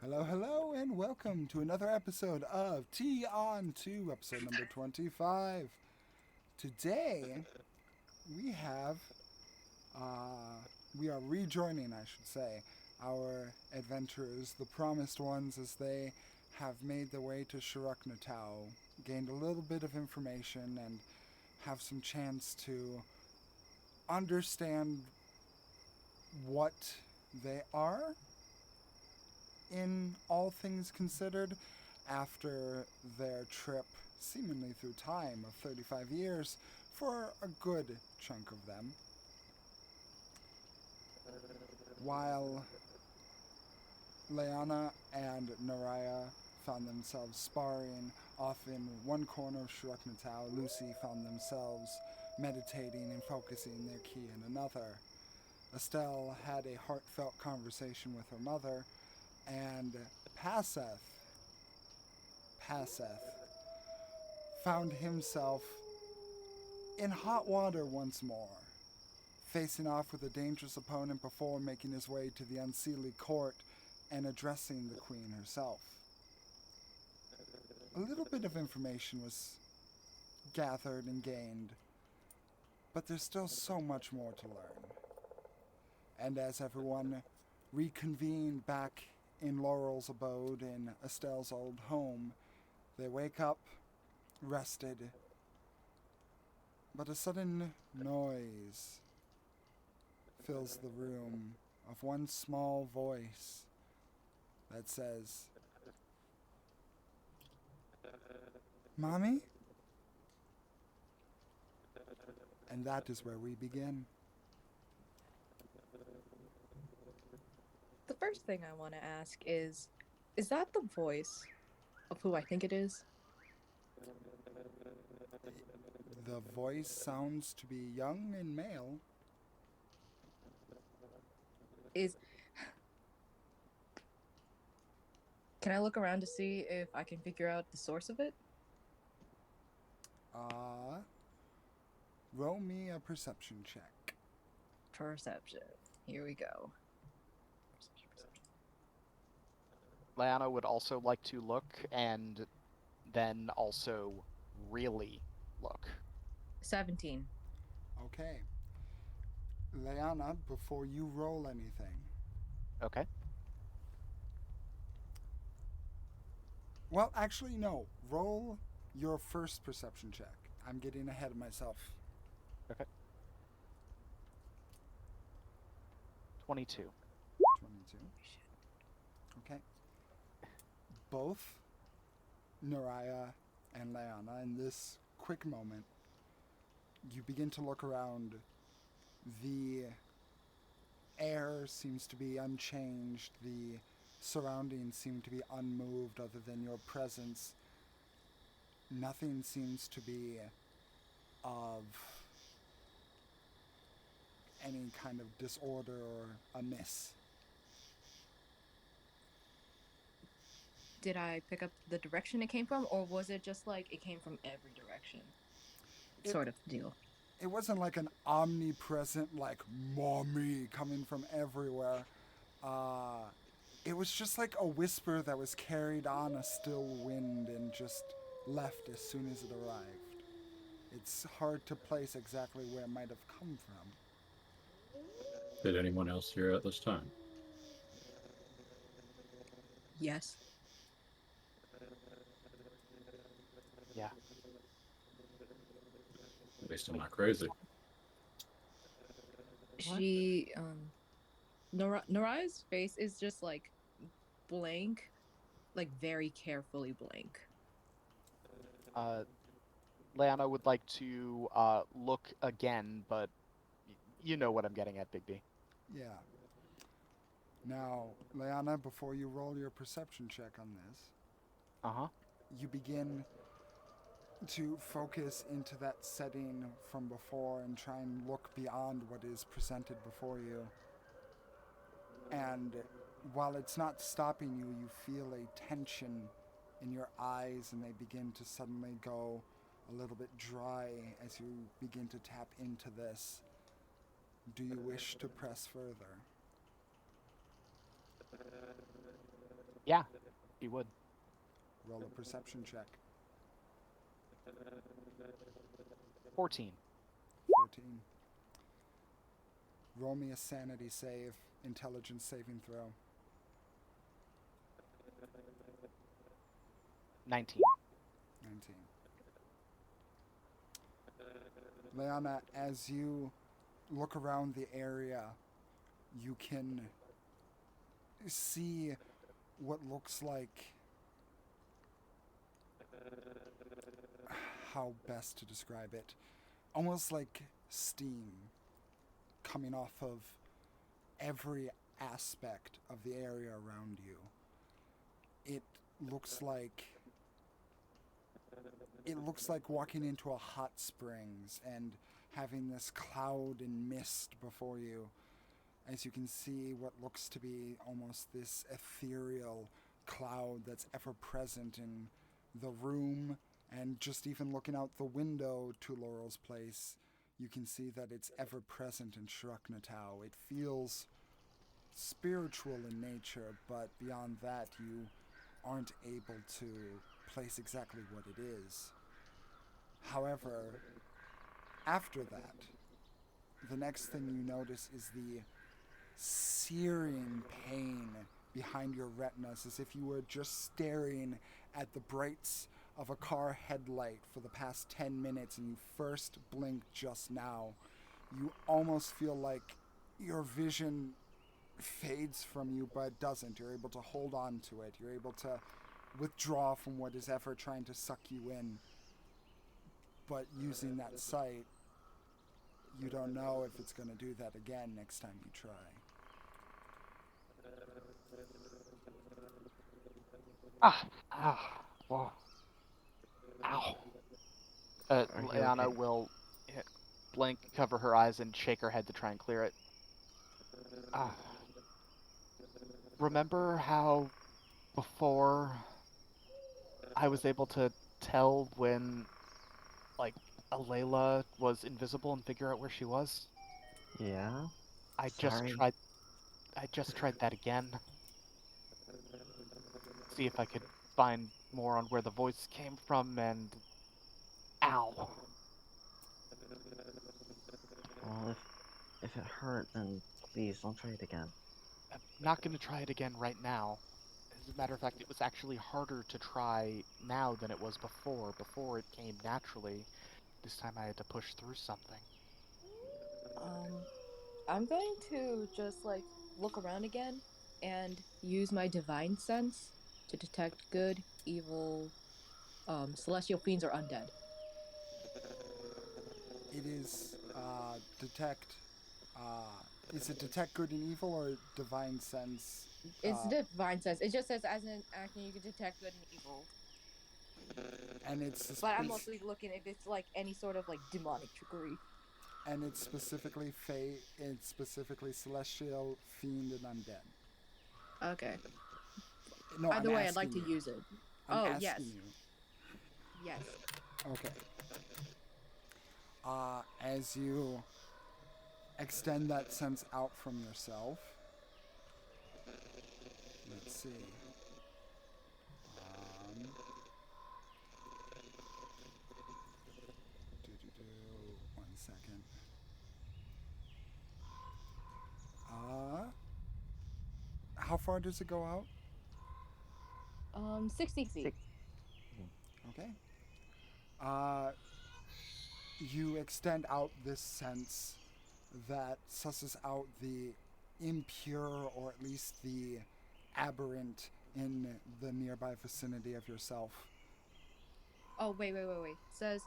Hello, hello, and welcome to another episode of Tiān 2, episode number 25. Today, we have, we are rejoining, I should say, our adventurers, the promised ones, as they have made their way to Shiruk gained a little bit of information, and have some chance to understand what they are in all things considered, after their trip, seemingly through time, of 35 years for a good chunk of them. While Leanna and Naraya found themselves sparring off in one corner of Shiruk, Lucy found themselves meditating and focusing their ki in another. Estelle had a heartfelt conversation with her mother, and Paseth found himself in hot water once more, facing off with a dangerous opponent before making his way to the unseelie court and addressing the queen herself. A little bit of information was gathered and gained, but there's still so much more to learn. And as everyone reconvened back in Laurel's abode in Estelle's old home, they wake up, rested, but a sudden noise fills the room of one small voice that says, "Mommy?" And that is where we begin. The first thing I want to ask is that the voice of who I think it is? The voice sounds to be young and male. Is Can I look around to see if I can figure out the source of it? Roll me a perception check. Perception. Here we go. Perception. Lana would also like to look and then also really look. 17. Okay. Leanna, before you roll anything. Okay. Well, actually, no. Roll your first perception check. I'm getting ahead of myself. Okay. 22. 22. Okay. Both Naraya and Leanna, in this quick moment, you begin to look around. The air seems to be unchanged. The surroundings seem to be unmoved other than your presence. Nothing seems to be of any kind of disorder or amiss. Did I pick up the direction it came from, or was it just like it came from every direction? It Sort of deal. it wasn't like an omnipresent, like, mommy coming from everywhere. It was just like a whisper that was carried on a still wind and just left as soon as it arrived. It's hard to place exactly where it might have come from. Did anyone else hear at this time? Yes. Yeah. At least I'm not crazy. She Naraya's face is just like blank, like very carefully blank. Lana would like to look again, but you know what I'm getting at, Big B. Yeah. Now, Leanna, before you roll your perception check on this, Uh-huh. you begin to focus into that setting from before and try and look beyond what is presented before you. And while it's not stopping you, you feel a tension in your eyes, and they begin to suddenly go a little bit dry as you begin to tap into this. Do you wish to press further? Yeah, he would. Roll a perception check. 14. 14. Roll me a sanity save, intelligence saving throw. 19. 19. Leanna, as you look around the area, you can see what looks like, how best to describe it, almost like steam coming off of every aspect of the area around you. It looks like walking into a hot springs and having this cloud and mist before you, as you can see what looks to be almost this ethereal cloud that's ever present in the room. And just even looking out the window to Laurel's place, you can see that it's ever present in Shruknatau. It feels spiritual in nature, but beyond that, you aren't able to place exactly what it is. However, after that, the next thing you notice is the searing pain behind your retinas, as if you were just staring at the brights of a car headlight for the past 10 minutes and you first blinked just now. You almost feel like your vision fades from you, but it doesn't. You're able to hold on to it. You're able to withdraw from what is ever trying to suck you in. But using that sight, you don't know if it's going to do that again next time you try. Whoa. Ow. Are you Liana okay? will blink, cover her eyes, and shake her head to try and clear it. Remember how before I was able to tell when, like, Alayla was invisible and figure out where she was? Yeah? I just Sorry. tried that again. See if I could find more on where the voice came from, and ow. Well, if it hurt, then please don't try it again. I'm not going to try it again right now. As a matter of fact, it was actually harder to try now than it was before. Before it came naturally. This time I had to push through something. I'm going to just like look around again and use my divine sense to detect good, evil, celestial fiends or undead. It is detect. Is it detect good and evil or divine sense? It's divine sense. It just says as an action you can detect good and evil. And it's But I'm mostly looking if it's like any sort of like demonic trickery. and it's specifically fate. It's specifically celestial, fiend, and undead. Okay. No, Either I'm way, I'd like to asking you. use it. I'm Oh, asking yes. you. Yes. Okay. As you extend that sense out from yourself, let's see. One second. How far does it go out? 60 feet. Okay. You extend out this sense that susses out the impure, or at least the aberrant, in the nearby vicinity of yourself. Oh, wait. It says,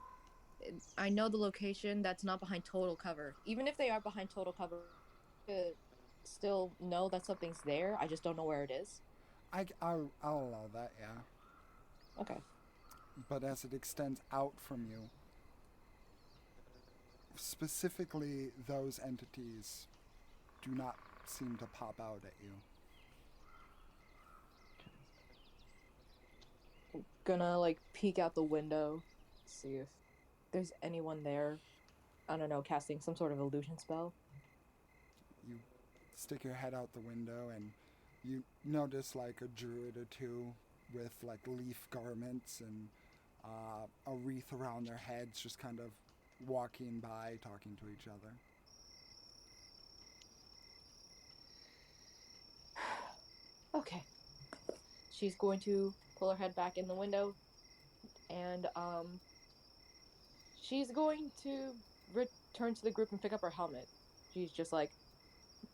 I know the location that's not behind total cover. Even if they are behind total cover, still know that something's there. I just don't know where it is. I'll allow that, yeah. Okay. But as it extends out from you, specifically those entities do not seem to pop out at you. Gonna like peek out the window, see if there's anyone there. I don't know, casting some sort of illusion spell. You stick your head out the window and You notice like a druid or two with like leaf garments and a wreath around their heads, just kind of walking by, talking to each other. Okay. She's going to pull her head back in the window, and she's going to return to the group and pick up her helmet. She's just like,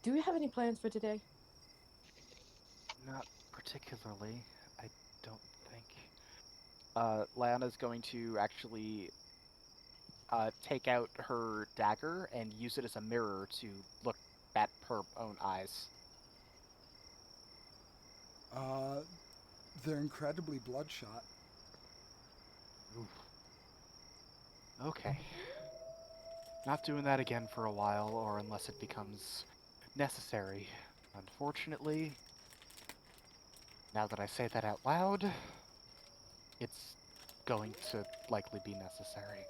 "Do you have any plans for today?" Not particularly, I don't think. Lana's going to actually take out her dagger and use it as a mirror to look at her own eyes. Uh, they're incredibly bloodshot. Oof. Okay. Not doing that again for a while, or unless it becomes necessary. Unfortunately, now that I say that out loud, it's going to likely be necessary.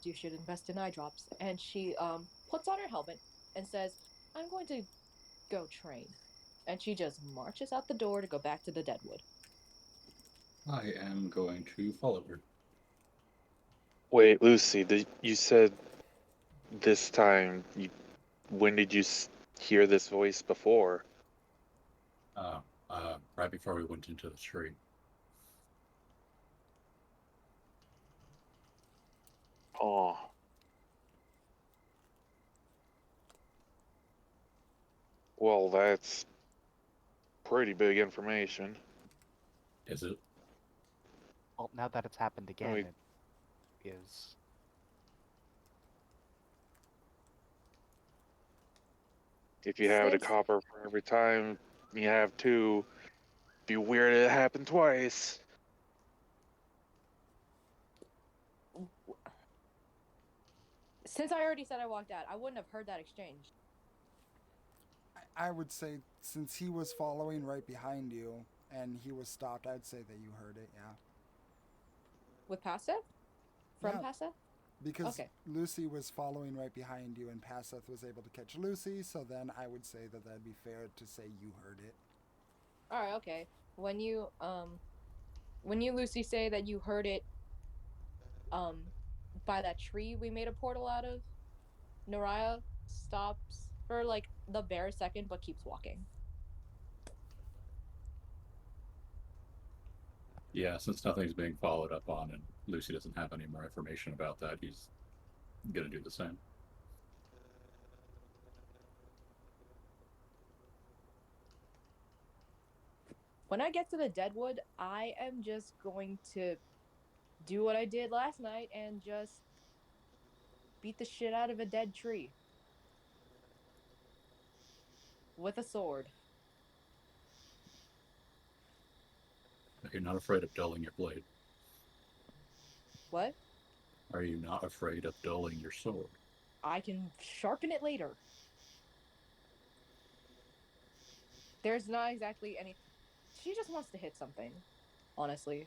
You should invest in eye drops. And she puts on her helmet and says, "I'm going to go train." And she just marches out the door to go back to the Deadwood. I am going to follow her. Wait, Lucy, you said this time. When did you hear this voice before? Right before we went into the tree. Oh. Well, that's pretty big information. Is it? Well, now that it's happened again, mean- it is. If you have the Since- copper for every time you have two, be weird it happened twice. Since I already said I walked out, I wouldn't have heard that exchange. I would say since he was following right behind you and he was stopped, I'd say that you heard it, yeah. With Paseth? From Yeah. Paseth? Because Okay. Lucy was following right behind you and Paseth was able to catch Lucy, so then I would say that that'd be fair to say you heard it. Alright, okay. When you Lucy say that you heard it by that tree we made a portal out of, Naraya stops for like the bare second but keeps walking. Yeah, since nothing's being followed up on and Lucy doesn't have any more information about that, he's gonna do the same. When I get to the Deadwood, I am just going to do what I did last night and just beat the shit out of a dead tree. With a sword. You're not afraid of dulling your blade. What? Are you not afraid of dulling your sword? I can sharpen it later. There's not exactly any. She just wants to hit something, honestly.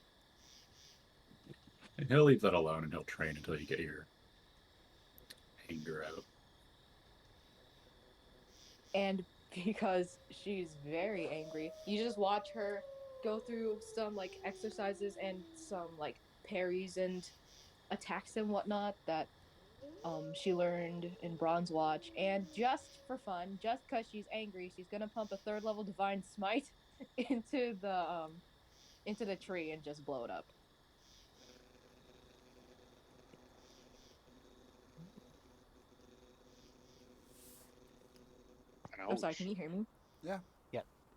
And he'll leave that alone and he'll train until you get your anger out. And because she's very angry, you just watch her go through some like exercises and some like parries and attacks and whatnot that she learned in Bronze Watch. And just for fun, just because she's angry, she's gonna pump a third level Divine Smite into the tree and just blow it up. I'm sorry, can you hear me? Yeah.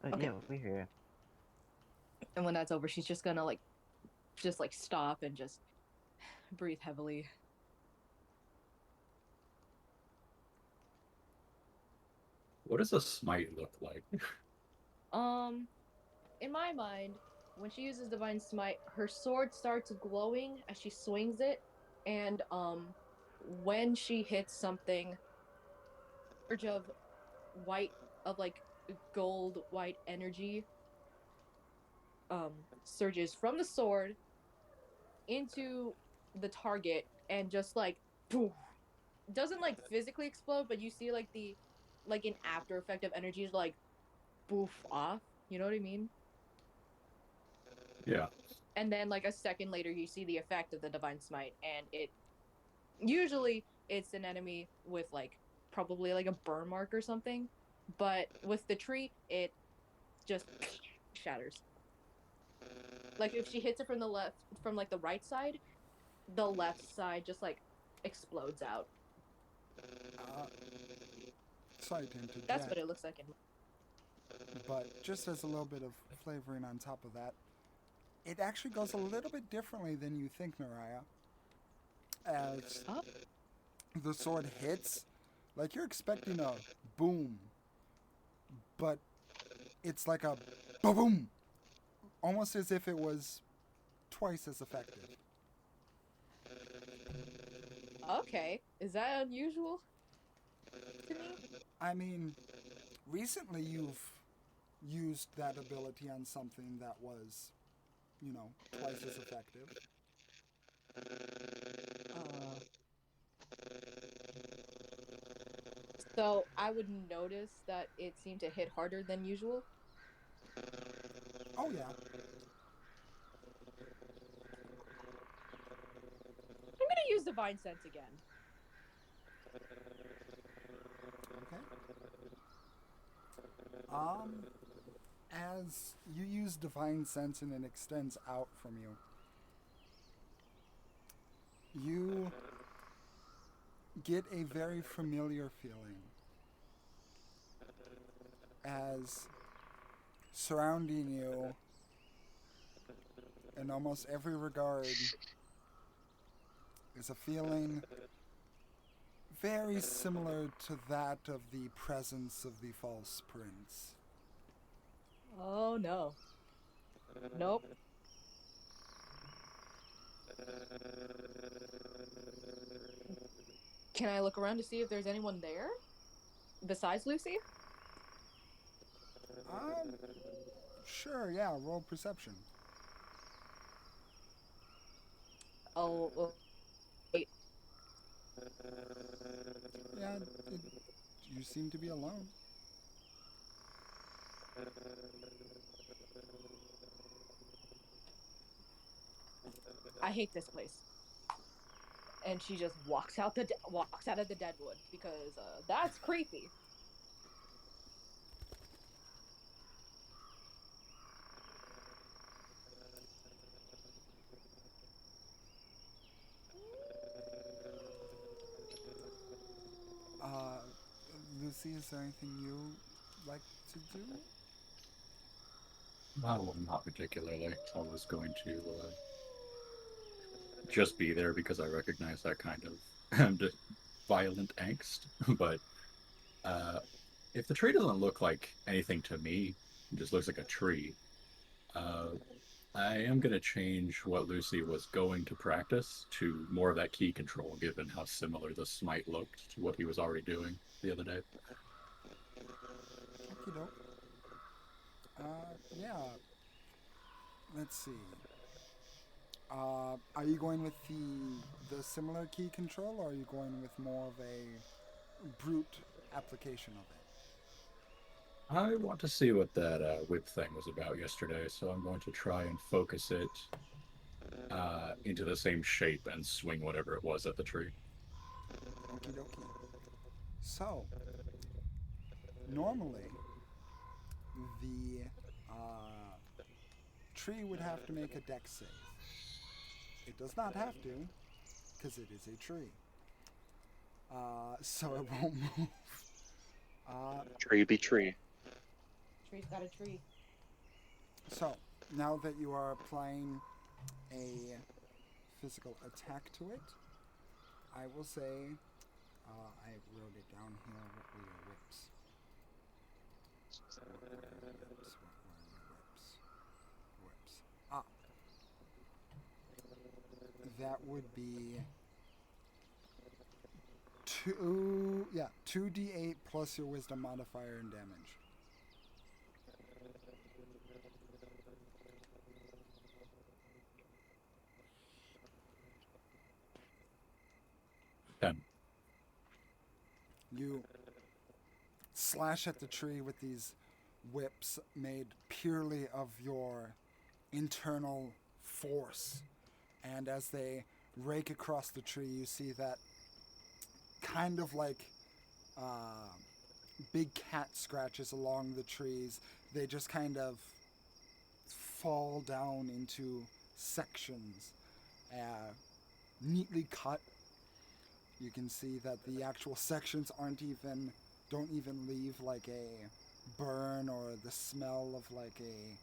Okay. Yeah, we hear you. And when that's over, she's just gonna just stop and just breathe heavily. What does a smite look like? In my mind, when she uses Divine Smite, her sword starts glowing as she swings it, and when she hits something, surge of white of like gold white energy surges from the sword into the target and just like poof, doesn't like physically explode, but you see like the like an after effect of energy like boof off. You know what I mean? Yeah. And then like a second later, you see the effect of the divine smite, and it usually it's an enemy with like probably like a burn mark or something, but with the tree, it just shatters. Like if she hits it from the left, from like the right side, the left side just like explodes out. Uh, sorry to That's interject, what it looks like in. but just as a little bit of flavoring on top of that, it actually goes a little bit differently than you think, Naraya. As Oh. the sword hits, like you're expecting a boom, but it's like a boom, almost as if it was twice as effective. Okay, is that unusual to me? I mean, recently you've used that ability on something that was, twice as effective. So I would notice that it seemed to hit harder than usual. Oh yeah. I'm gonna use divine sense again. Okay. As you use divine sense and it extends out from you, you get a very familiar feeling as surrounding you in almost every regard is a feeling very similar to that of the presence of the false prince. Oh no. Nope. Can I look around to see if there's anyone there besides Lucy? Sure, yeah, roll perception. Oh, well, wait. Yeah, you seem to be alone. I hate this place. And she just walks out walks out of the deadwood because that's creepy. Uh, Lucy, is there anything you like to do? Well, not particularly. I was going to just be there because I recognize that kind of violent angst. But if the tree doesn't look like anything to me, it just looks like a tree, uh, I am going to change what Lucy was going to practice to more of that key control, given how similar the smite looked to what he was already doing the other day. Okie doke. Yeah. Let's see. Are you going with the similar key control, or are you going with more of a brute application of it? I want to see what that whip thing was about yesterday, so I'm going to try and focus it into the same shape and swing whatever it was at the tree. Okie dokie. So, normally, the tree would have to make a dex save. It does not have to, because it is a tree. So it won't move. Tree be tree. Tree's got a tree. So, now that you are applying a physical attack to it, I will say, I wrote it down here, what were your whips? What were your whips? Whips. Ah. That would be 2d8 plus your wisdom modifier and damage. You slash at the tree with these whips made purely of your internal force. And as they rake across the tree, you see that kind of like big cat scratches along the trees. They just kind of fall down into sections, neatly cut. You can see that the actual sections don't even leave like a burn or the smell of like a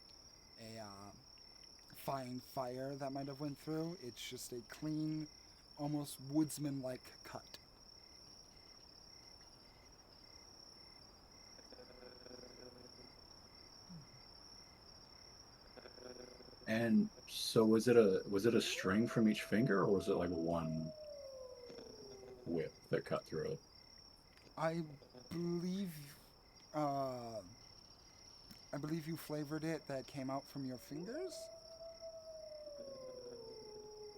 fine fire that might have went through. It's just a clean, almost woodsman-like cut. And so was it a string from each finger, or was it like one whip that cut through it? I believe, uh, I believe you flavored it that came out from your fingers.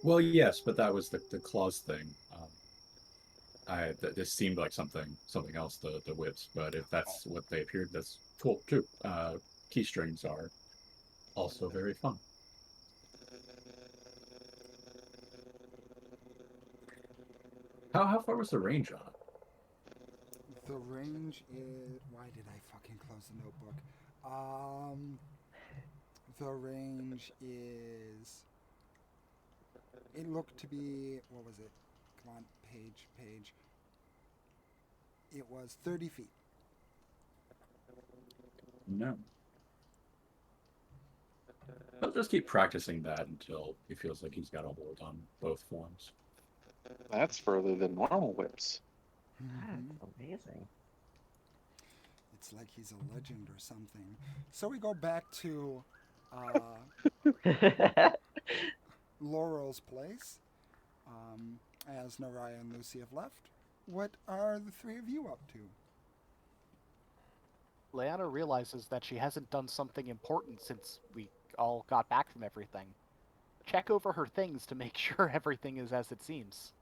Well, yes, but that was the claws thing. This seemed like something else, the whips. But if Oh, that's what they appeared, that's cool too. Key strings are also very fun. How far was the range on it? the range is. Why did I fucking close the notebook? Um, the range is. It looked to be. What was it? Come on, page. It was 30 feet. No. He'll just keep practicing that until he feels like he's got a hold on both forms. That's further than normal whips. That's amazing. It's like he's a legend or something. So we go back to uh, Laurel's place, as Naraya and Lucy have left. What are the three of you up to? Leanna realizes that she hasn't done something important since we all got back from everything. Check over her things to make sure everything is as it seems.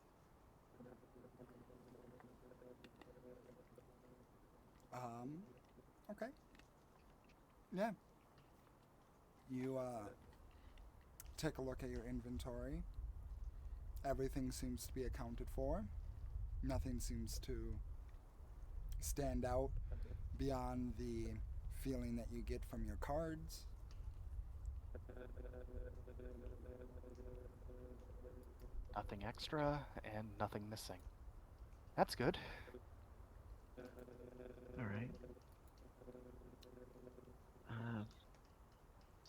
Okay. Yeah. You take a look at your inventory. Everything seems to be accounted for. Nothing seems to stand out beyond the feeling that you get from your cards. Nothing extra and nothing missing. That's good. All right.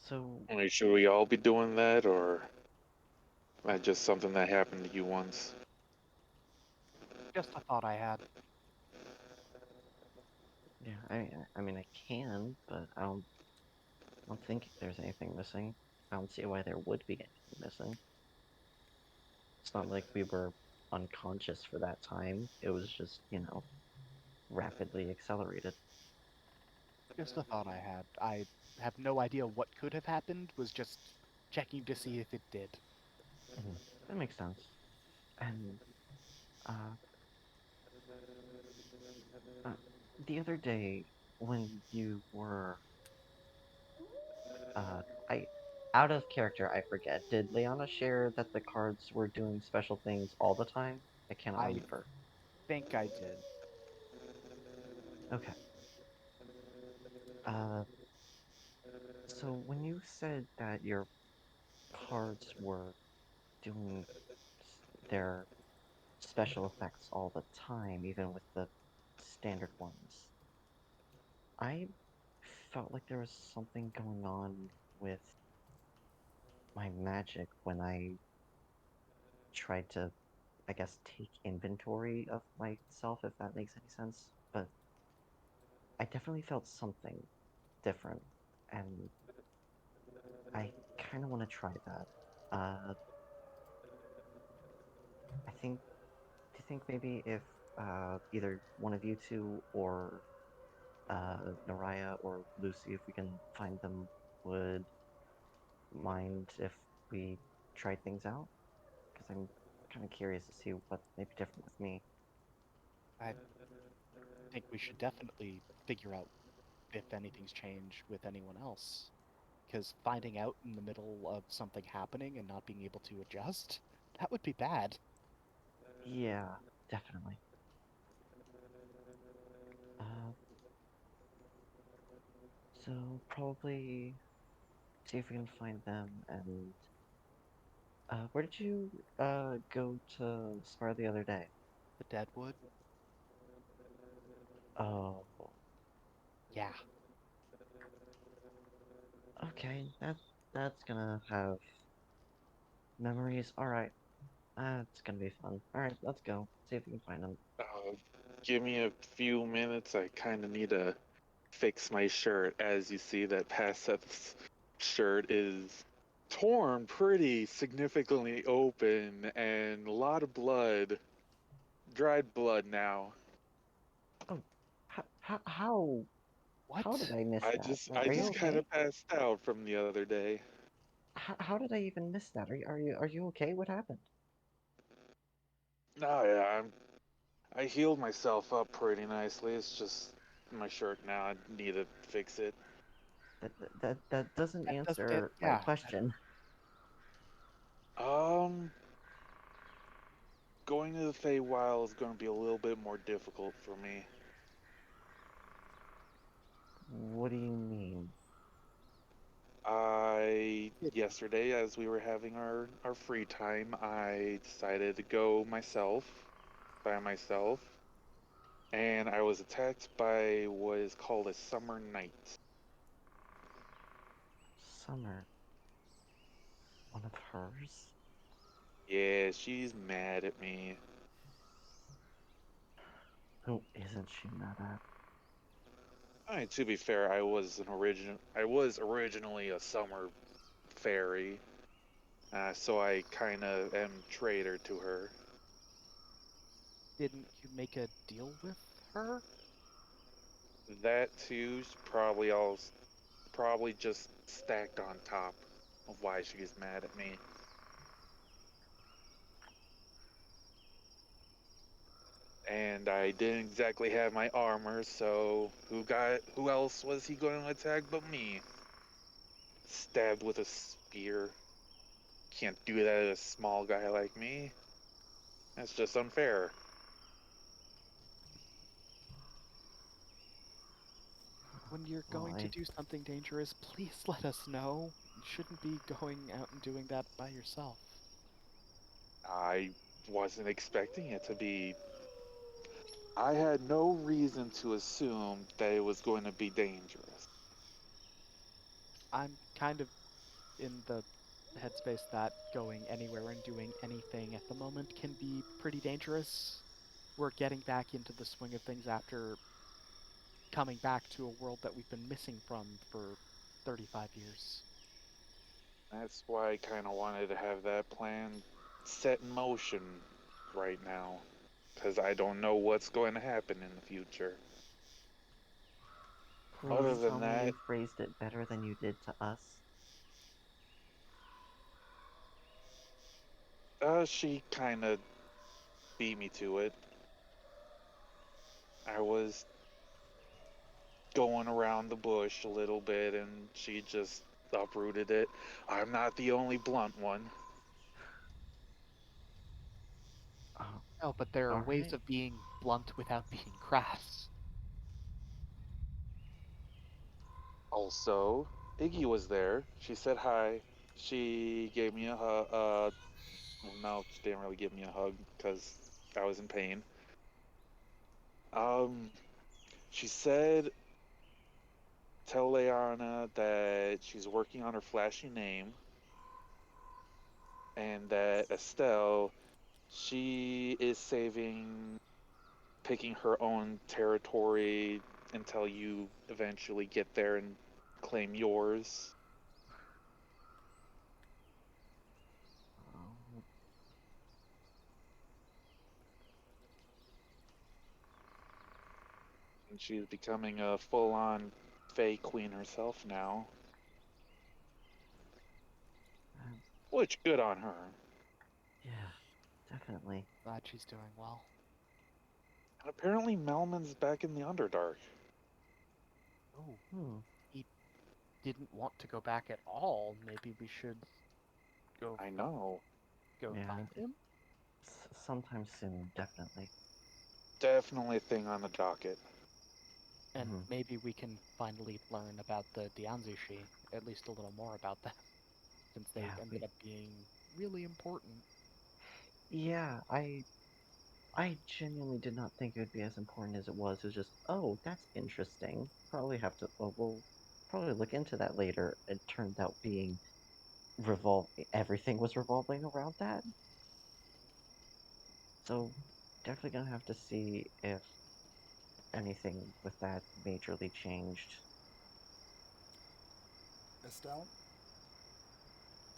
So I mean, should we all be doing that, or that just something that happened to you once? Just a thought I had. yeah, I mean I can, but I don't think there's anything missing. I don't see why there would be anything missing. It's not like we were unconscious for that time. It was just, rapidly accelerated. Just a thought I had. I have no idea what could have happened, was just checking to see if it did. That makes sense. And uh, uh, the other day when you were I out of character, I forget. Did Liana share that the cards were doing special things all the time? I cannot I remember. think I did. Okay. Uh, so when you said that your cards were doing their special effects all the time, even with the standard ones, I felt like there was something going on with my magic when I tried to, I guess, take inventory of myself, if that makes any sense. But I definitely felt something different, and I kind of want to try that. I think, do you think maybe if either one of you two or Naraya or Lucy, if we can find them, would mind if we tried things out? Because I'm kind of curious to see what may be different with me. I think we should definitely figure out if anything's changed with anyone else. Because finding out in the middle of something happening and not being able to adjust, that would be bad. Yeah, definitely. So probably see if we can find them. And where did you go to spar the other day? The Deadwood? Oh, Yeah. okay. That's gonna have memories. All right, that's gonna be fun. All right, let's go. See if we can find them. Give me a few minutes. I kind of need to fix my shirt. As you see, that past Seth's shirt is torn pretty significantly open and a lot of blood. Dried blood now. Oh, how did What? I miss I that? just Are I you just kind okay? of passed out from the other day. How did I even miss that? Are you okay? What happened? Oh yeah, I healed myself up pretty nicely. It's just my shirt now. I need to fix it. That doesn't That doesn't answer my yeah. question. Um, Going to the Feywild is going to be a little bit more difficult for me. What do you mean? Yesterday, as we were having our free time, I decided to go by myself, and I was attacked by what is called a summer knight. Summer, one of hers? Yeah, she's mad at me. Who isn't she mad at? I mean, to be fair, I was originally a summer fairy, so I kind of am traitor to her. Didn't you make a deal with her? That too's probably just stacked on top of why she's mad at me. And I didn't exactly have my armor, so who else was he going to attack but me? Stabbed with a spear. Can't do that to a small guy like me. That's just unfair. When you're Well, going to do something dangerous, please let us know. You shouldn't be going out and doing that by yourself. I wasn't expecting it to be. I had no reason to assume that it was going to be dangerous. I'm kind of in the headspace that going anywhere and doing anything at the moment can be pretty dangerous. We're getting back into the swing of things after coming back to a world that we've been missing from for 35 years. That's why I kind of wanted to have that plan set in motion right now, because I don't know what's going to happen in the future. Other please tell than me you that, phrased it better than you did to us. she kind of beat me to it. I was going around the bush a little bit and she just uprooted it. I'm not the only blunt one. Oh, Oh, but there are all ways right. of being blunt without being crass. Also, Iggy was there. She said hi. She gave me a hug. Well, no, she didn't really give me a hug because I was in pain. Um, she said, tell Leanna that she's working on her flashy name and that Estelle, she is picking her own territory until you eventually get there and claim yours. Oh, And she's becoming a full-on Fey Queen herself now. um, Which, good on her. yeah, definitely. Glad she's doing well. Apparently, Melman's back in the Underdark. Oh, Hmm. he didn't want to go back at all. Maybe we should go I know. Yeah. find him? Sometime soon, definitely. Definitely a thing on the docket. And Mhm. maybe we can finally learn about the Dianzushi, at least a little more about them, since they Yeah, ended up being really important. Yeah, I genuinely did not think it would be as important as it was. It was just, oh, that's interesting. Probably have to. Well, we'll probably look into that later. It turned out being everything was revolving around that. So definitely gonna have to see if anything with that majorly changed. Estelle,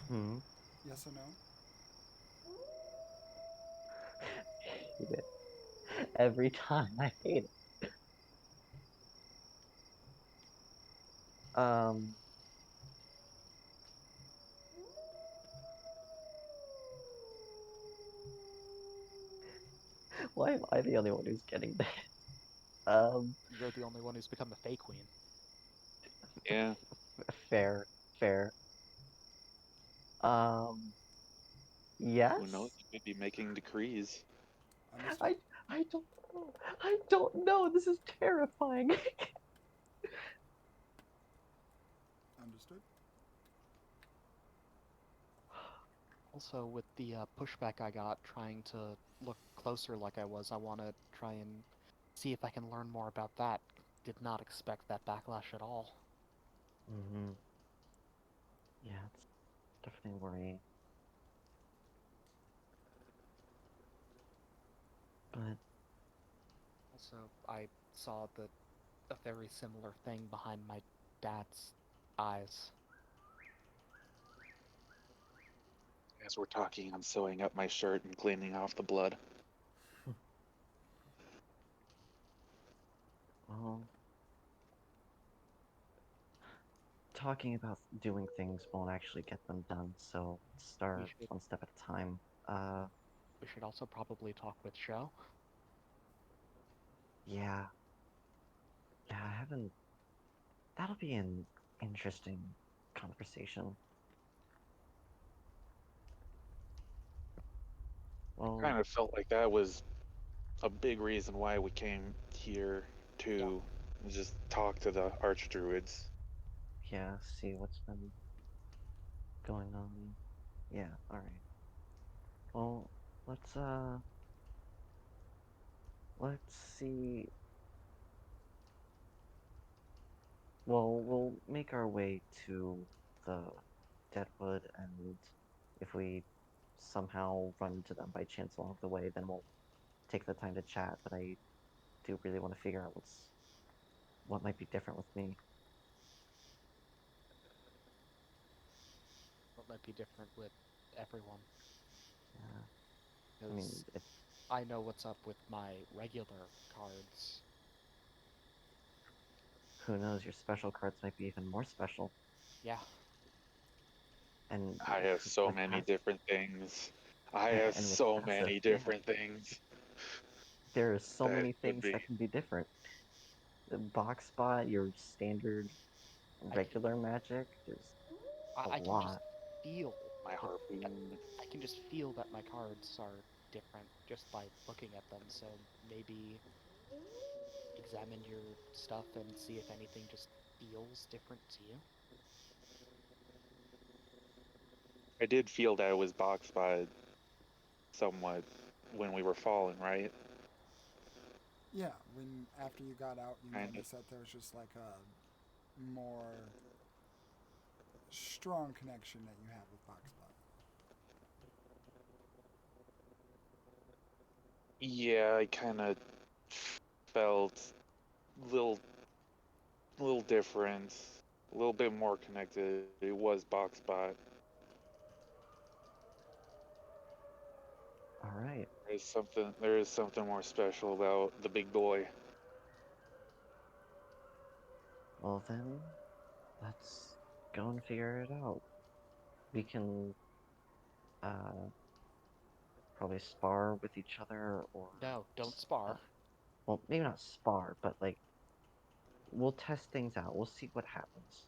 Hmm. yes or no? Hate it. Every time I hate it. Um. Why am I the only one who's getting that? You're the only one who's become a Fey Queen. Yeah. Fair, fair. Um. Yes. Who knows? You could be making decrees. Understood. I don't know. I don't know. This is terrifying. Understood. Also, with the pushback I got trying to look closer like I was, I want to try and see if I can learn more about that. Did not expect that backlash at all. Hmm. Yeah, it's definitely worrying. But Also, I saw a very similar thing behind my dad's eyes. As we're talking, I'm sewing up my shirt and cleaning off the blood. well, talking about doing things won't actually get them done. So let's We start should one step at a time. Uh, we should also probably talk with Sho. yeah, yeah. I haven't. That'll be an interesting conversation. Well, Kind of felt like that was a big reason why we came here to just talk to the archdruids. yeah. See what's been going on. Yeah. All right. Well, let's uh, let's see. Well, we'll make our way to the Deadwood, and if we somehow run into them by chance along the way, then we'll take the time to chat. But I do really want to figure out what might be different with me. What might be different with everyone, Yeah, I mean, because I know what's up with my regular cards. who knows? Your special cards might be even more special, Yeah, and I have so with many past different things. I have and with so passive, many yeah, different things there are so that many could things be. that can be different. The box spot, your standard I can regular magic, there's a I can just lot. feel My that harpoon. I can just feel that my cards are different just by looking at them. So maybe examine your stuff and see if anything just feels different to you. I did feel that it was boxed by somewhat when we were falling, right? Yeah, when after you got out, you Kind of. noticed that there was just like a more strong connection that you have with Boxbot. Yeah, I kind of felt little, little difference, a little bit more connected. It was Boxbot. All right. There is something more special about the big boy. Well then, let's go and figure it out. We can uh probably spar with each other or No, don't uh, spar. well, maybe not spar, but like we'll test things out. We'll see what happens.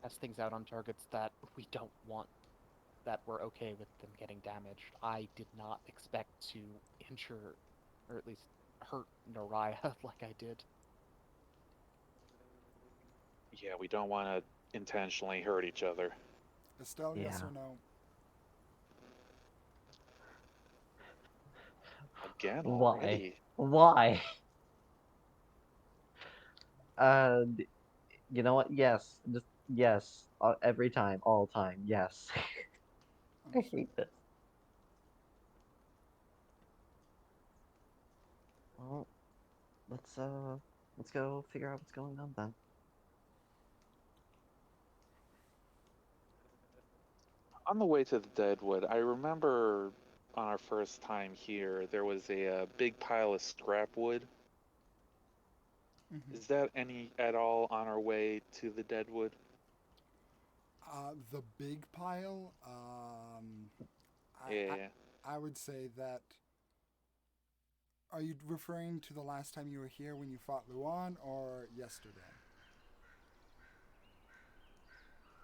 Test things out on targets that we don't want, that we're okay with them getting damaged. I did not expect to injure, or at least hurt Naraya like I did. Yeah, we don't want to intentionally hurt each other. Estelle, yes Yeah. or no? Again Why? already. Why? You know what? Yes, just yes. Every time, all time. Yes. I Understood. hate this. Well, let's go figure out what's going on then. On the way to the Deadwood, I remember on our first time here, there was a big pile of scrap wood. Mhm. Is that any at all on our way to the Deadwood? The big pile, Yeah. I would say that. Are you referring to the last time you were here when you fought Luan, or yesterday?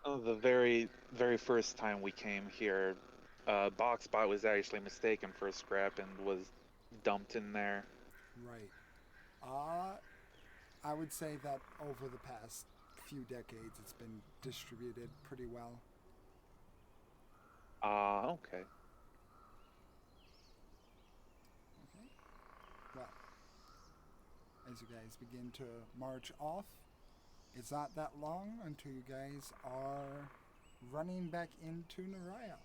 Oh, the very first time we came here, Boxbot was actually mistaken for scrap and was dumped in there. Right. Uh, I would say that over the past few decades, it's been distributed pretty well. Okay. Okay. Well, as you guys begin to march off, it's not that long until you guys are running back into Naraya.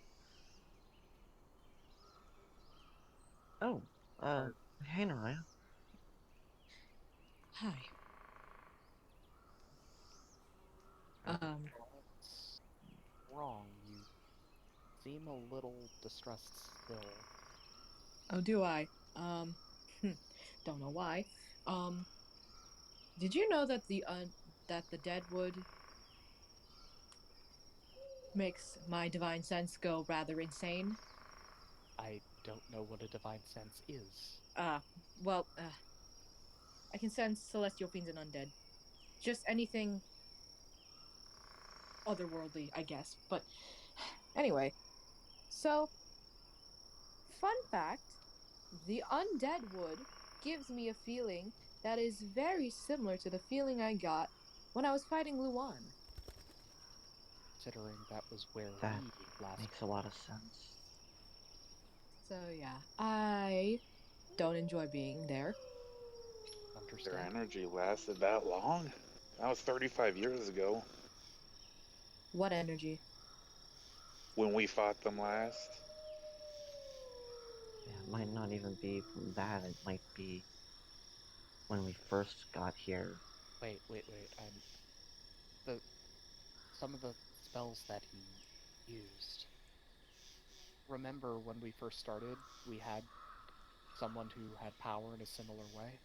Oh, Are hey Naraya. Hi. Um, what's wrong? You seem a little distressed still. oh, do I? Don't know why. Um, did you know that the Deadwood makes my divine sense go rather insane? I don't know what a divine sense is. Uh, well, I can sense celestial fiends and undead. Just anything otherworldly, I guess. But anyway, so fun fact, the undead wood gives me a feeling that is very similar to the feeling I got when I was fighting Luan. Considering that was where That we last makes a lot of sense. So yeah, I don't enjoy being there. Their understand. energy lasted that long? That was 35 years ago What energy? when we fought them last. Yeah, it might not even be from that. It might be when we first got here. Wait. The some of the spells that he used. Remember when we first started, we had someone who had power in a similar way?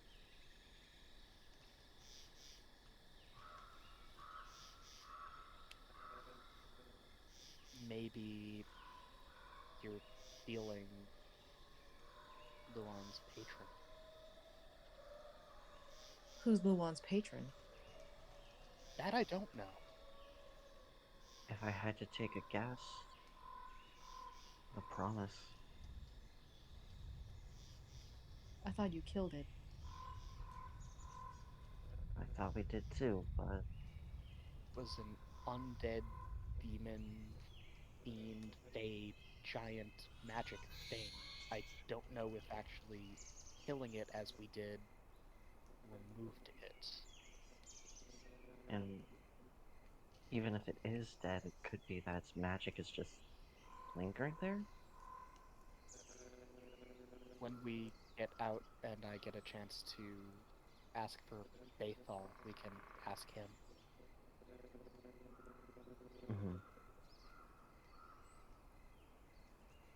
Maybe you're feeling Luan's patron. Who's Luan's patron? That I don't know. If I had to take a guess, the promise. I thought you killed it. I thought we did too, but Was an undead demon fiend, a giant magic thing. I don't know if actually killing it as we did removed it. and even if it is dead, it could be that its magic is just lingering there. When we get out and I get a chance to ask for Bathal, we can ask him. Hmm.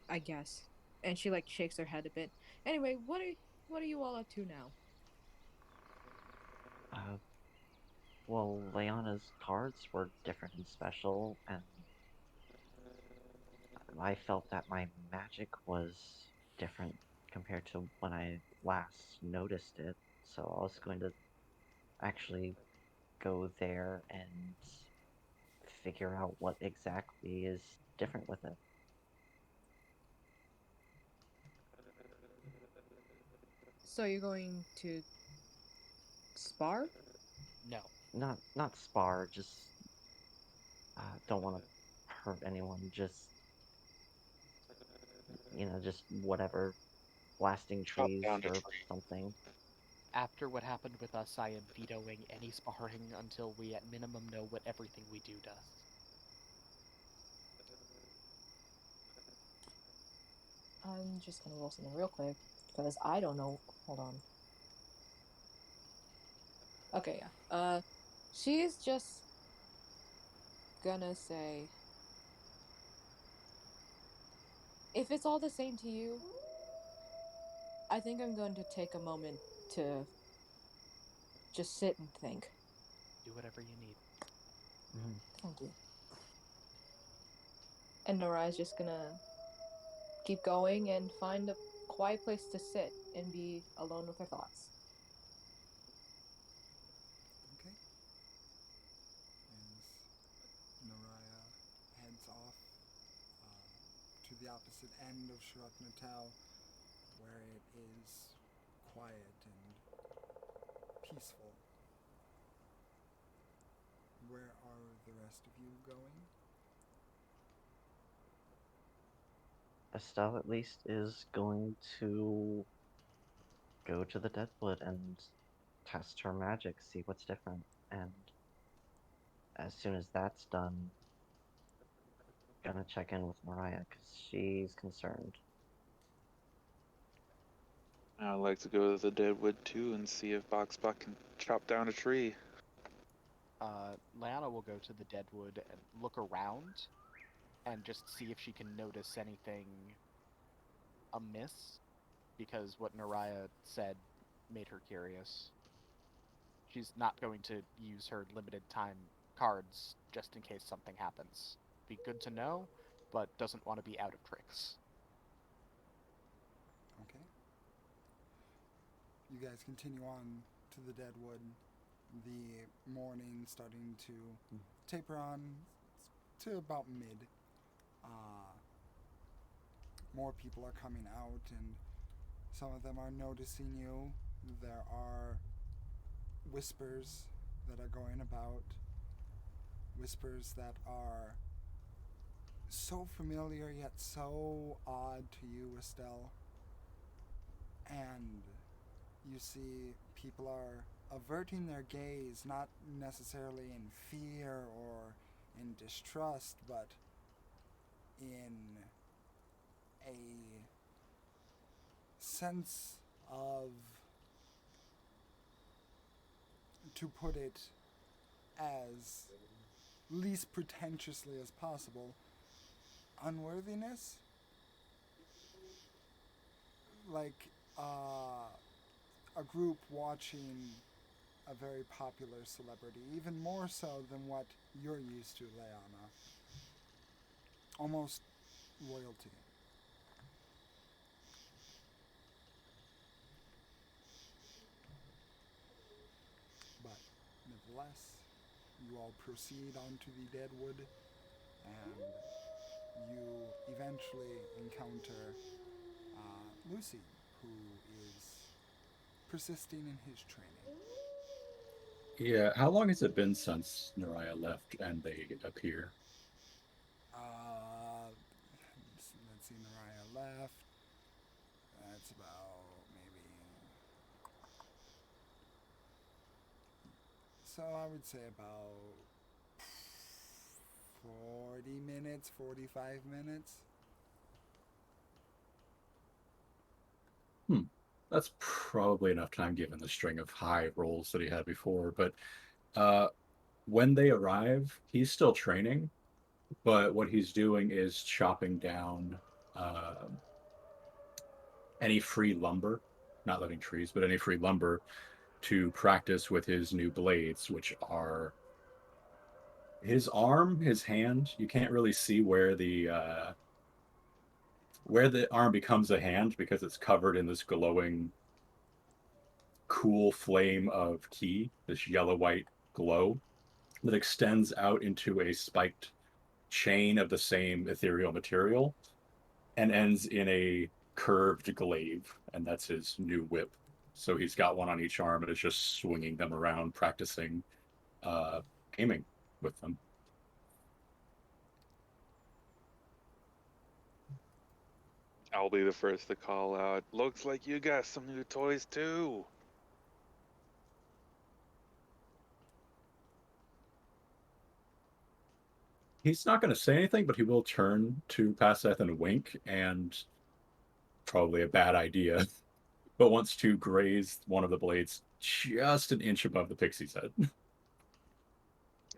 I guess. And she like shakes her head a bit. Anyway, what are you all up to now? Uh, well, Leona's cards were different and special, and I felt that my magic was different compared to when I last noticed it. so I was going to actually go there and figure out what exactly is different with it. So you're going to spar? No. Not spar, just don't want to hurt anyone. Just just whatever, blasting Chop trees down a or tree. something. After what happened with us, I am vetoing any sparring until we at minimum know what everything we do does. I'm just gonna roll something real quick because I don't know. Hold on. Okay, yeah. She's just gonna say, if it's all the same to you, I think I'm going to take a moment to just sit and think. Do whatever you need. Mhm. Thank you. And Narai's just gonna keep going and find a quiet place to sit and be alone with her thoughts. Okay. As Naraya heads off to the opposite end of Shurak Natal, where it is quiet and peaceful. Where are the rest of you going? Estelle, at least, is going to go to the Deadwood and test her magic, see what's different. And as soon as that's done, gonna check in with Mariah because she's concerned. I'd like to go to the Deadwood too and see if Boxbot can chop down a tree. Lyanna will go to the Deadwood and look around and just see if she can notice anything amiss, because what Naraya said made her curious. She's not going to use her limited time cards just in case something happens. Be good to know, but doesn't want to be out of tricks. Okay. You guys continue on to the Deadwood. The morning starting to taper on to about mid. More people are coming out, and some of them are noticing you. There are whispers that are going about. Whispers that are so familiar yet so odd to you, Estelle. And you see people are averting their gaze, not necessarily in fear or in distrust, but in a sense of, to put it as least pretentiously as possible, unworthiness. Like a group watching a very popular celebrity, even more so than what you're used to, Leanna. Almost royalty. But nevertheless, you all proceed onto the Deadwood, and you eventually encounter Lucy, who is persisting in his training. Yeah, how long has it been since Naraya left and they appear? Let's see, Naraya left. That's about maybe. So I would say about 40 minutes, 45 minutes. That's probably enough time given the string of high rolls that he had before. But uh, when they arrive, he's still training, but what he's doing is chopping down uh, any free lumber, not living trees, but any free lumber to practice with his new blades, which are his arm, his hand. You can't really see where the arm becomes a hand because it's covered in this glowing cool flame of ki, this yellow-white glow that extends out into a spiked chain of the same ethereal material and ends in a curved glaive, and that's his new whip. So he's got one on each arm and is just swinging them around, practicing uh, aiming with them. I'll be the first to call out. Looks like you got some new toys too. He's not going to say anything, but he will turn to Passeth and wink, and probably a bad idea, but wants to graze one of the blades just an inch above the pixie's head.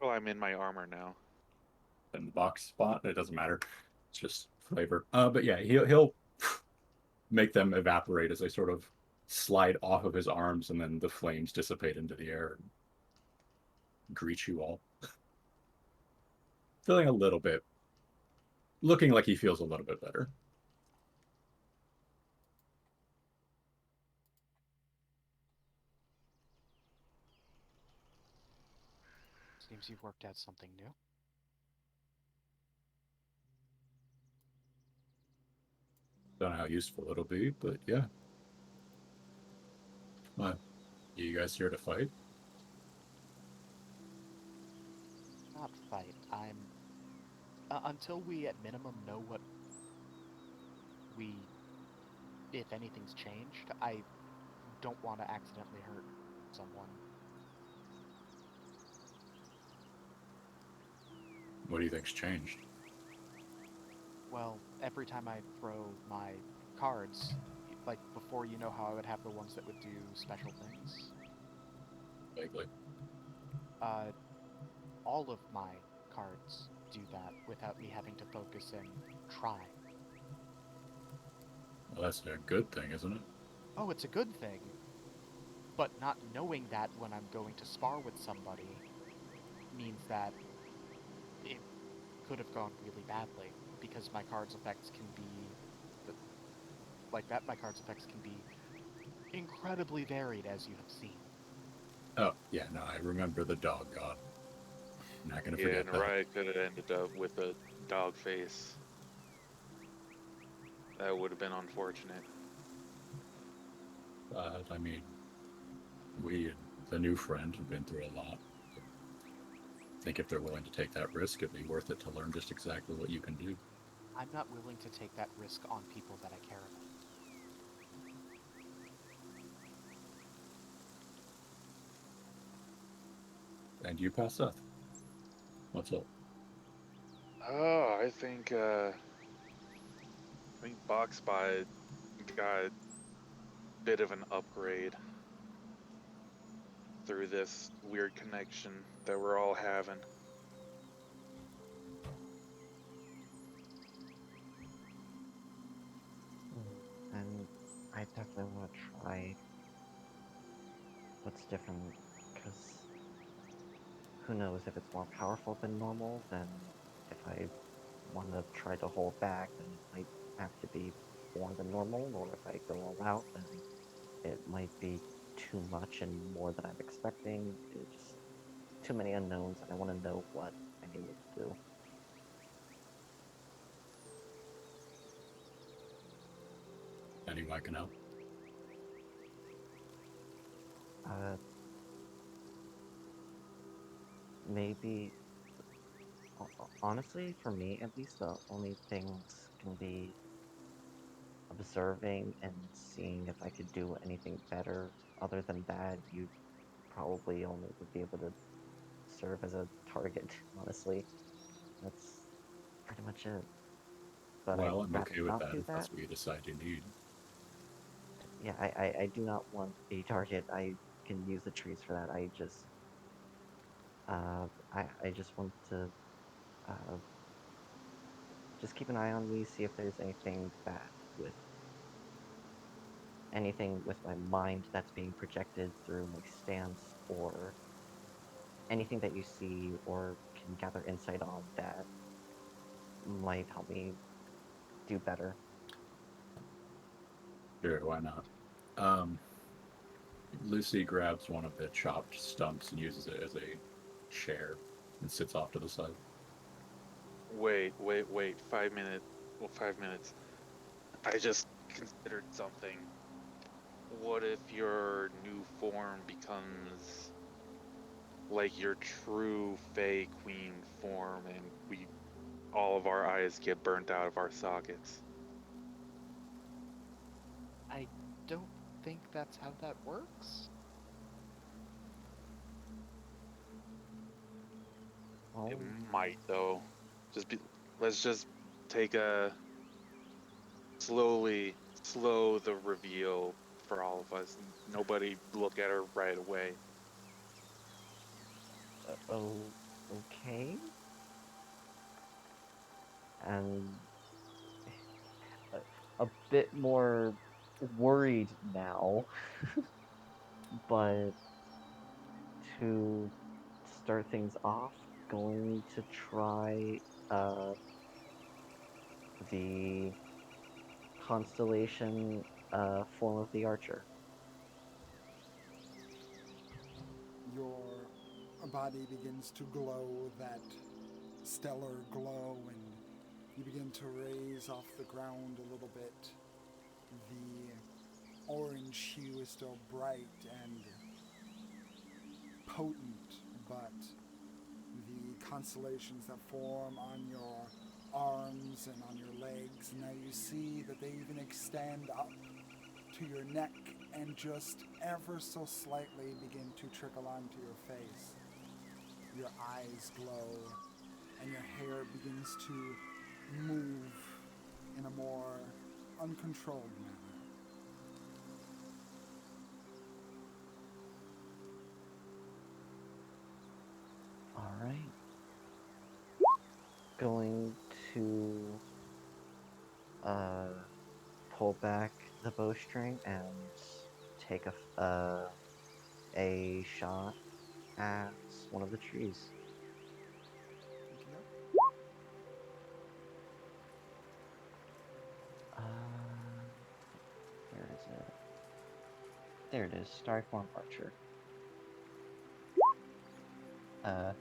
Oh, I'm in my armor now. In the box spot, it doesn't matter. It's just flavor. But yeah, he'll make them evaporate as they sort of slide off of his arms, and then the flames dissipate into the air and greet you all. Feeling a little bit, looking like he feels a little bit better. Seems you've worked out something new. Don't know how useful it'll be, but yeah. You guys here to fight? Not fight. I'm. Until we at minimum know what we, if anything's changed, I don't want to accidentally hurt someone. What do you think's changed? Well, every time I throw my cards, like before, you know how I would have the ones that would do special things? Vaguely. All of my cards do that without me having to focus and try. Well, that's a good thing, isn't it? Oh, it's a good thing. But not knowing that when I'm going to spar with somebody means that it could have gone really badly, because my card's effects can be my card's effects can be incredibly varied, as you have seen. Oh, yeah, no, I remember the dog god. I'm not gonna Yeah, forget and that. Riot could have ended up with a dog face. That would have been unfortunate. I mean, we and the new friend have been through a lot. I think if they're willing to take that risk, it'd be worth it to learn just exactly what you can do. I'm not willing to take that risk on people that I care about. And you, pass Seth. What's up? Oh, I think BoxBot got a bit of an upgrade through this weird connection that we're all having. And I definitely want to try what's different, because who knows if it's more powerful than normal. Then if I want to try to hold back, then it might have to be more than normal, or if I go all out, then it might be too much and more than I'm expecting. It's just too many unknowns, and I want to know what I'm able to do. Anyone I can help? Maybe, honestly, for me at least, the only things can be observing and seeing if I could do anything better. Other than that, you probably only would be able to serve as a target, honestly. That's pretty much it. But I'd Well, I'm rather okay with not that do if that. that's what you decide you need. Yeah, I do not want a target. I can use the trees for that. I just want to uh, just keep an eye on me, see if there's anything with my mind that's being projected through my stance, or anything that you see or can gather insight on that might help me do better. Sure, why not? Um, Lucy grabs one of the chopped stumps and uses it as a chair and sits off to the side. Wait. 5 minutes. Well, 5 minutes. I just considered something. What if your new form becomes like your true Fey Queen form and all of our eyes get burnt out of our sockets? I don't think that's how that works. Well, It might though. Let's just take a slow the reveal for all of us. Nobody look at her right away. oh, okay. And a bit more worried now, but to start things off, going to try the constellation form of the archer. Your body begins to glow that stellar glow, and you begin to raise off the ground a little bit. The orange hue is still bright and potent, but the constellations that form on your arms and on your legs, now you see that they even extend up to your neck and just ever so slightly begin to trickle onto your face. Your eyes glow and your hair begins to move in a more uncontrolled manner. All right. Going to pull back the bowstring and take a shot at one of the trees. Uh, where is it? There it is. Starform Archer. A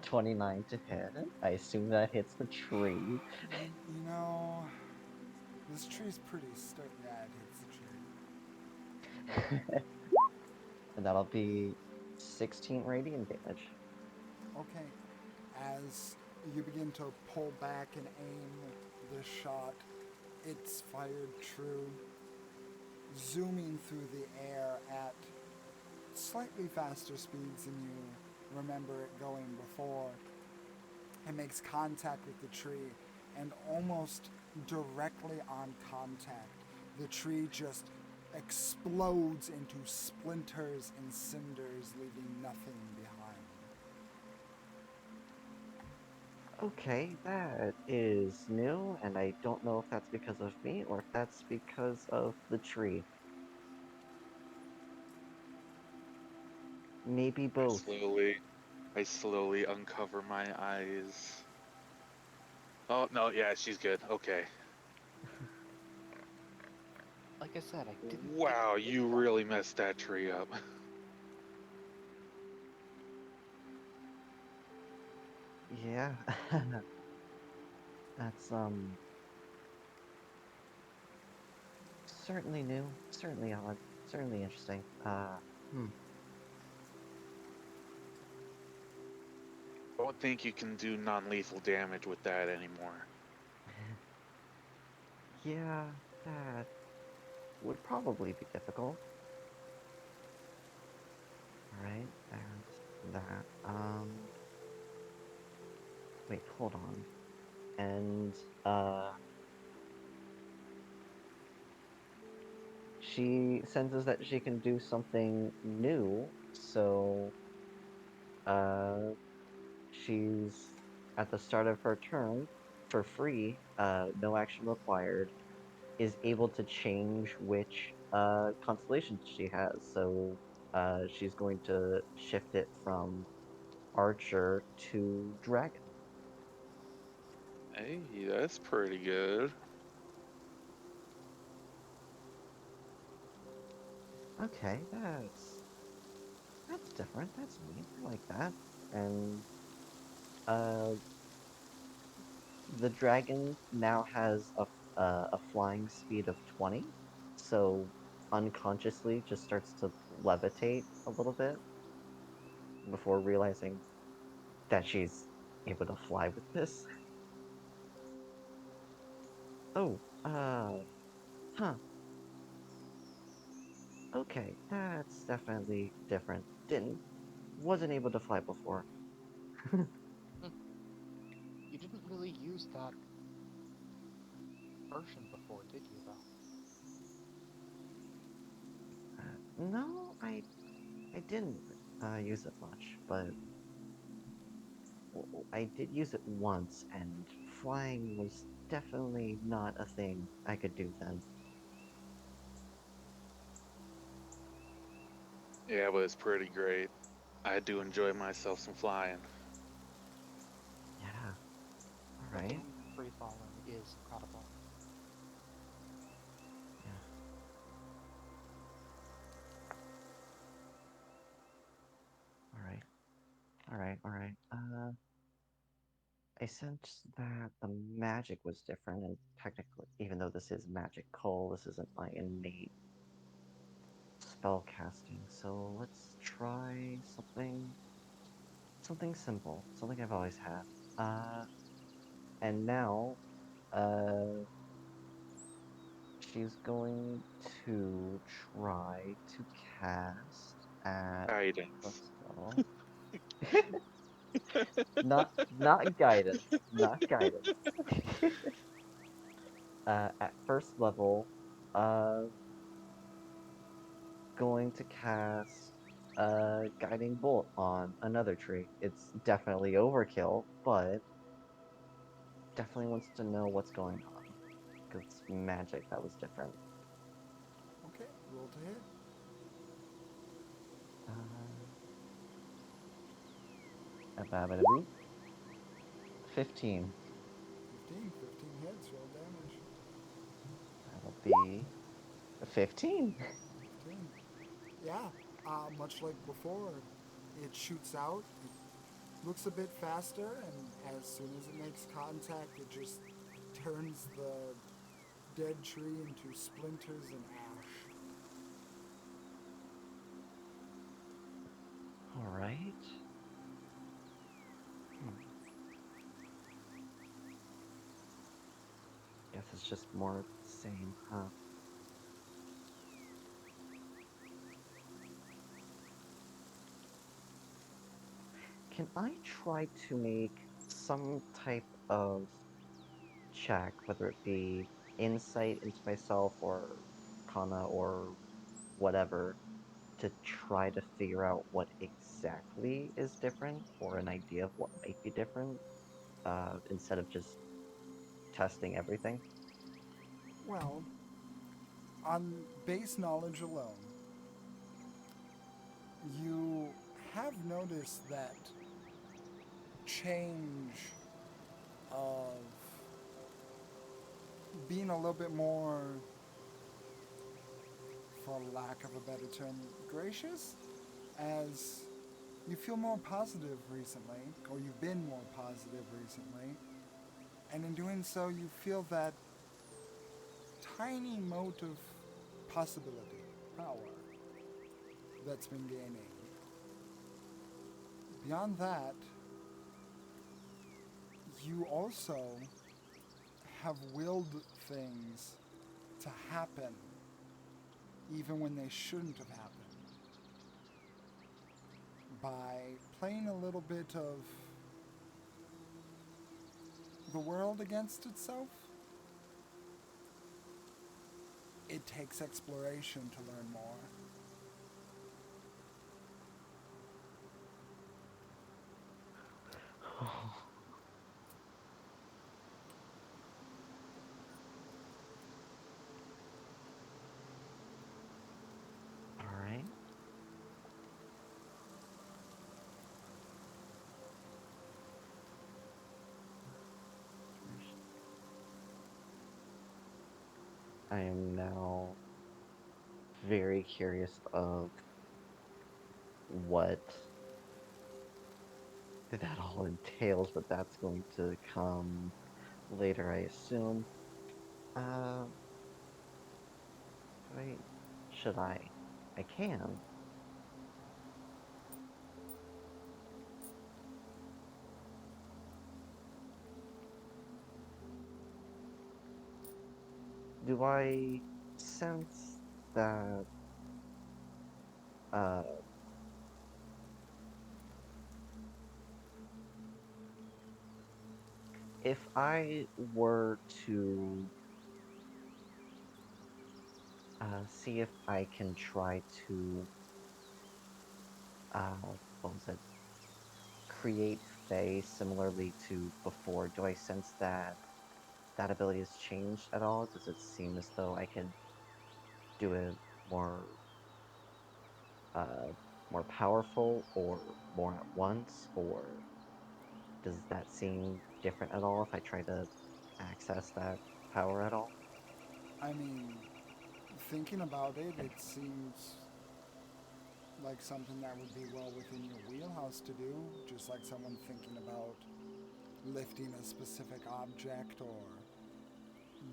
29 to hit. I assume that hits the tree. You know, this tree's pretty sturdy. Yeah, it hits the tree. And that'll be 16 radiant damage. Okay, as you begin to pull back and aim the shot, it's fired true, zooming through the air at slightly faster speeds than you remember it going before. It makes contact with the tree, and almost directly on contact, the tree just explodes into splinters and cinders, leaving nothing behind. Okay, that is new, and I don't know if that's because of me or if that's because of the tree. Maybe I both. slowly uncover my eyes. Oh no, yeah, she's good. Okay. Like I said, I didn't think Wow, you really messed that tree up. Yeah. That's certainly new, certainly odd, certainly interesting. Hmm. I don't think you can do non-lethal damage with that anymore. Yeah, that would probably be difficult. Alright, there's that. Wait, hold on. And, she senses that she can do something new, so, uh, she's at the start of her turn, for free, no action required, is able to change which constellation she has. So she's going to shift it from Archer to Dragon. Hey, that's pretty good. Okay, that's That's different. That's neat. I like that. And uh, the dragon now has a flying speed of 20, so unconsciously just starts to levitate a little bit before realizing that she's able to fly with this. Oh, huh. Okay, that's definitely different. Wasn't able to fly before. You didn't really use that version before, did you, though? No, I didn't use it much, but I did use it once, and flying was definitely not a thing I could do then. Yeah, but it's pretty great. I do enjoy myself some flying. Yeah, alright. Flipping free falling is incredible. Yeah, alright. Alright. I sensed that the magic was different, and technically, even though this is magical, this isn't my innate spell casting. So let's try something simple, something I've always had. And now, uh, she's going to try to cast at Guidance. first level. Not guidance, not guidance. At first level, uh, going to cast a guiding bolt on another tree. It's definitely overkill, but definitely wants to know what's going on because it's magic that was different. Okay, roll to hit. About 15. 15 hits, roll damage. That'll be 15. 15. Yeah, much like before, it shoots out. It looks a bit faster, and as soon as it makes contact, it just turns the dead tree into splinters and ash. All right. Hmm. Guess it's just more of the same, huh? Can I try to make some type of check, whether it be insight into myself or Kana or whatever, to try to figure out what exactly is different or an idea of what might be different, instead of just testing everything? Well, on base knowledge alone, you have noticed that change of being a little bit more, for lack of a better term, gracious, as you feel more positive recently, or you've been more positive recently, and in doing so, you feel that tiny mote of possibility, power that's been gaining. Beyond that, you also have willed things to happen even when they shouldn't have happened by playing a little bit of the world against itself. It takes exploration to learn more. All right. I am now very curious of what that all entails, but that's going to come later, I assume. Uh, I should I? I can. Do I sense that uh if I were to see if I can try to what was it? Create Fae similarly to before, do I sense that that ability has changed at all? Does it seem as though I could do it more uh more powerful or more at once, or does that seem different at all if I try to access that power at all? I mean, thinking about it, it seems like something that would be well within your wheelhouse to do, just like someone thinking about lifting a specific object or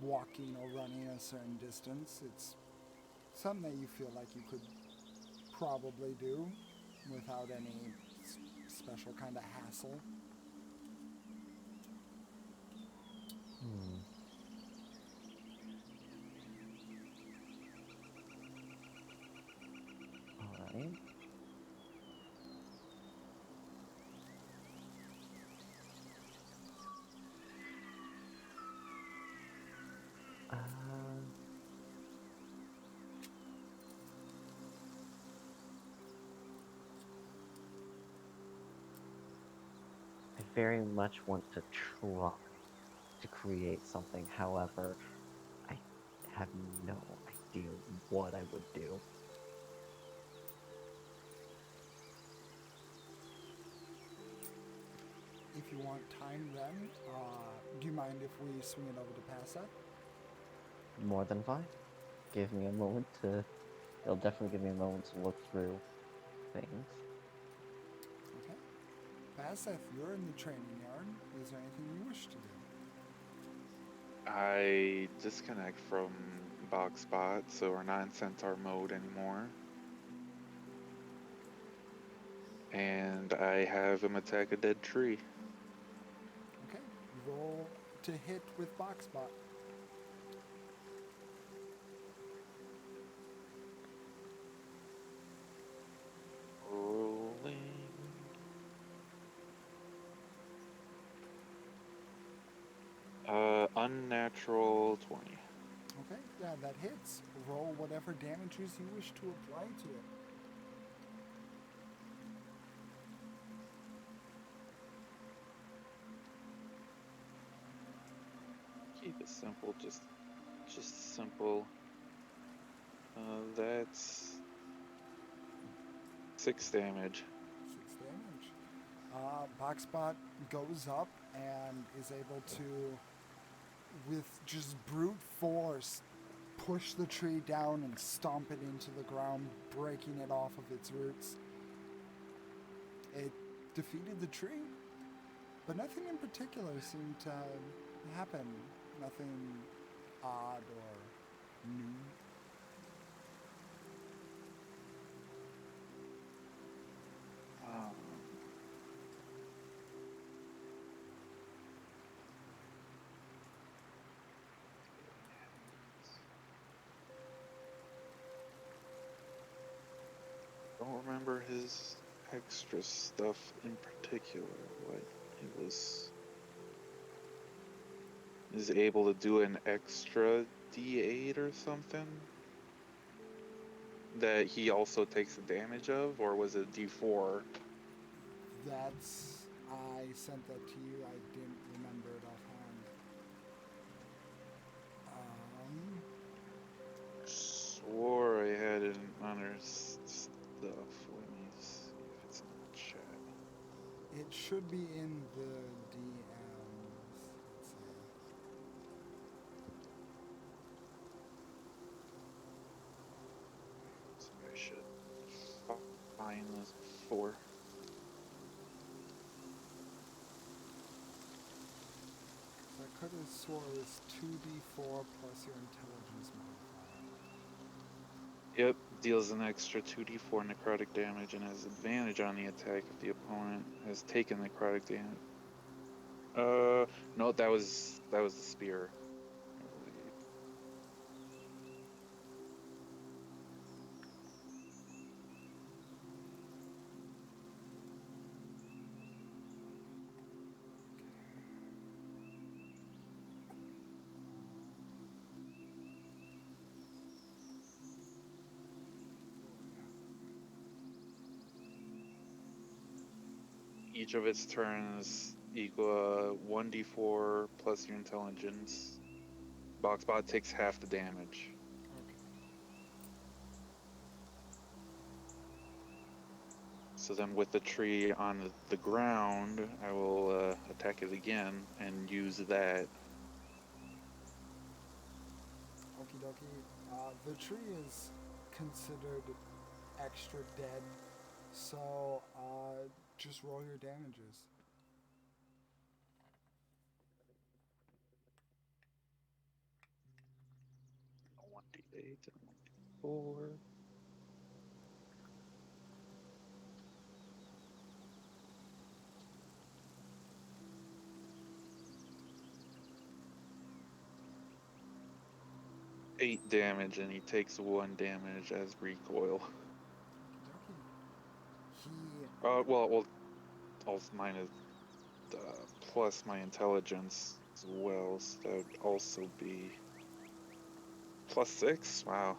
walking or running a certain distance. It's something that you feel like you could probably do without any special kind of hassle. Hmm. All right. Uh, I very much want to try to create something. However, I have no idea what I would do. If you want time then, do you mind if we swing it over to pass that? More than fine. Give me a moment to. It'll definitely give me a moment to look through things. Okay. Passeth, you're in the training yard. Is there anything you wish to do? I disconnect from Bogspot, so we're not in Centaur mode anymore. And I have him attack a dead tree. Okay. Roll to hit with Boxbot. Rolling. Unnatural 20. Okay, yeah, that hits. Roll whatever damages you wish to apply to it. Keep it simple, just simple. That's 6 damage. 6 damage. Boxbot goes up and is able to, with just brute force, push the tree down and stomp it into the ground, breaking it off of its roots. It defeated the tree, but nothing in particular seemed to happen. Nothing odd or new. Um, don't remember his extra stuff in particular. What it was. Is able to do an extra D8 or something that he also takes the damage of, or was it D4? I sent that to you. I didn't remember it offhand. Swore I had it on her stuff. Let me see if it's in the chat. It should be in the DMs. Let's see. So I should find this could have swore it was 2d4 plus your intelligence modifier. Yep, deals an extra 2d4 necrotic damage and has advantage on the attack if the opponent has taken necrotic damage. No, that was the spear, I believe. Each of its turns equal 1d4 plus your intelligence. Boxbot takes half the damage. Okay. So then with the tree on the ground, I will attack it again and use that. Okie dokie. The tree is considered extra dead, so just roll your damages. 1d8 and 1d4. Eight damage, and he takes 1 damage as recoil. Okie dokie. He Well, also minus plus my intelligence as well, so that would also be +6. Wow,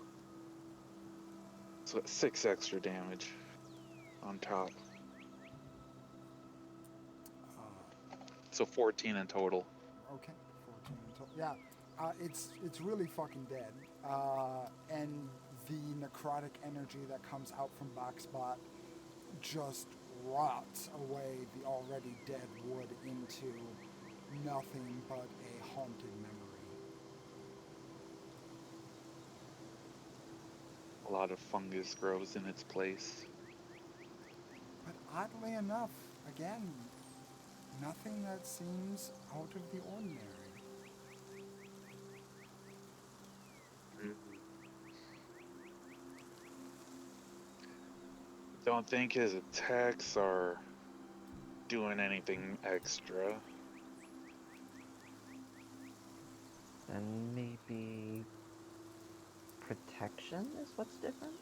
so 6 extra damage on top. So 14 in total. Okay, 14 in total. Yeah, it's really fucking dead. And the necrotic energy that comes out from Boxbot just rots away the already dead wood into nothing but a haunted memory. A lot of fungus grows in its place. But oddly enough, again, nothing that seems out of the ordinary. Don't think his attacks are doing anything extra. Then maybe protection is what's different?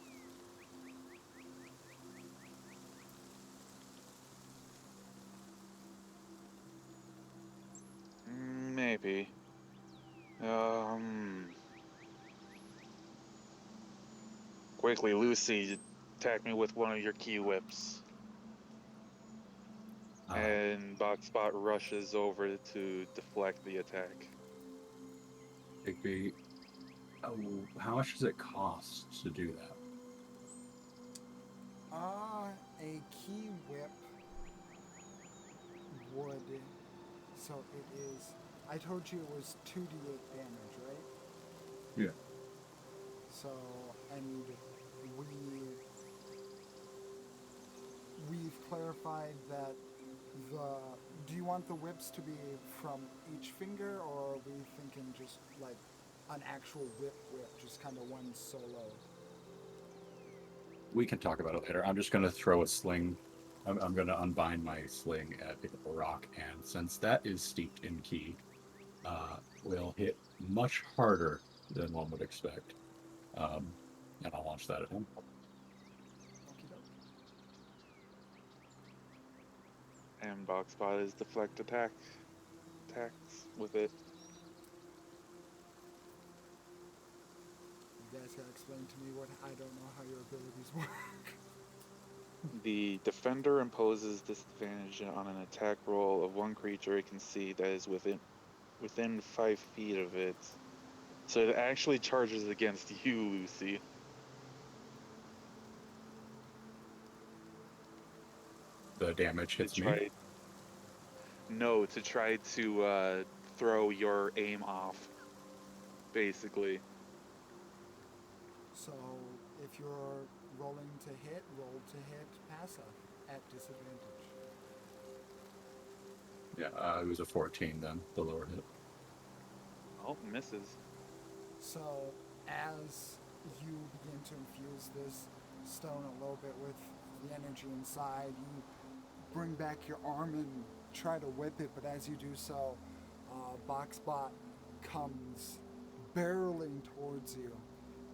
Maybe. Quickly, Lucy, attack me with one of your key whips. And Boxbot rushes over to deflect the attack. Digby, how much does it cost to do that? A key whip would. So it is. I told you it was 2d8 damage, right? Yeah. So, and we've clarified that do you want the whips to be from each finger, or are we thinking just like an actual whip, just kind of one solo? We can talk about it later. I'm just going to throw a sling. I'm going to unbind my sling and pick up a rock, and since that is steeped in ki, will hit much harder than one would expect. And I'll launch that at him. And Boxbot is deflect attacks with it. You guys gotta explain to me what I don't know how your abilities work. The defender imposes disadvantage on an attack roll of one creature it can see that is within 5 feet of it. So it actually charges against you, Lucy. The damage hits me. No, to try to throw your aim off, basically. So if you're rolling to hit, roll to hit passive at disadvantage. Yeah, it was a 14 then, the lower hit. Oh, misses. So, as you begin to infuse this stone a little bit with the energy inside, you bring back your arm and try to whip it, but as you do so, Boxbot comes barreling towards you,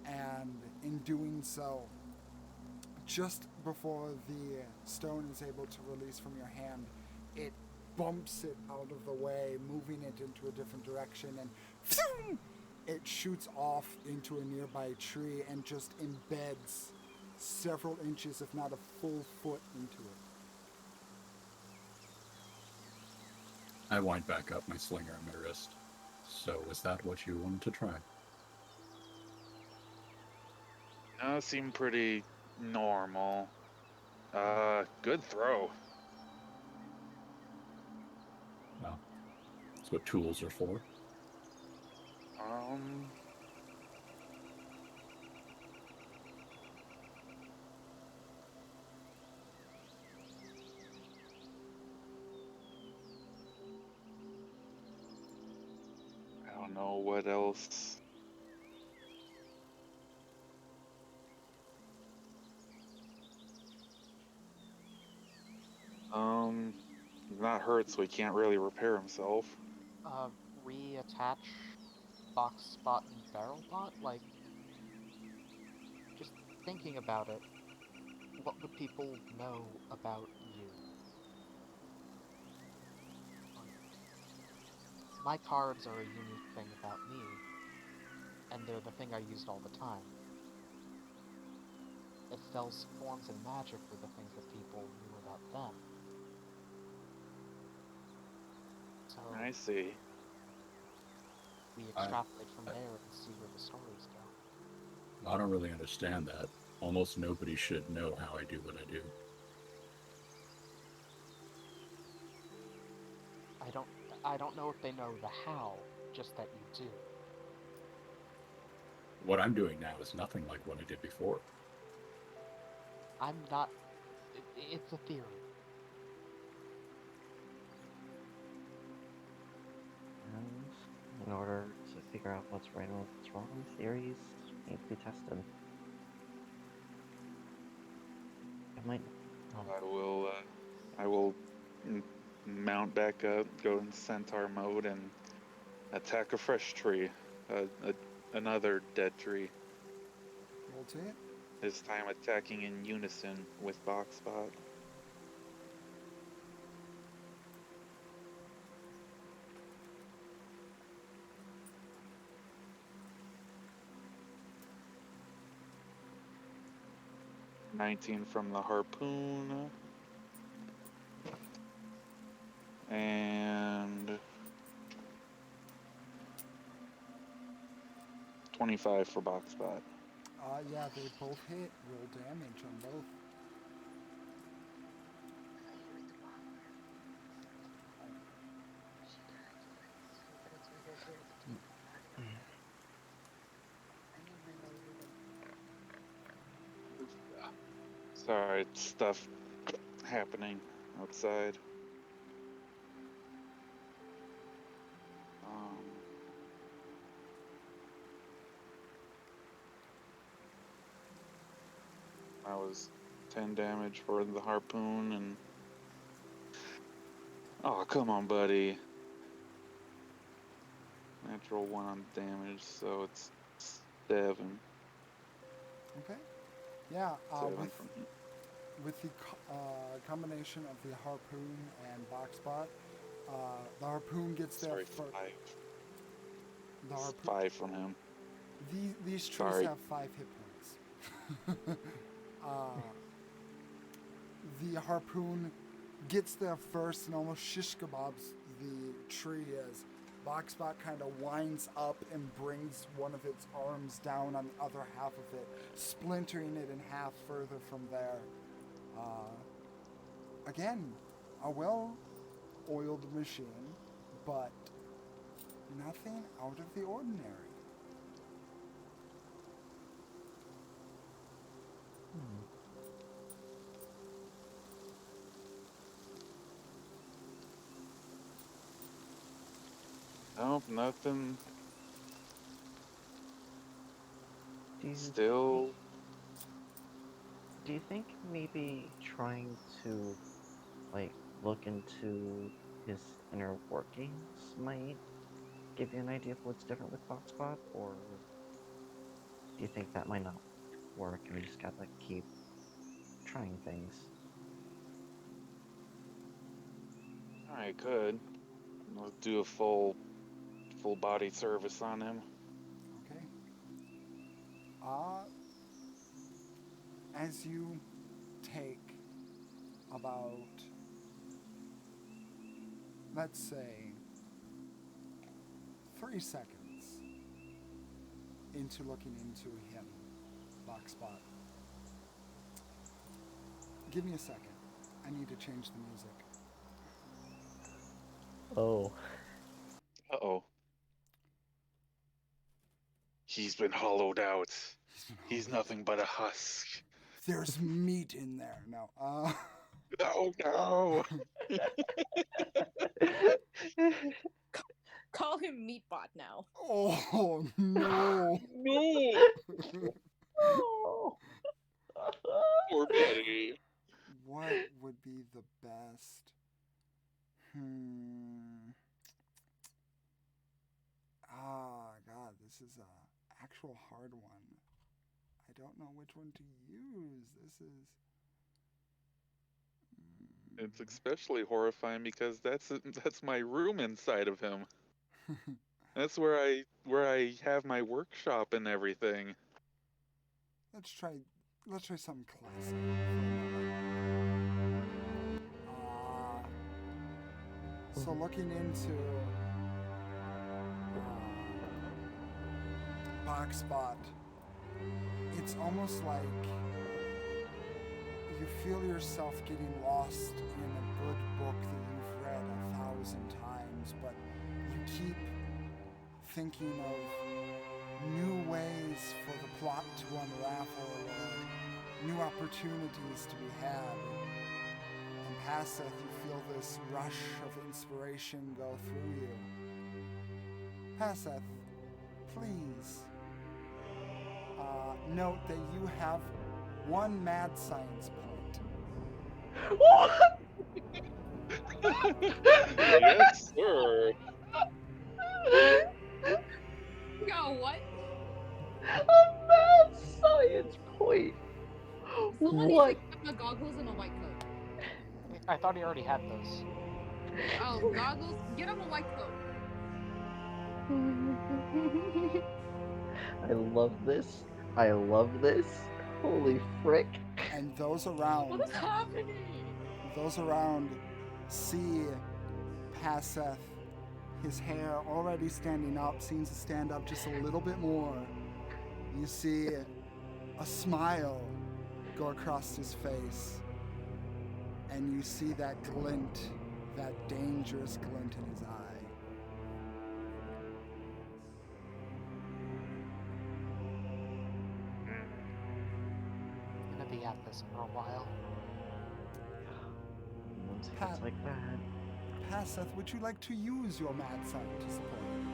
and in doing so, just before the stone is able to release from your hand, it bumps it out of the way, moving it into a different direction, and phew, it shoots off into a nearby tree and just embeds several inches, if not a full foot, into it. I wind back up my slinger on my wrist. So, is that what you wanted to try? No, it seemed pretty normal. Good throw. Well, that's what tools are for. Um, I don't know what else. He's not hurt, so he can't really repair himself. Reattach box spot and barrel bot? Like, just thinking about it, what would people know about you? My cards are a unique thing about me, and they're the thing I used all the time. Estelle's forms and magic were the things that people knew about them. So I see. we extrapolate from there and see where the stories go. I don't really understand that. Almost nobody should know how I do what I do. I don't know if they know the how, just that you do. What I'm doing now is nothing like what I did before. I'm not... It's a theory. And in order to figure out what's right and what's wrong, theories need to be tested. I might. I will mount back up, go in centaur mode, and attack a fresh tree. Another dead tree. Roll to it. This time attacking in unison with Boxbot. $19 from the harpoon. And 25 for Boxbot. Yeah, they both hit. Roll damage on both. Sorry, stuff happening outside. That was 10 damage for the harpoon, and oh, come on, buddy. Natural 1 on damage, so it's 7. Okay. Yeah. 7 from him. With the combination of the harpoon and Boxbot, the harpoon gets there Sorry, first. 5. The harpoon. 5 from him. These trees Sorry. have 5 hit points. The harpoon gets there first and almost shish kebabs the tree as Boxbot kind of winds up and brings one of its arms down on the other half of it, splintering it in half further from there. Again, a well-oiled machine, but nothing out of the ordinary. Nope, nothing Do you Still, do you think maybe trying to like look into his inner workings might give you an idea of what's different with Hotspot, or do you think that might not work and we just gotta keep trying things? I could. I'll do a full body service on him. Okay. As you take about, let's say, 3 seconds into looking into him, Boxbot. Give me a second. I need to change the music. Oh. Uh-oh. He's been hollowed out. He's nothing but a husk. There's meat in there. No. Oh no! Call him Meatbot now. Oh no. No! Oh. Poor buddy. What would be the best? God, this is a actual hard one. I don't know which one to use. This is. It's especially horrifying because that's my room inside of him. That's where I have my workshop and everything. Let's try something classic. So looking into Boxbot, it's almost like you feel yourself getting lost in a good book that you've read 1,000 times, but you keep thinking of new ways for the plot to unravel or new opportunities to be had. And Passeth, you feel this rush of inspiration go through you. Passeth, please note that you have 1 mad science point. Yes, sir. You got what? A mad science point. Someone What? needs to get him goggles and a white coat. I thought he already had those. Oh, goggles? Get him a white coat. I love this. I love this. Holy frick. And those around What is happening? see Passeth, his hair already standing up, seems to stand up just a little bit more. You see a smile go across his face, and you see that glint, that dangerous glint in his eye. I'm gonna be at this for a while. Once it Pat. gets like that. Passeth, would you like to use your mad scientist point?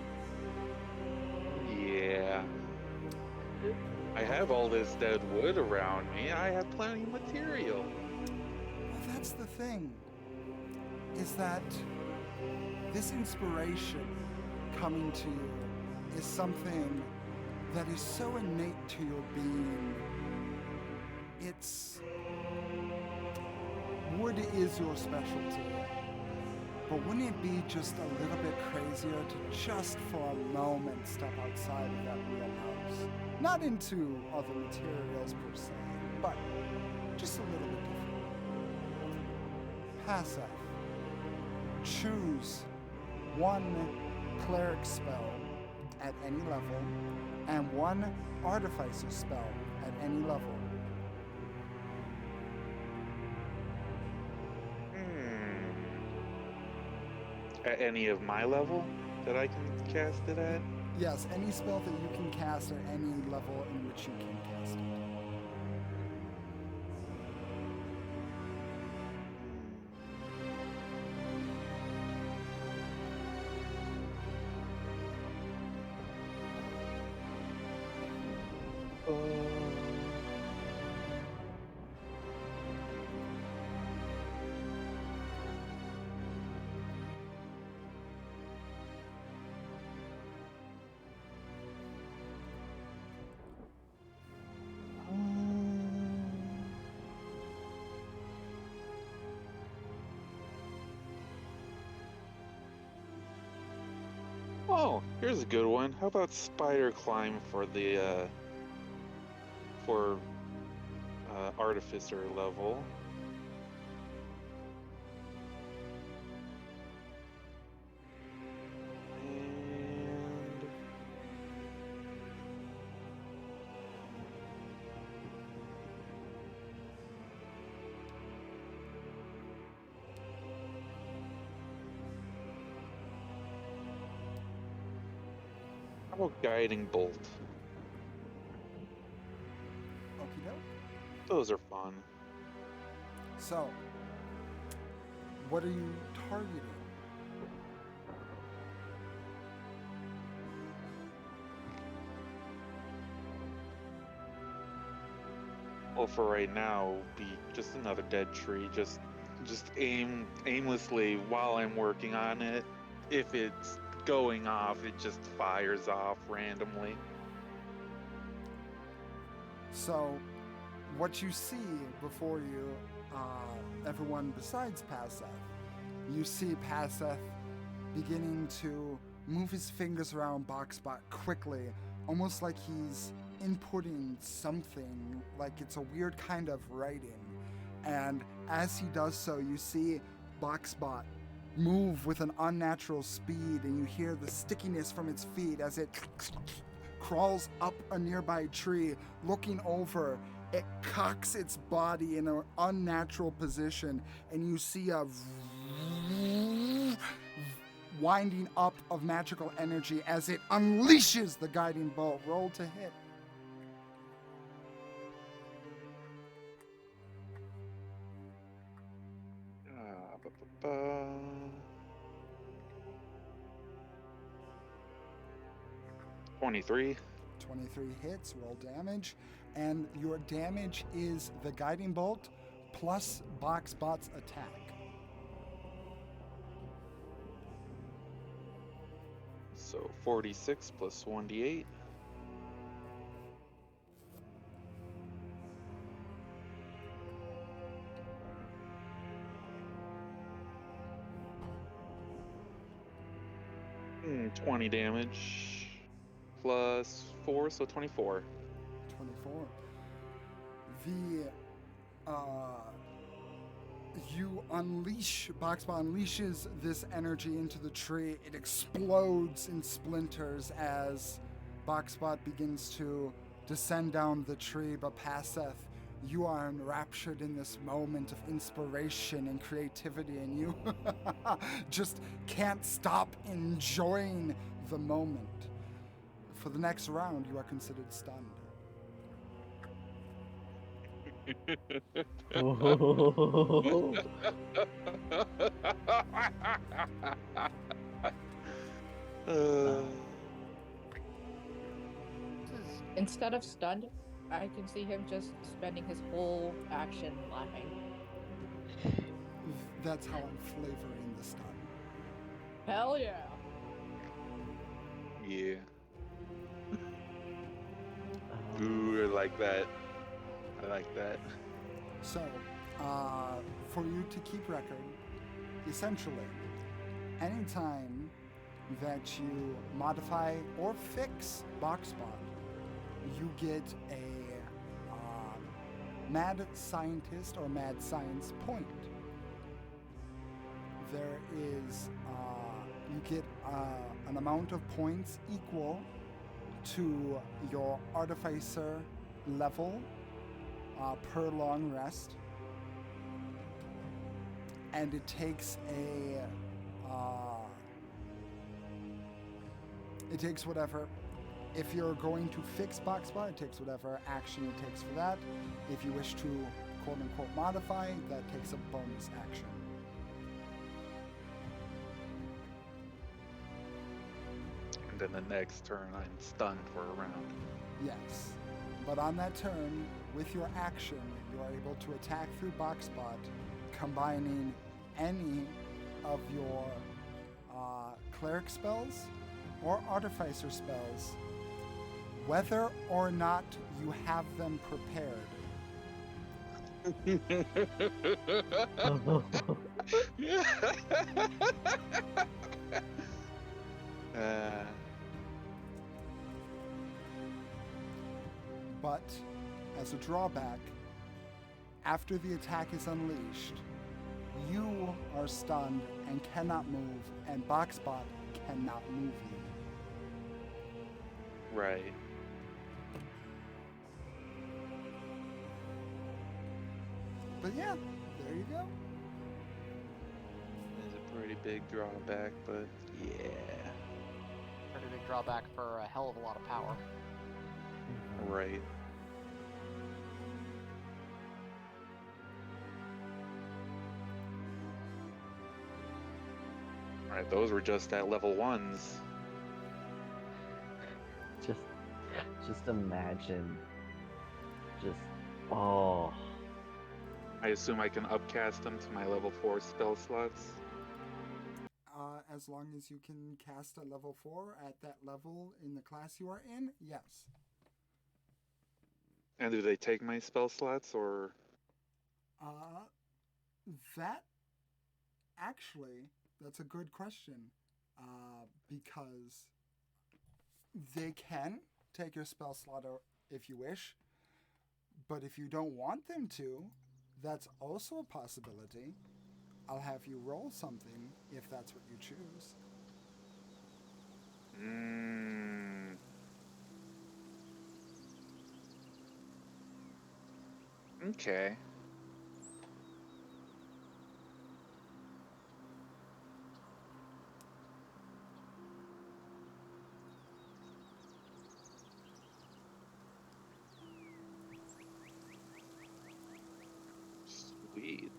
Yeah. I have all this dead wood around me. I have plenty of material. Well, that's the thing, is that this inspiration coming to you is something that is so innate to your being. Wood is your specialty. But wouldn't it be just a little bit crazier to just for a moment step outside of that wheelhouse? Not into other materials per se, but just a little bit different. Passeth. Choose 1 cleric spell at any level and 1 artificer spell at any level. At any of my level that I can cast it at? Yes, any spell that you can cast at any level in which you can cast it. Oh, here's a good one. How about spider climb for the for artificer level? And how about guiding bolt? Okie doke. Those are fun. So, what are you targeting? Well, for right now, be just another dead tree. Just aimlessly while I'm working on it. If it's going off, it just fires off randomly. So, what you see before you, everyone besides Paseth, you see Paseth beginning to move his fingers around Boxbot quickly, almost like he's inputting something, like it's a weird kind of writing. And as he does so, you see Boxbot move with an unnatural speed, and you hear the stickiness from its feet as it crawls up a nearby tree. Looking over, it cocks its body in an unnatural position, and you see a winding up of magical energy as it unleashes the guiding bolt. Roll to hit. Ba, ba, ba. 23. 23 hits, roll damage, and your damage is the guiding bolt plus Boxbot's attack. So 46 plus 1d8. Mm, 20 damage plus 4, so 24. 24. Boxbot unleashes this energy into the tree. It explodes in splinters as Boxbot begins to descend down the tree, but Paseth, you are enraptured in this moment of inspiration and creativity, and you just can't stop enjoying the moment. For the next round, you are considered stunned. Oh. Instead of stunned, I can see him just spending his whole action laughing. That's how I'm flavoring the stun. Hell yeah! Yeah. Ooh, I like that. I like that. So, for you to keep record, essentially, anytime that you modify or fix Boxbot, you get a mad scientist or mad science point. There is, you get an amount of points equal to your artificer level per long rest, and it takes whatever. If you're going to fix Boxbot, it takes whatever action it takes for that. If you wish to quote unquote modify, that takes a bonus action. And then the next turn, I'm stunned for a round. Yes. But on that turn, with your action, you are able to attack through Boxbot, combining any of your cleric spells or artificer spells, whether or not you have them prepared. But, as a drawback, after the attack is unleashed, you are stunned and cannot move, and Boxbot cannot move you. Right. But yeah, there you go. It's a pretty big drawback, but yeah. Pretty big drawback for a hell of a lot of power. Right. Alright, those were just at level 1s. Just imagine. Just oh. I assume I can upcast them to my level 4 spell slots. As long as you can cast at level 4 at that level in the class you are in, yes. And do they take my spell slots, or... That actually, that's a good question, because they can take your spell slot if you wish, but if you don't want them to, that's also a possibility. I'll have you roll something if that's what you choose. Okay. Sweet.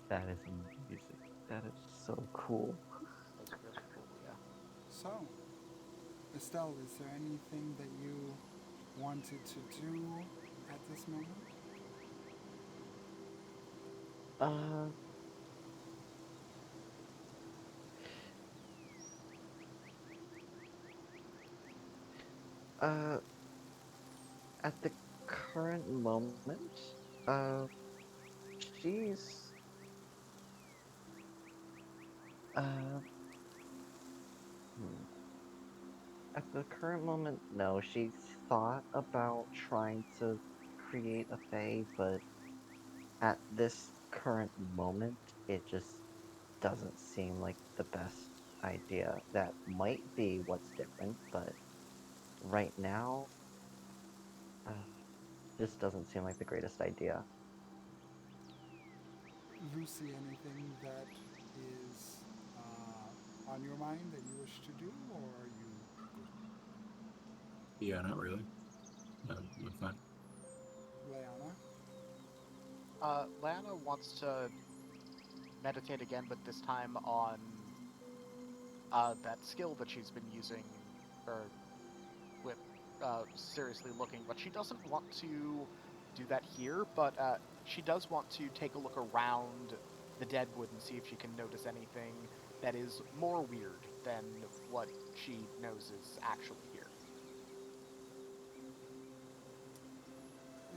That is amazing. That is so cool. That's really cool, yeah. So, Estelle, is there anything that you wanted to do at this moment? Uh, uh, at the current moment, uh, she's, uh, hmm. At the current moment, no, she's thought about trying to create a fae, but at this current moment, it just doesn't seem like the best idea. That might be what's different, but right now, this doesn't seem like the greatest idea. Lucy, anything that is on your mind that you wish to do, or are you good? Yeah, not really. No, I'm fine. Leanna? Lana wants to meditate again, but this time on that skill that she's been using, or with seriously looking, but she doesn't want to do that here, but she does want to take a look around the deadwood and see if she can notice anything that is more weird than what she knows is actually here.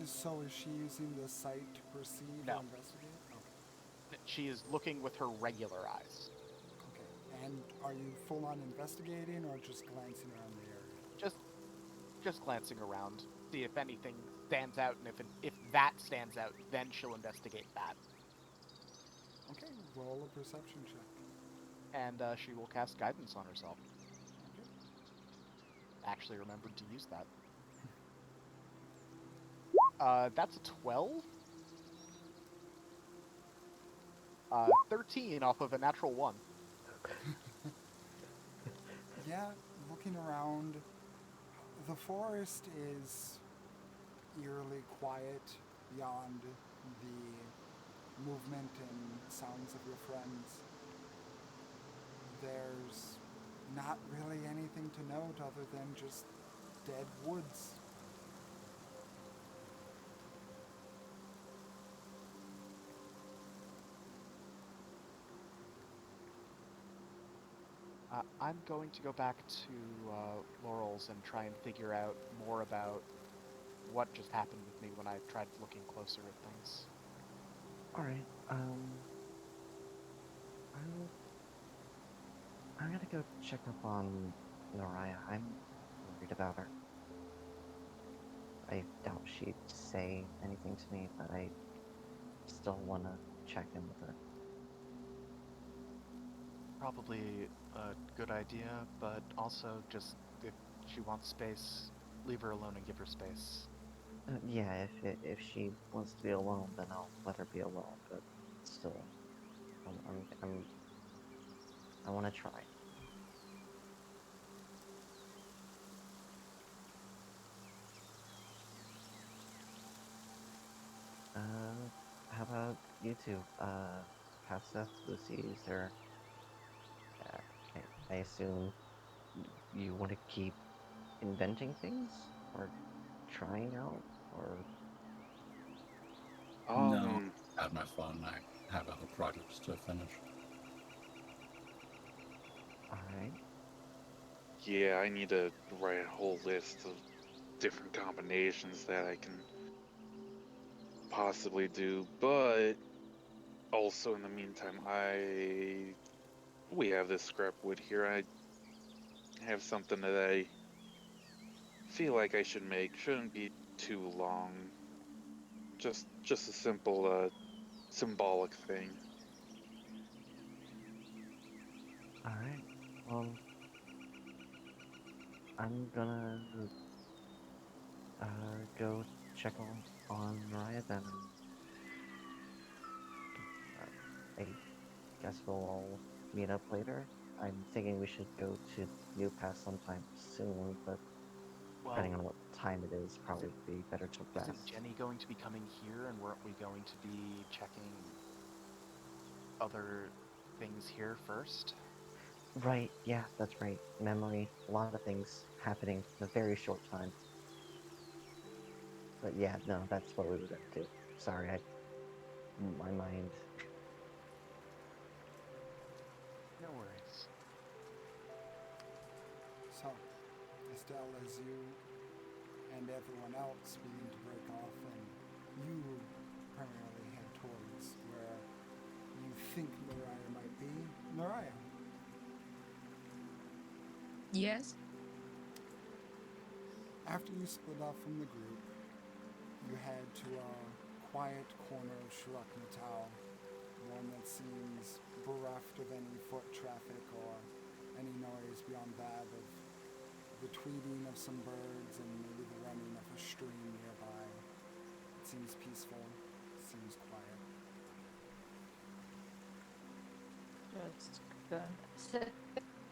So is she using the sight to perceive No. or investigate? Okay. She is looking with her regular eyes. Okay. And are you full on investigating or just glancing around the area? Just glancing around, see if anything stands out, and if that stands out, then she'll investigate that. Okay, roll a perception check. And she will cast guidance on herself. Okay. Actually remembered to use that. That's a 12. 13 off of a natural 1. Yeah, looking around, the forest is eerily quiet beyond the movement and sounds of your friends. There's not really anything to note other than just dead woods. I'm going to go back to Laurel's and try and figure out more about what just happened with me when I tried looking closer at things. Alright, I'm gonna go check up on Noraya. I'm worried about her. I doubt she'd say anything to me, but I still wanna check in with her. Probably a good idea, but also just if she wants space, leave her alone and give her space. Yeah, if she wants to be alone, then I'll let her be alone. But still, I want to try. How about you two? Paseth, Lucy, is there? Uh, I assume you want to keep inventing things or trying out, or No, Um, I had my fun. I have other projects to finish. all right. yeah, I need to write a whole list of different combinations that I can possibly do, but also in the meantime, we have this scrap wood here. I have something that I feel like I should make. Shouldn't be too long. Just a simple symbolic thing. All right. Well, I'm gonna go check on Mariah then. I guess we'll all meet up later. I'm thinking we should go to New Pass sometime soon, but depending Well, on what time it is, probably would be better to isn't rest. Jenny going to be coming here, and weren't we going to be checking other things here first? Right, yeah, that's right. Memory, a lot of things happening in a very short time. But yeah, no, that's what we were gonna do. Sorry, my mind. No worries. So, Estelle, as you and everyone else begin to break off, and you primarily head towards where you think Noraya might be. Noraya, Yes. after you split off from the group, you head to a quiet corner of Shurak Natal, one that seems bereft of any foot traffic or any noise beyond that of the tweeting of some birds and maybe the running of a stream nearby. It seems peaceful, seems quiet. Just gonna sit,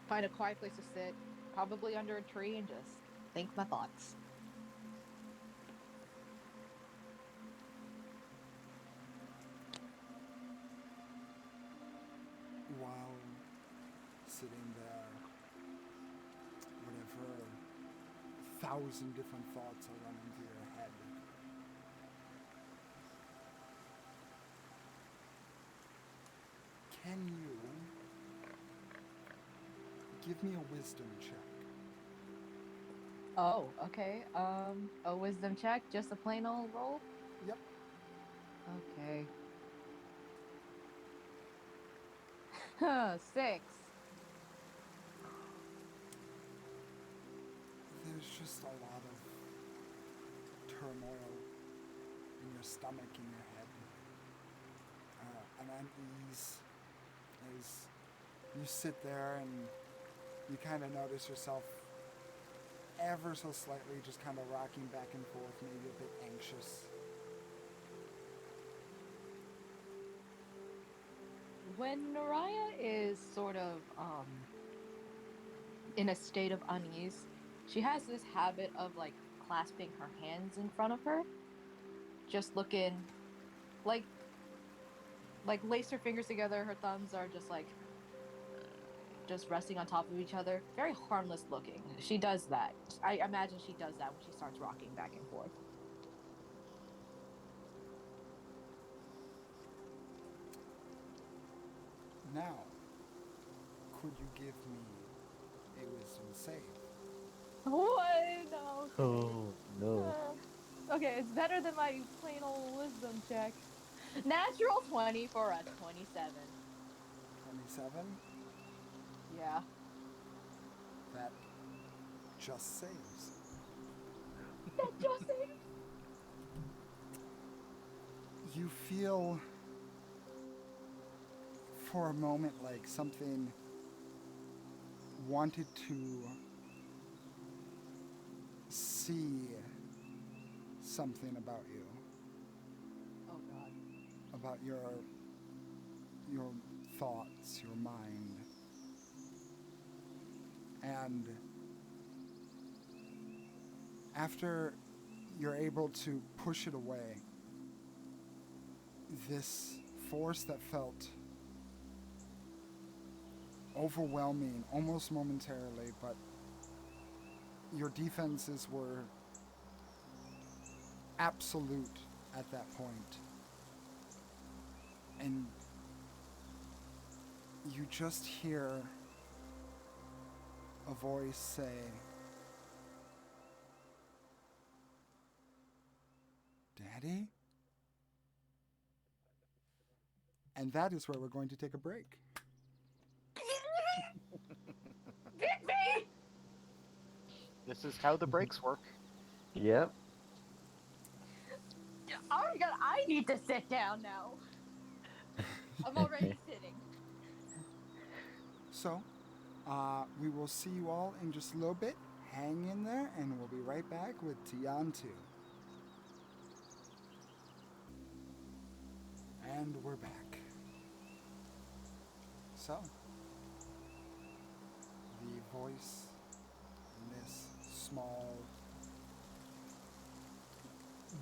find a quiet place to sit, probably under a tree, and just think my thoughts. While sitting there, whatever 1,000 different thoughts are running through your head, can you give me a wisdom check? Oh, okay. A wisdom check, just a plain old roll. Yep. Okay. 6. There's just a lot of turmoil in your stomach, in your head, an unease as you sit there and you kind of notice yourself ever so slightly just kind of rocking back and forth, maybe a bit anxious. When Naraya is sort of in a state of unease, she has this habit of like clasping her hands in front of her, just looking like lace her fingers together. Her thumbs are just resting on top of each other. Very harmless looking. She does that. I imagine she does that when she starts rocking back and forth. Now, could you give me a wisdom save? What? No. Okay. Oh no. Okay, it's better than my plain old wisdom check. Natural 20 for a 27. 27. Yeah. That just saves. That just saves. You feel for a moment like something wanted to see something about you, Oh god. about your thoughts, your mind. And after you're able to push it away, this force that felt overwhelming almost momentarily, but your defenses were absolute at that point. And you just hear a voice say, "Daddy?" And that is where we're going to take a break. This is how the breaks work. Yep. Oh my god, I need to sit down now. I'm already sitting. So, we will see you all in just a little bit. Hang in there, and we'll be right back with Tiān 2. And we're back. So, the voice in this small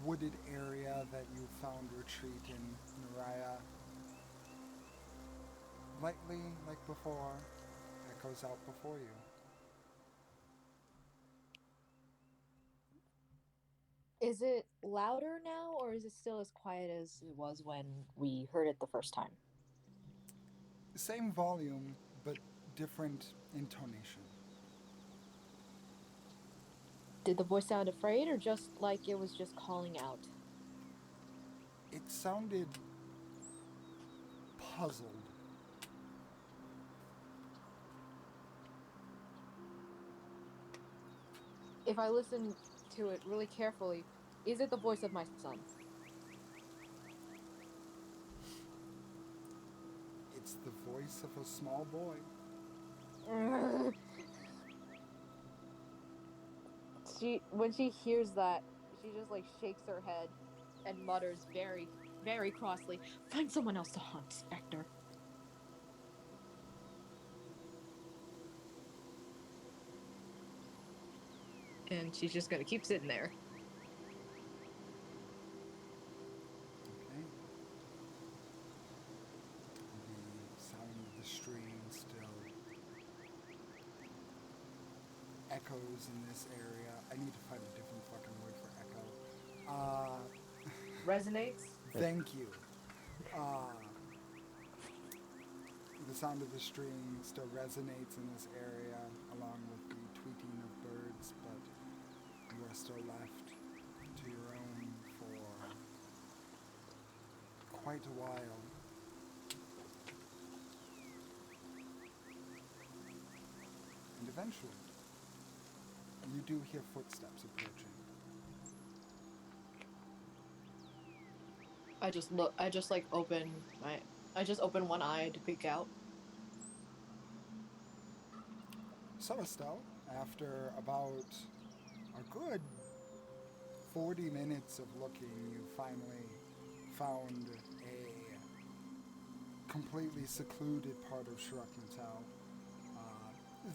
wooded area that you found retreat in Naraya, lightly like before, echoes out before you. Is it louder now, or is it still as quiet as it was when we heard it the first time? Same volume, but different intonation. Did the voice sound afraid, or just like it was just calling out? It sounded puzzled. If I listen to it really carefully, is it the voice of my son? It's the voice of a small boy. When she hears that, she just like shakes her head and mutters very, very crossly, "Find someone else to hunt, Spectre." And she's just gonna keep sitting there. Okay. The sound of the stream still echoes in this area. I need to find a different fucking word for echo. Resonates? Thank you. The sound of the stream still resonates in this area, along with the tweeting of birds, but you are still left to your own for quite a while. And eventually, you do hear footsteps approaching. I just look. I just like open my. I just open one eye to peek out. So, Estelle, after about a good 40 minutes of looking, you finally found a completely secluded part of Shurak-Natal.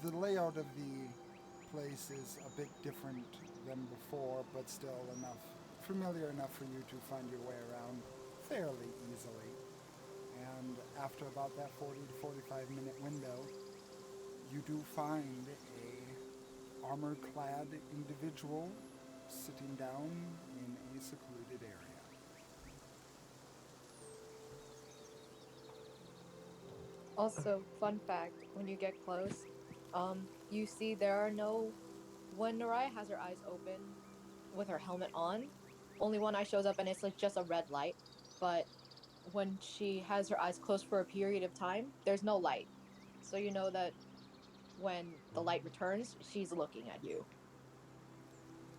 The layout of the place is a bit different than before, but still familiar enough for you to find your way around fairly easily. And after about that 40 to 45 minute window, you do find a armor-clad individual sitting down in a secluded area. Also, fun fact: when you get close, you see there are no. When Naraya has her eyes open, with her helmet on, only one eye shows up and it's like just a red light. But when she has her eyes closed for a period of time, there's no light. So you know that when the light returns, she's looking at you.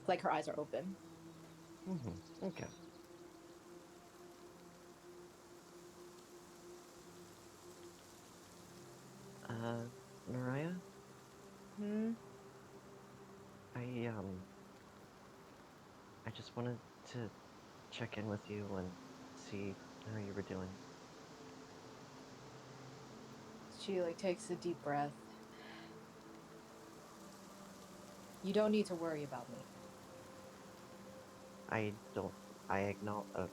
Like her eyes are open. Okay. Mariah, Hmm. I I just wanted to check in with you and see how you were doing. She like takes a deep breath. You don't need to worry about me. I don't. I acknowledge.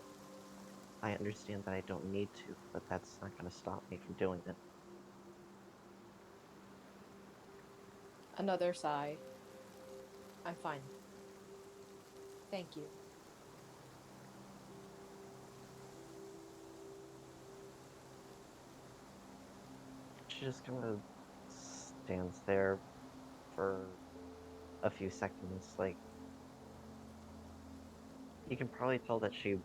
I understand that I don't need to, but that's not going to stop me from doing it. Another sigh. I'm fine. Thank you. She just kind of stands there for a few seconds. Like, you can probably tell that she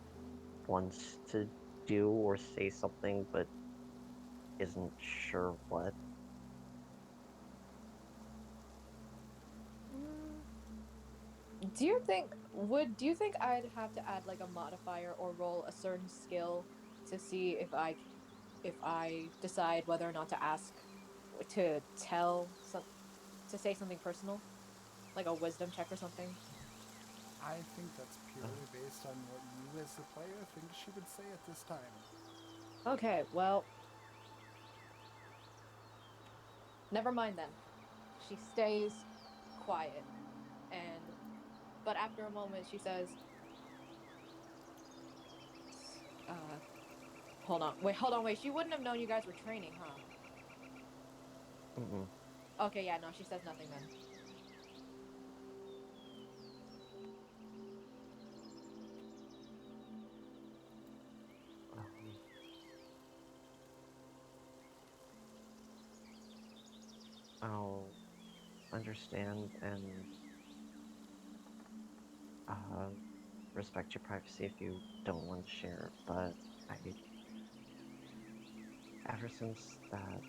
wants to do or say something, but isn't sure what. Do you think I'd have to add like a modifier or roll a certain skill to see if I decide whether or not to ask to tell some to say something personal, like a wisdom check or something? I think that's Uh, purely based on what you as the player think she would say at this time. Okay, well, never mind then. She stays quiet and but after a moment she says, uh hold on, wait. She wouldn't have known you guys were training, huh? mm-mm. Okay, yeah, no, she says nothing then. Um, I'll understand and uh, respect your privacy if you don't want to share, but I, ever since that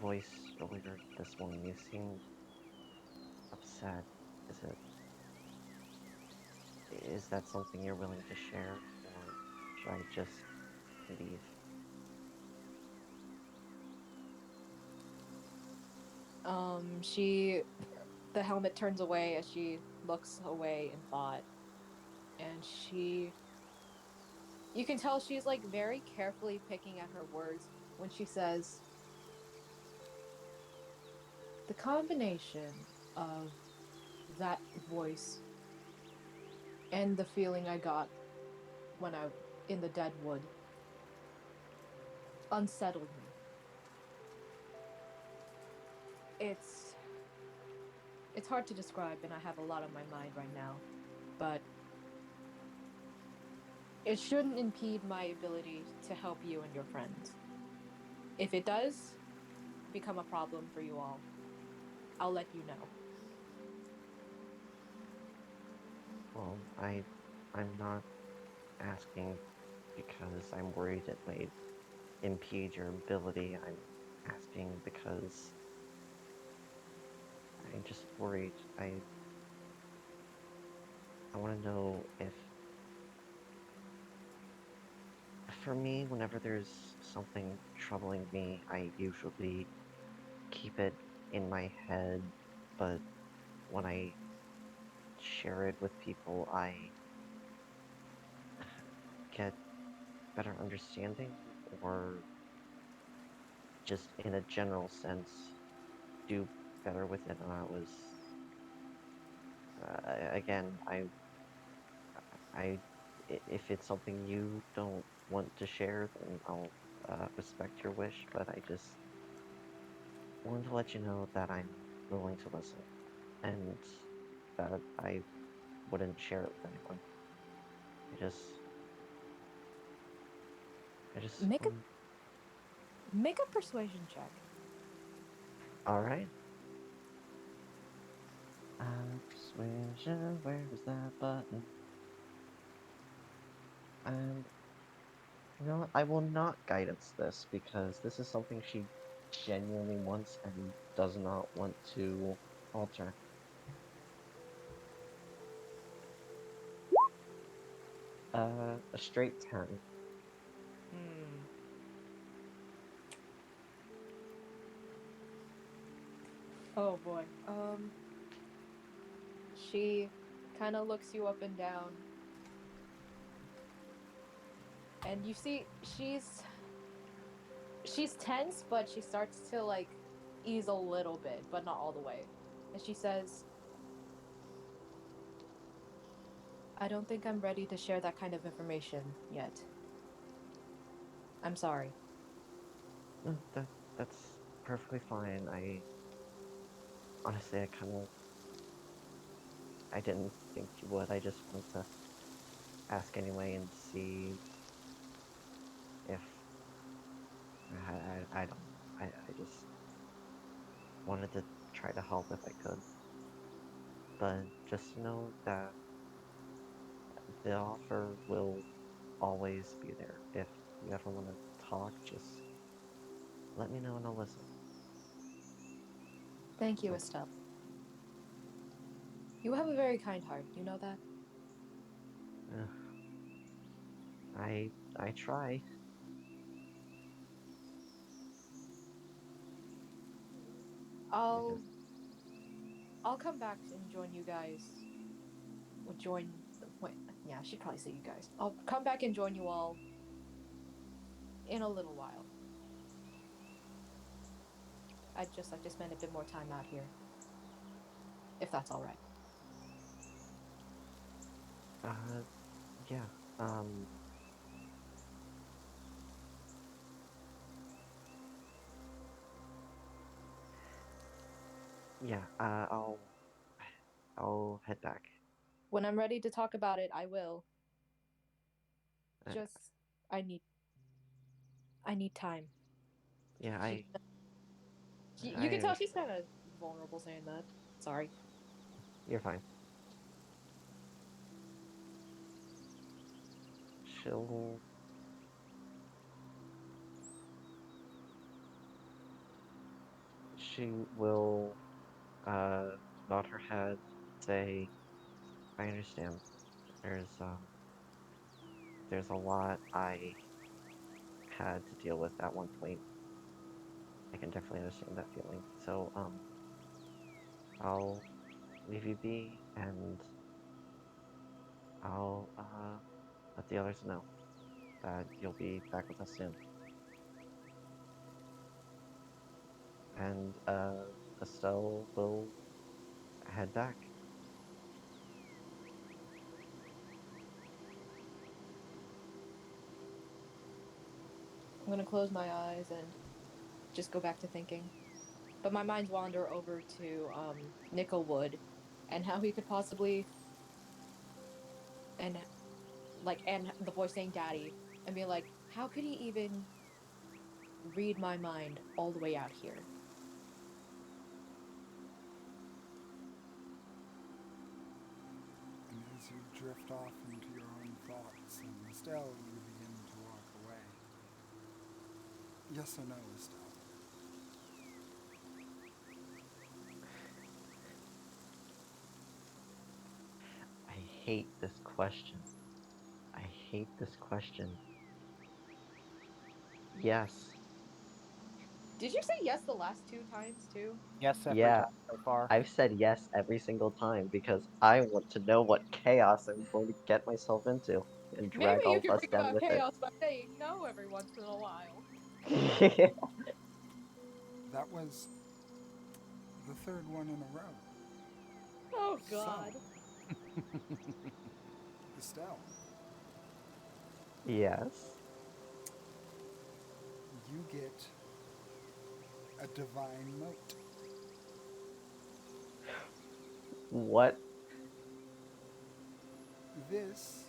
voice earlier this morning, you seemed upset. Is it, is that something you're willing to share, or should I just leave? She the helmet turns away as she looks away in thought, and you can tell she's like very carefully picking at her words when she says the combination of that voice and the feeling I got when I in the dead wood unsettled me. It's it's hard to describe and I have a lot on my mind right now, but it shouldn't impede my ability to help you and your friends. If it does become a problem for you all, I'll let you know. Well, I'm not asking because I'm worried it might impede your ability. I'm asking because I'm just worried. I want to know if, for me, whenever there's something troubling me, I usually keep it in my head, but when I share it with people, I get better understanding, or just in a general sense, do better with it. And I was, again, I, if it's something you don't want to share, then I'll respect your wish. But I just wanted to let you know that I'm willing to listen, and that I wouldn't share it with anyone. I just, I just Make a want. make a persuasion check. All right. Persuasion. Where is that button? And you know what? I will not guidance this because this is something she genuinely wants and does not want to alter. A straight 10. Hmm. Oh boy. She kind of looks you up and down, and you see she's tense, but she starts to like ease a little bit, but not all the way. And she says, "I don't think I'm ready to share that kind of information yet. I'm sorry." No, that's perfectly fine. Honestly, I didn't think you would. I just wanted to ask anyway and see if I don't know. I just wanted to try to help if I could. But just know that the offer will always be there. If you ever want to talk, just let me know and I'll listen. Thank you, But Estelle. You have a very kind heart. You know that? uh, I try. I I'll just I'll come back and join you guys. Or join. Wait, yeah, I should probably say you guys. I'll come back and join you all in a little while. I'd just like to spend a bit more time out here, if that's all right. uh yeah. Um yeah, I'll head back. When I'm ready to talk about it, I will. Uh, Just I need I need time. yeah, She, you can I tell she's kind of vulnerable saying that. Sorry. you're fine. She'll she will nod her head, say, I understand. There's there's a lot I had to deal with at one point. I can definitely understand that feeling. So, I'll leave you be and I'll let the others know that you'll be back with us soon. And Estelle will head back. I'm gonna close my eyes and just go back to thinking. But my mind's wander over to Nickelwood and how he could possibly and and the voice saying daddy and be like, how could he even read my mind all the way out here? And as you drift off into your own thoughts, and Estelle, you begin to walk away. Yes or no, Estelle? I hate this question. I hate this question. Yes. Did you say yes the last two times too? Yes, every Yeah, time so far. I've said yes every single time because I want to know what chaos I'm going to get myself into and Maybe drag you all of could us bring down about with it. chaos by saying no every once in a while. That was the third one in a row. Oh So, god. Estelle, Yes. you get a divine mote. What? This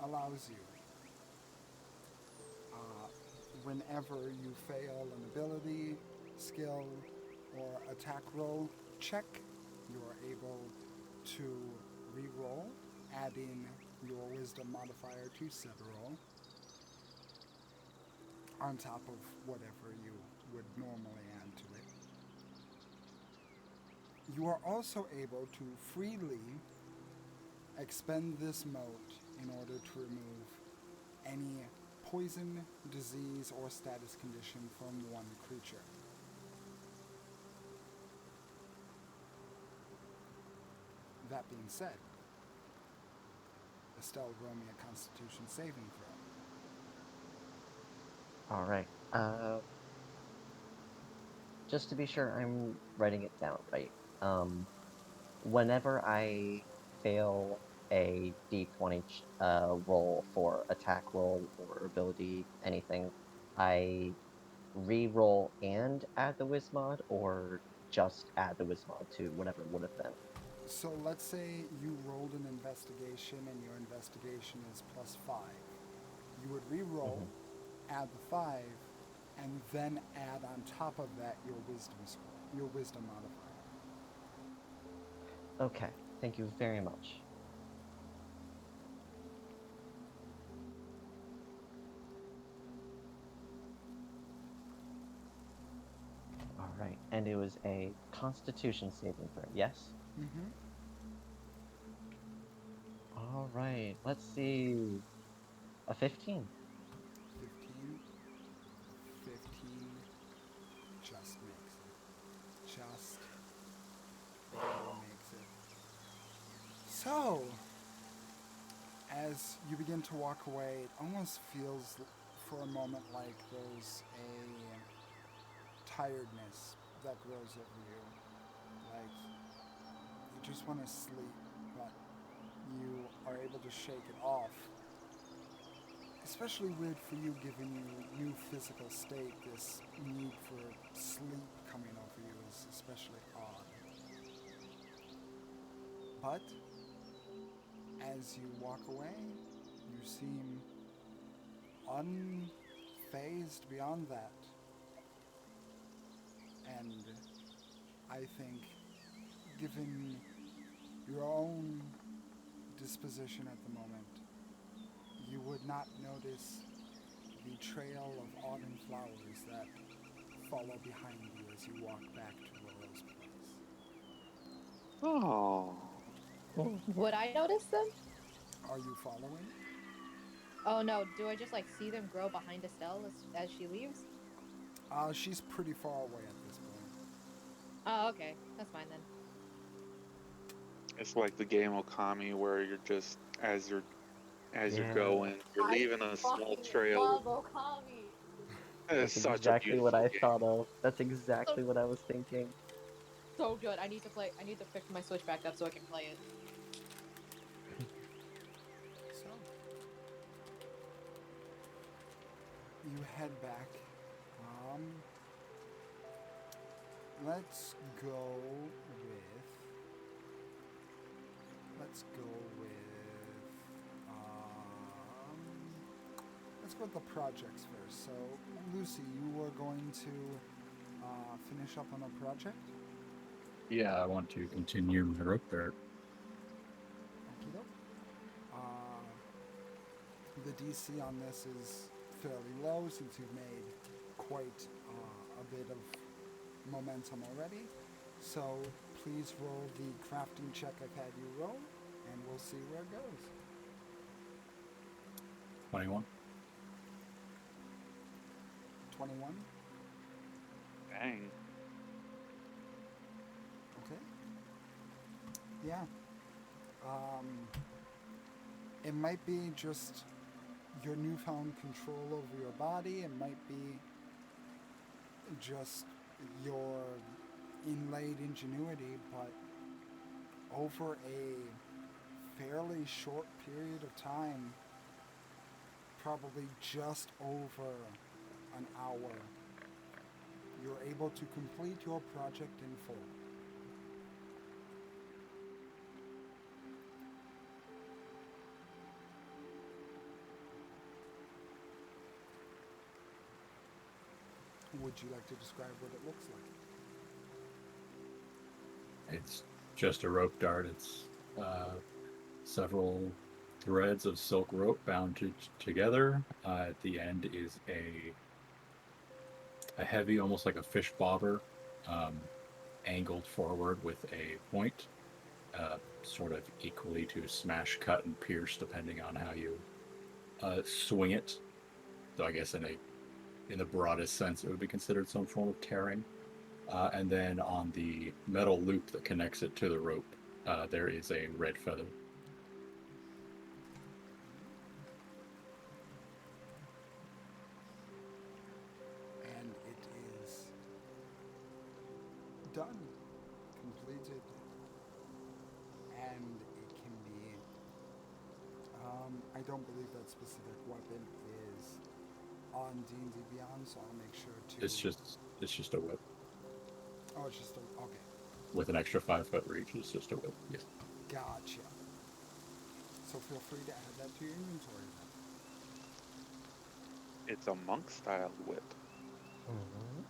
allows you, whenever you fail an ability, skill, or attack roll check, you are able to re-roll, adding your wisdom modifier to several on top of whatever you would normally add to it. You are also able to freely expend this mote in order to remove any poison, disease, or status condition from one creature. That being said, Estelle, roll me a Constitution saving throw. All right. Just to be sure I'm writing it down right. Whenever I fail a D20 roll for attack roll or ability, anything, I re-roll and add the Wismod, or just add the Wismod to whatever it would have been. So let's say you rolled an investigation and your investigation is +5. You would re-roll, add the 5, and then add on top of that your wisdom score, your wisdom modifier. Okay, thank you very much. All right, and it was a Constitution saving throw, yes? Mm-hmm. All right, let's see. A 15. 15. 15 just makes it. Just barely makes it. So, as you begin to walk away, it almost feels for a moment like there's a tiredness that grows over you. Like you just want to sleep, but you are able to shake it off. Especially weird for you given your new physical state, this need for sleep coming over you is especially odd. But as you walk away, you seem unfazed beyond that. And I think, given your own disposition at the moment, you would not notice the trail of autumn flowers that follow behind you as you walk back to Laurel's place. Oh. Would I notice them? Are you following? Oh no, do I just like see them grow behind Estelle as she leaves? She's pretty far away at this point. Oh, okay. That's fine then. It's like the game Okami where you're just as you're Yeah. going, you're leaving a small trail. Love Okami. It's That's such a exactly what beautiful I game. thought of. That's exactly what I was thinking. So good. I need to pick my Switch back up so I can play it. So, you head back. Let's go with. Let's go with the projects first. So, Lucy, you were going to finish up on a project? Yeah, I want to continue my rope dart. Okie doke. The DC on this is fairly low since you've made quite a bit of momentum already. So please roll the crafting check I've had you roll, and we'll see where it goes. 21. 21. Dang. Okay. Yeah. It might be just your newfound control over your body. It might be just your inlaid ingenuity, but over a fairly short period of time, probably just over an hour, you're able to complete your project in full. Would you like to describe what it looks like? It's just a rope dart. It's several threads of silk rope bound together. At the end is a heavy, almost like a fish bobber, um, angled forward with a point, sort of equally to smash, cut, and pierce, depending on how you swing it. So I guess in the broadest sense, it would be considered some form of tearing. And then on the metal loop that connects it to the rope, there is a red feather. And it is done, completed, and it can be. I don't believe that specific weapon is on D&D Beyond, so I'll make sure to. It's just a whip Oh, it's just a. Okay, with an extra 5 foot reach. It's just a whip. Yes. gotcha. So feel free to add that to your inventory then. It's a monk style whip. Mhm.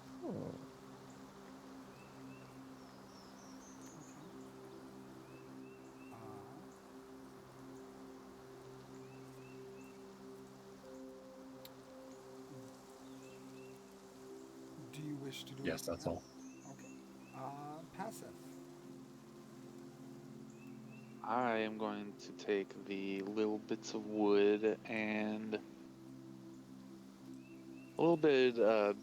Do you wish to do Yes, anything that's all. else? Okay. Passive. I am going to take the little bits of wood and a little bit to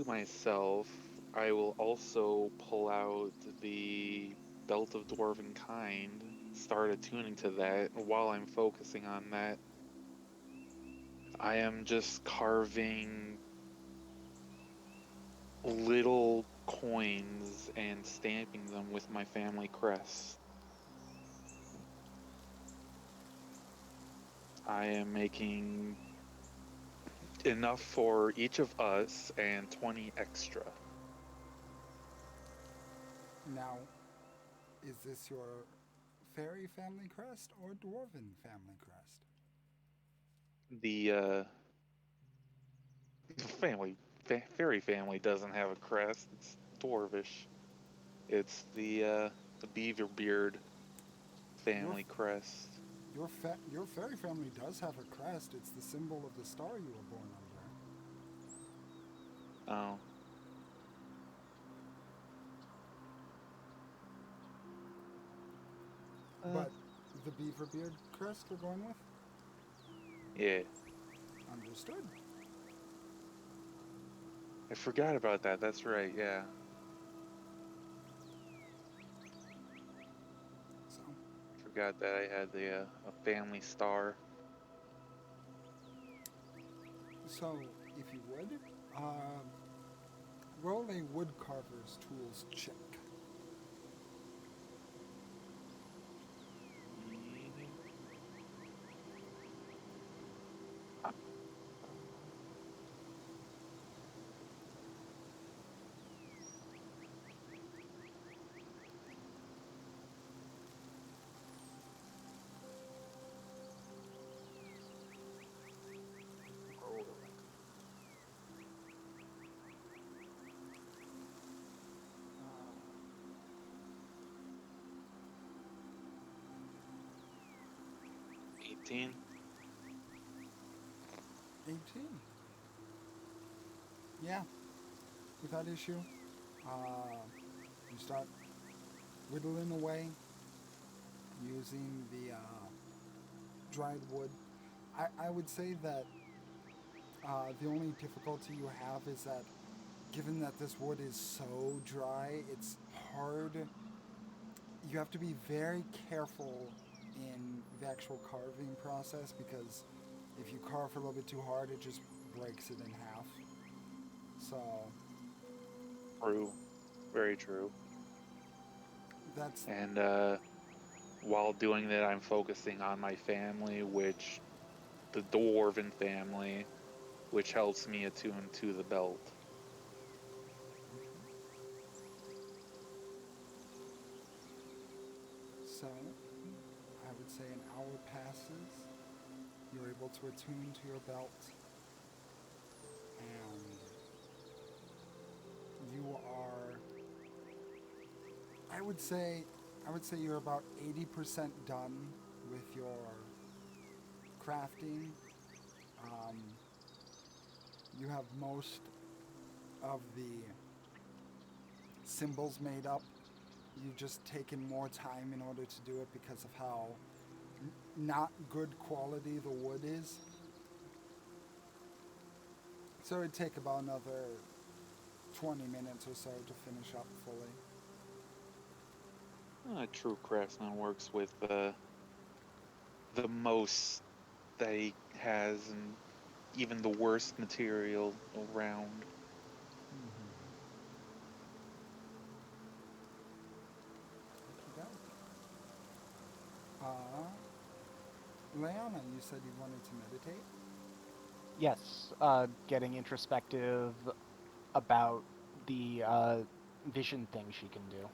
myself. I will also pull out the Belt of Dwarven Kind, start attuning to that. While I'm focusing on that, I am just carving little coins and stamping them with my family crest. I am making enough for each of us and 20 extra. Now, is this your fairy family crest or dwarven family crest? The fairy family doesn't have a crest. It's dwarvish. It's the beaver beard Your family crest. your fairy family does have a crest. It's the symbol of the star you were born under. Oh, But the beaver beard crest we're going with? yeah. Understood. I forgot about that. That's right. Yeah. So, Forgot that I had the a family star. so if you would, roll a woodcarver's tools check. Ah, 18. 18. Yeah, without issue. You start whittling away using the dried wood. I would say that the only difficulty you have is that given that this wood is so dry, it's hard. You have to be very careful in the actual carving process because if you carve a little bit too hard, it just breaks it in half. So True. Very true. that's And while doing that, I'm focusing on my family, which the dwarven family, which helps me attune to the belt. so. I would say an hour passes. You're able to attune to your belt, and you are. I would say you're about 80% done with your crafting. You have most of the symbols made up. You've just taken more time in order to do it because of how not good quality the wood is. So it'd take about another 20 minutes or so to finish up fully. A true craftsman works with the most that he has, and even the worst material around. Leona, you said you wanted to meditate? Yes, getting introspective about the vision thing she can do.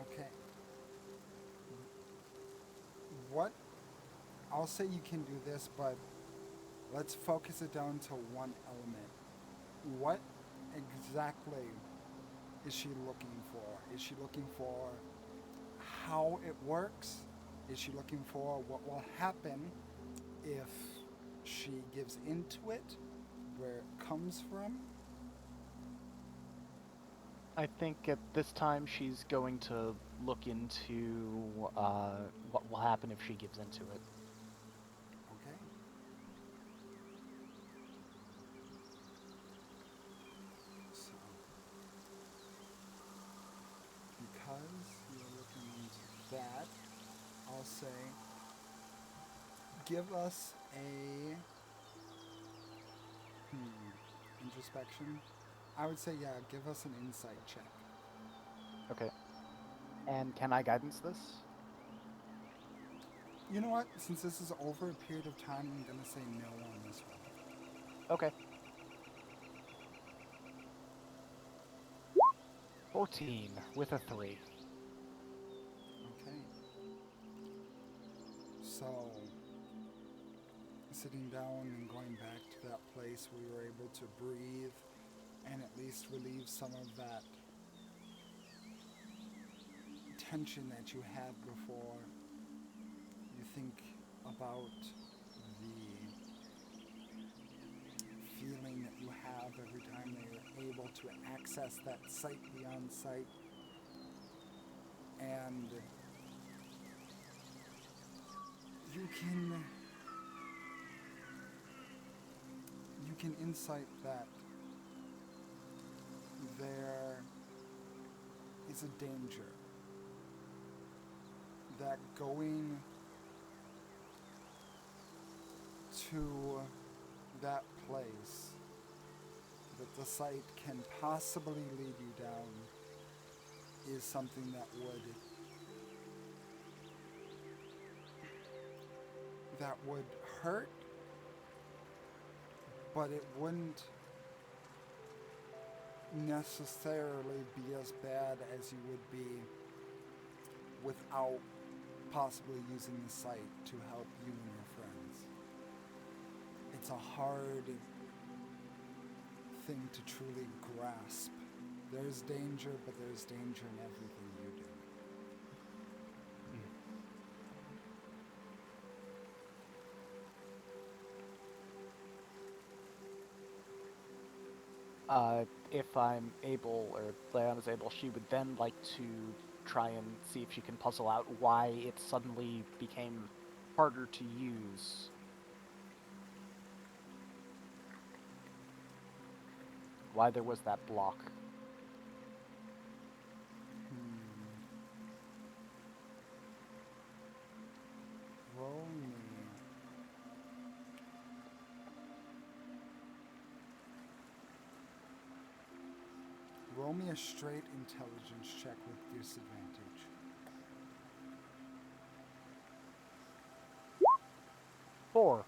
Okay. What? I'll say you can do this, but let's focus it down to one element. What exactly is she looking for? Is she looking for how it works? Is she looking for what will happen if she gives into it? Where it comes from? I think at this time she's going to look into what will happen if she gives into it. Okay. So, because you're looking into that, I'll say, give us a introspection. I would say, yeah, give us an insight check. Okay. And can I guidance this? You know what? Since this is over a period of time, I'm gonna say no on this one. Okay. 14 with a 3. Okay. So, sitting down and going back to that place where you were able to breathe and at least relieve some of that tension that you had before, you think about the feeling that you have every time that you're able to access that sight beyond sight, and you can insight that there is a danger, that going to that place that the site can possibly lead you down is something that would hurt, but it wouldn't necessarily be as bad as you would be without possibly using the site to help you and your friends. It's a hard thing to truly grasp. There's danger, but there's danger in everything you do. If I'm able, or Leon is able, she would then like to try and see if she can puzzle out why it suddenly became harder to use. Why there was that block. Roll me. Roll me a straight intelligence check with disadvantage. 4.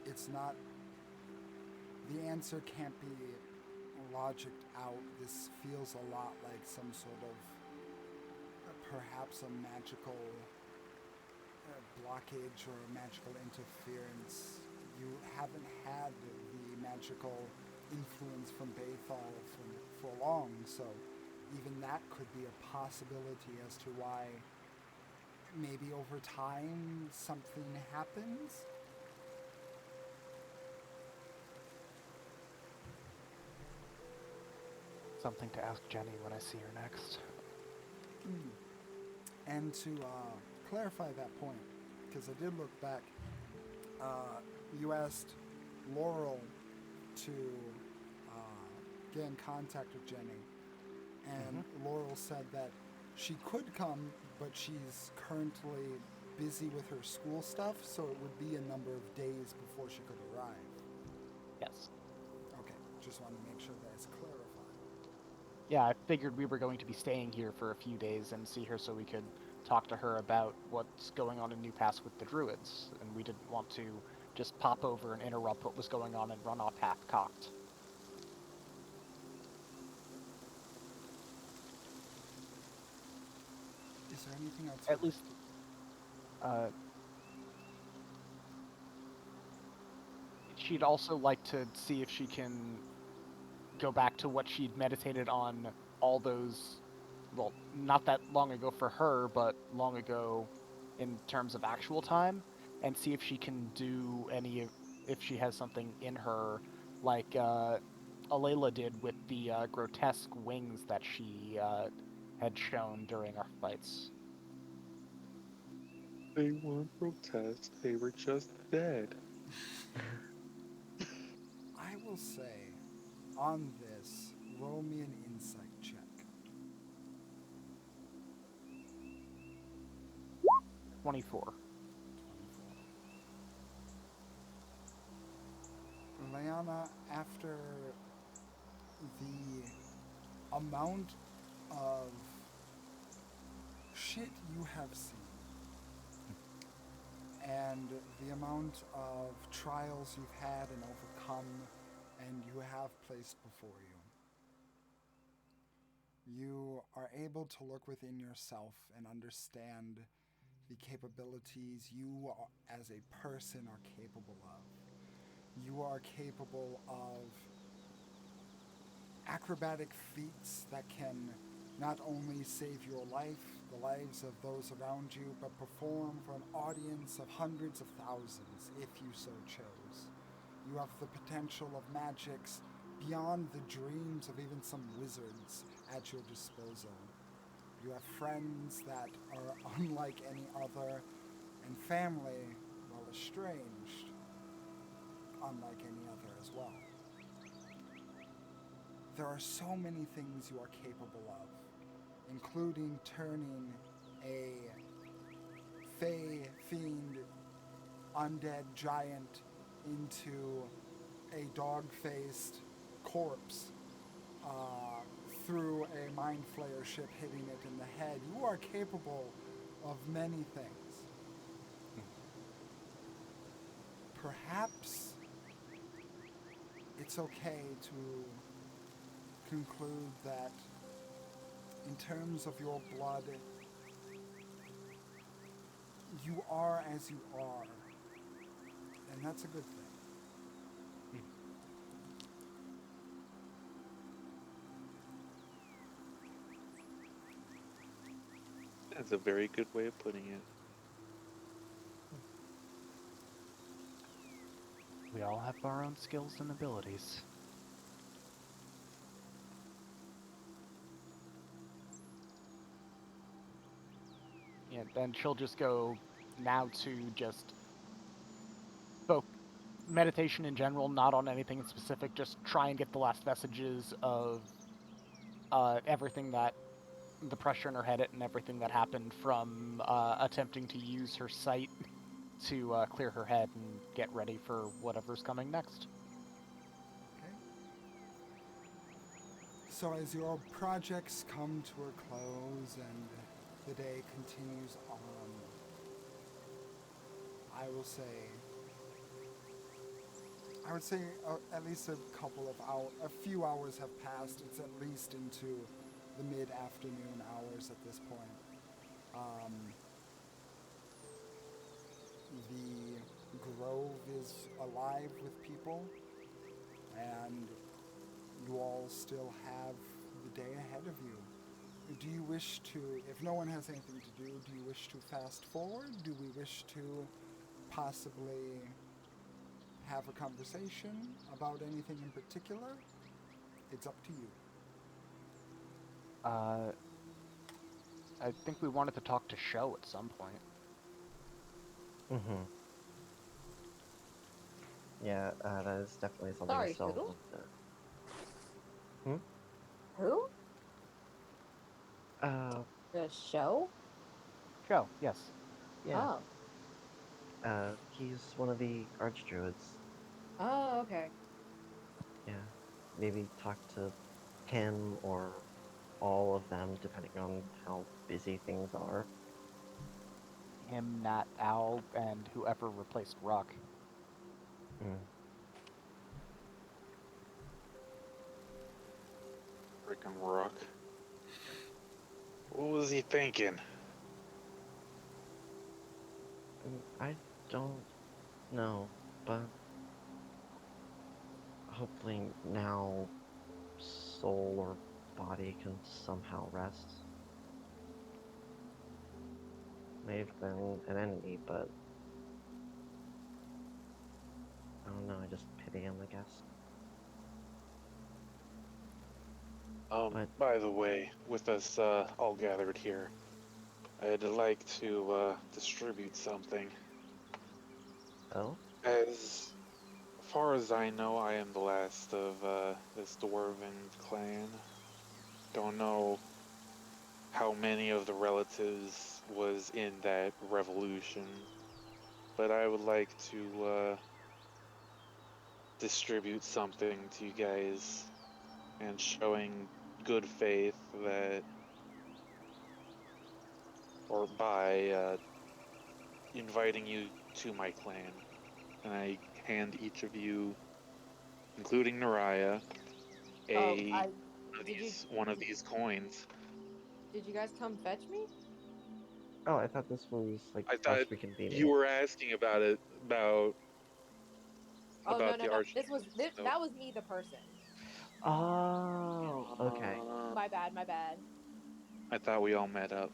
It's not, the answer can't be logicked out. This feels a lot like some sort of, perhaps a magical blockage or a magical interference. You haven't had the magical influence from Baythal for long, so even that could be a possibility as to why maybe over time something happens. Something to ask Jenny when I see her next. And to clarify that point, because I did look back, you asked Laurel to get in contact with Jenny, and Laurel said that she could come, but she's currently busy with her school stuff, so it would be a number of days before she could arrive. Yes. Okay, just want to make sure that's clarified. Yeah, I figured we were going to be staying here for a few days and see her so we could talk to her about what's going on in New Pass with the Druids, and we didn't want to just pop over and interrupt what was going on and run off half-cocked. Is there anything else? At least, she'd also like to see if she can go back to what she'd meditated on all those, well, not that long ago for her, but long ago in terms of actual time, and see if she can do if she has something in her, like Alayla did with the grotesque wings that she had shown during our fights. They weren't grotesque, they were just dead. I will say, on this, roll me an insight check. 24. Leanna, after the amount of shit you have seen and the amount of trials you've had and overcome and you have placed before you, you are able to look within yourself and understand the capabilities you as a person are capable of. You are capable of acrobatic feats that can not only save your life, the lives of those around you, but perform for an audience of hundreds of thousands if you so chose. You have the potential of magics beyond the dreams of even some wizards at your disposal. You have friends that are unlike any other, and family, while estranged, unlike any other as well. There are so many things you are capable of, including turning a fey, fiend, undead giant into a dog-faced corpse through a mind flayer ship hitting it in the head. You are capable of many things. Perhaps it's okay to conclude that in terms of your blood, you are as you are, and that's a good thing. That's a very good way of putting it. We all have our own skills and abilities. Yeah, and she'll just go now to just meditation in general, not on anything in specific, just try and get the last vestiges of everything that the pressure in her head and everything that happened from attempting to use her sight to clear her head and get ready for whatever's coming next. Okay. So as your projects come to a close and the day continues on, I would say at least a few hours have passed. It's at least into the mid-afternoon hours at this point. The grove is alive with people, and you all still have the day ahead of you. do you wish to, if no one has anything to do you wish to fast forward? Do we wish to possibly have a conversation about anything in particular? It's up to you. I think we wanted to talk to Show at some point. Mm-hmm. Yeah, that is definitely something I Sorry, still who? want to. Who? Uh, The show? Show, yes. yeah. Oh. He's one of the archdruids. Oh, okay. Yeah. Maybe talk to him or all of them, depending on how busy things are. Him, Nat, Al, and whoever replaced Rock. Mm. Frickin' Rook. What was he thinking? I don't know, but hopefully now soul or body can somehow rest. May have been an enemy, but I don't know, I just pity him, I guess. But- By the way, with us all gathered here, I'd like to distribute something. Oh? As far as I know, I am the last of this dwarven clan. Don't know how many of the relatives was in that revolution, but I would like to distribute something to you guys and showing good faith that, or by inviting you to my clan. And I hand each of you, including Naraya, Oh, one of these coins. did you guys come fetch me? Oh, I thought this was like I us thought reconvening. you were asking about it, Oh, no, about no, the no. arch. That was me, the person. Oh, okay. My bad, my bad. I thought we all met up.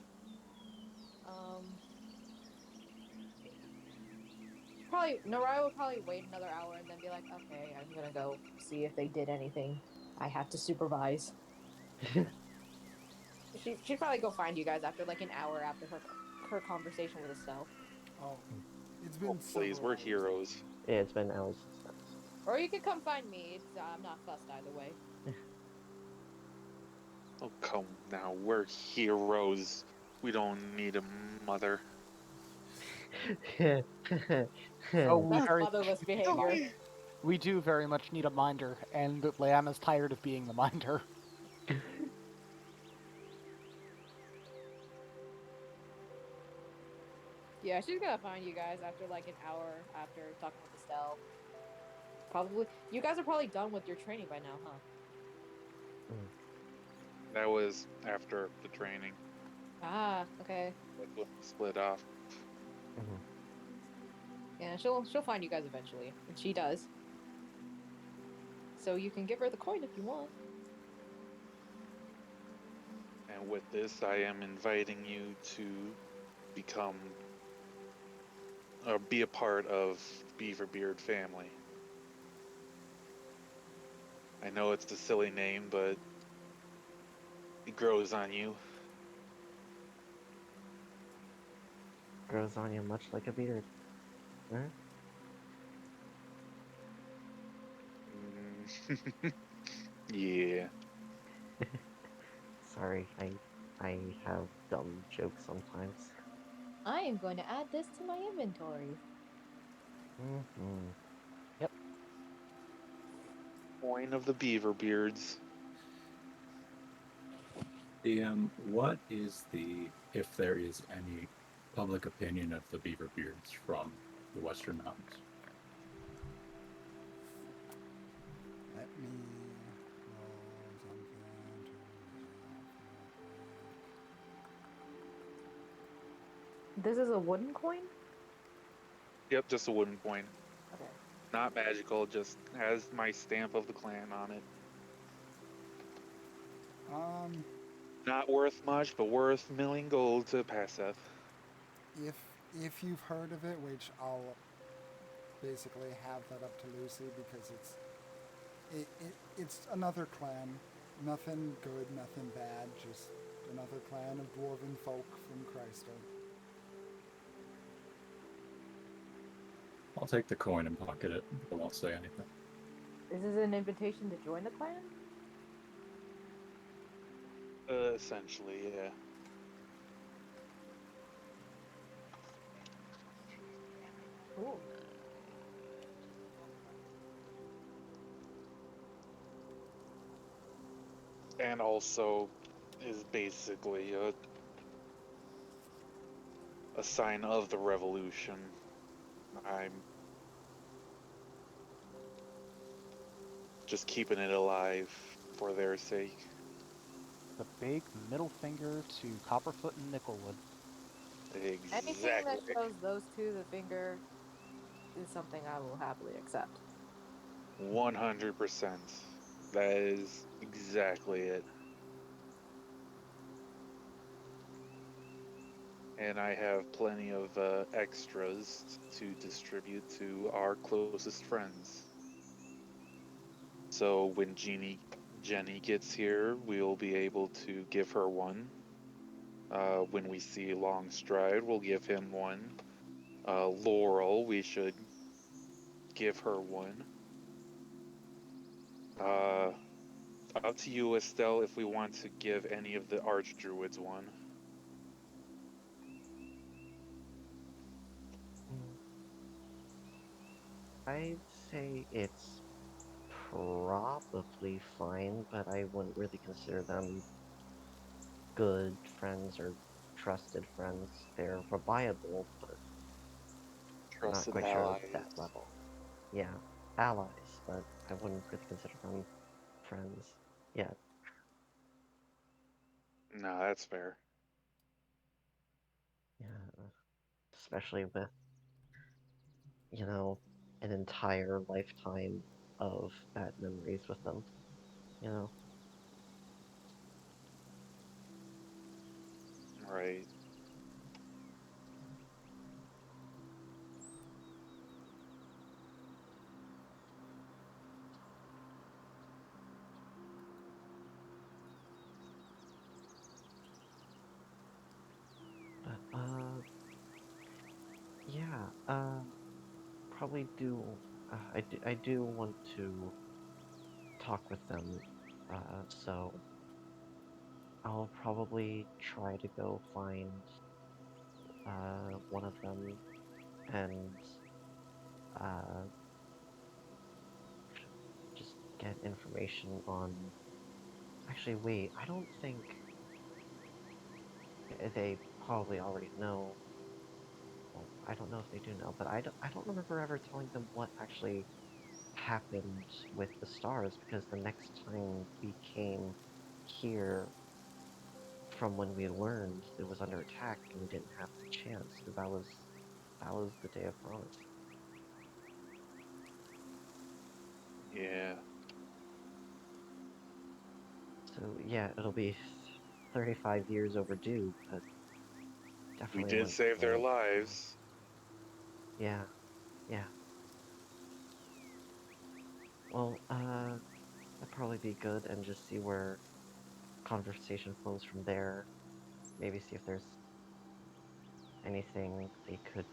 Um, probably Naraya would probably wait another hour and then be like, "Okay, I'm gonna go see if they did anything. I have to supervise." She'd probably go find you guys after like an hour after her conversation with Estelle. Oh, it's Oh, been please, several we're hours. heroes. Yeah, it's been hours since then. Or you could come find me. It's I'm not fussed either way. Oh, come now, we're heroes. We don't need a mother. Oh, we That's very motherless behavior. we do very much need a minder, and Leanna's tired of being the minder. Yeah, she's gonna find you guys after like an hour after talking with Estelle. Probably, you guys are probably done with your training by now, huh? That was after the training. Ah, okay. That's when we split off. Mhm. Yeah, she'll find you guys eventually, and she does. So you can give her the coin if you want. And with this, I am inviting you to become or be a part of Beaverbeard family. I know it's a silly name, but it grows on you. Grows on you much like a beard. Huh? Yeah. Sorry, I have dumb jokes sometimes. I am going to add this to my inventory. Mm-hmm. Coin of the Beaverbeards. DM, what is the, if there is any, public opinion of the Beaverbeards from the Western Mountains? Let me roll something to This is a wooden coin? Yep, just a wooden coin. Okay. Not magical, just has my stamp of the clan on it. Not worth much, but worth a million gold to Passeth. If you've heard of it, which I'll basically have that up to Lucy because it's another clan. Nothing good, nothing bad, just another clan of dwarven folk from Chrysler. I'll take the coin and pocket it. I won't say anything. Is this an invitation to join the clan? Essentially, yeah. Cool. And also is basically a sign of the revolution. I'm just keeping it alive for their sake. The big middle finger to Copperfoot and Nickelwood. Anything that Exactly. shows those two the finger is something I will happily accept. 100%. That is exactly it. And I have plenty of extras to distribute to our closest friends. So when Jenny gets here, we'll be able to give her one. When we see Longstride, we'll give him one. Laurel, we should give her one. Up to you, Estelle, if we want to give any of the Archdruids one. I'd say it's probably fine, but I wouldn't really consider them good friends or trusted friends. They're reliable, but not Trusted quite sure at that allies. level. Yeah, allies, but I wouldn't really consider them friends. Yeah, No, that's fair. yeah, especially with, an entire lifetime of bad memories with them, you know? Right. But, yeah, probably do, I do want to talk with them, so I'll probably try to go find, one of them and, uh, just get information on. Actually, wait, I don't think they probably already know. Well, I don't know if they do know, but I don't remember ever telling them what actually happened with the stars because the next time we came here from when we learned it was under attack and we didn't have the chance because that was the day of promise. Yeah. So yeah, it'll be 35 years overdue, but We definitely did want save their to. lives. Yeah, yeah. Well, that'd probably be good, and just see where conversation flows from there. Maybe see if there's anything they could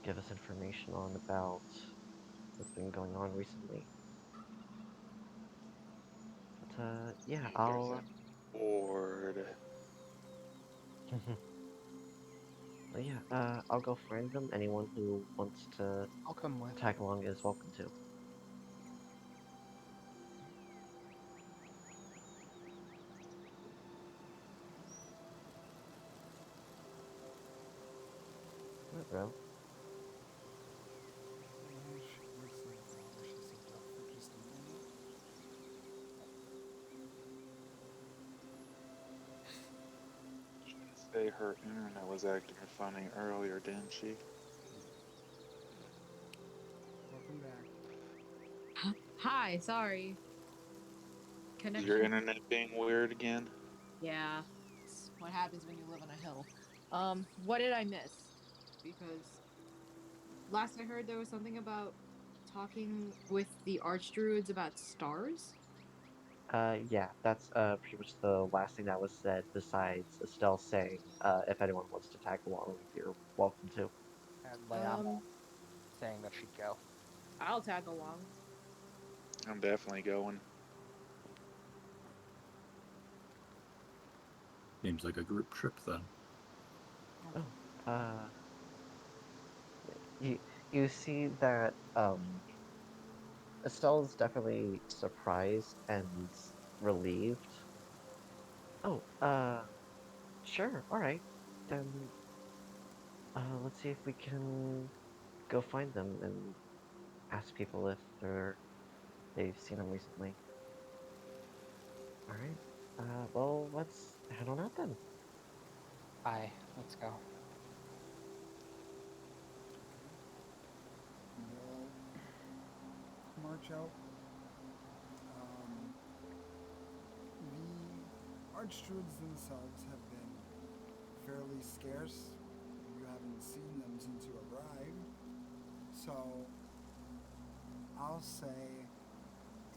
give us information on about what's been going on recently. But yeah, There's I'll. that board. But yeah, I'll go find them. Anyone who wants to I'll come with. tag along is welcome to. Alright, bro. Yeah, she looks like wow, she stepped out for just a minute. Say her internet was acting funny earlier, didn't she? Welcome back. Hi, sorry. Is your Connection. internet being weird again? Yeah, it's what happens when you live on a hill. What did I miss? Because last I heard there was something about talking with the archdruids about stars. Yeah, that's pretty much the last thing that was said, besides Estelle saying, if anyone wants to tag along, you're welcome to. And Leon Um, saying that she'd go. I'll tag along. I'm definitely going. Seems like a group trip then. Okay. Oh, you you see that Estelle's definitely surprised and relieved. Oh, sure, all right. Then let's see if we can go find them and ask people if they've seen them recently. All right. Well, let's head on out then. Aye, let's go. We'll march out. The archdruids themselves have been fairly scarce. You haven't seen them since you arrived. So I'll say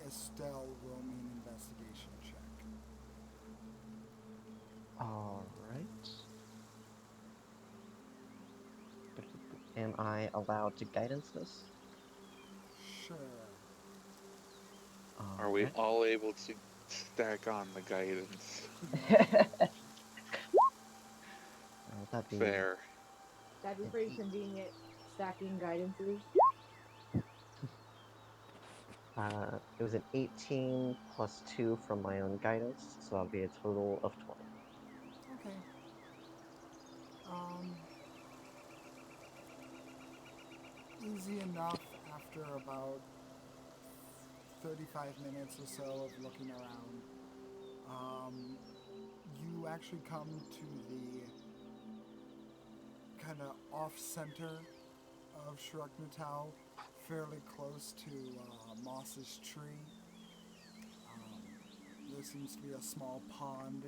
Estelle roll me an investigation check. All right. Am I allowed to guidance this? Sure. Are All we right. all able to stack on the guidance? That'd be Fair. That'd be an pretty eight. convenient. Stacking guidances. It was an 18 plus 2 from my own guidance, so that'll be a total of 20. Okay. Um, easy enough after about 35 minutes or so of looking around. You actually come to the kind of off-center of Shrek Natal, fairly close to Moss's tree. There seems to be a small pond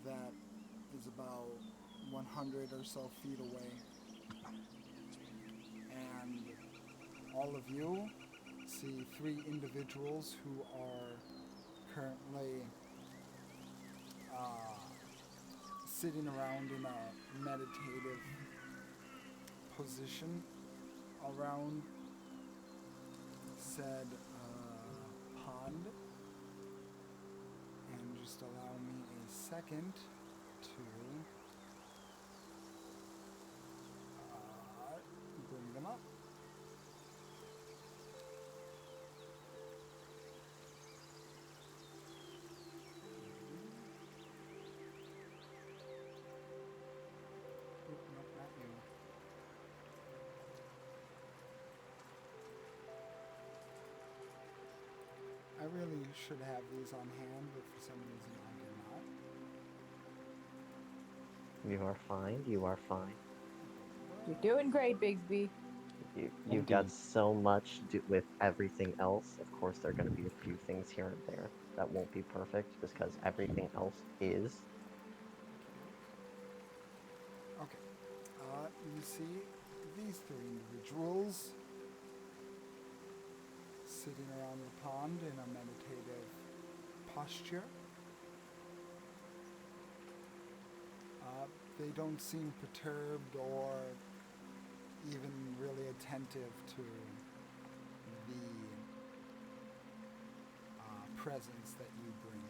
that is about 100 or so feet away. And all of you see three individuals who are currently sitting around in a meditative position around said pond. And just allow me a second to bring them up. Oop, nope, not you. I really should have these on hand, but for some reason I do not. You are fine. You are fine. You're doing great, Bigsby. You've got so much with everything else. Of course, there are going to be a few things here and there that won't be perfect, just because everything else is. Okay. You see these three individuals sitting around the pond in a meditative posture. They don't seem perturbed or even really attentive to the presence that you bring.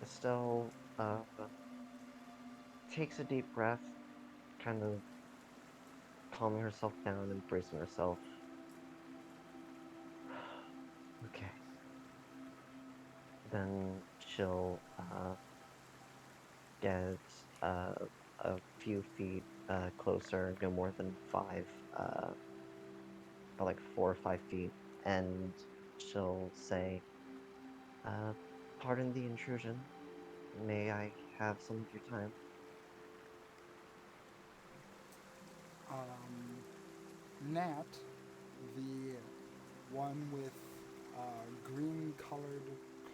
Estelle takes a deep breath, kind of calming herself down and bracing herself. Okay. Then she'll get a few feet closer, no more than 5, but like 4 or 5 feet, and she'll say, uh, "Pardon the intrusion. May I have some of your time?" Nat, the one with green colored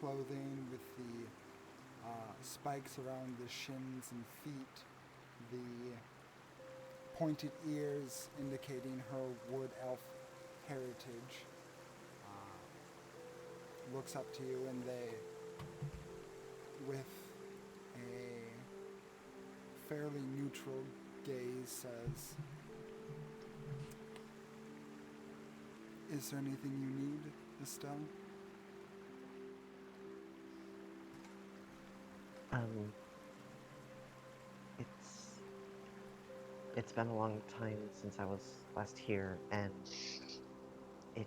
clothing with the spikes around the shins and feet, the pointed ears indicating her wood elf heritage, looks up to you and they, with a fairly neutral gaze, says, "Is there anything you need, Estelle?" Um, it's been a long time since I was last here, and it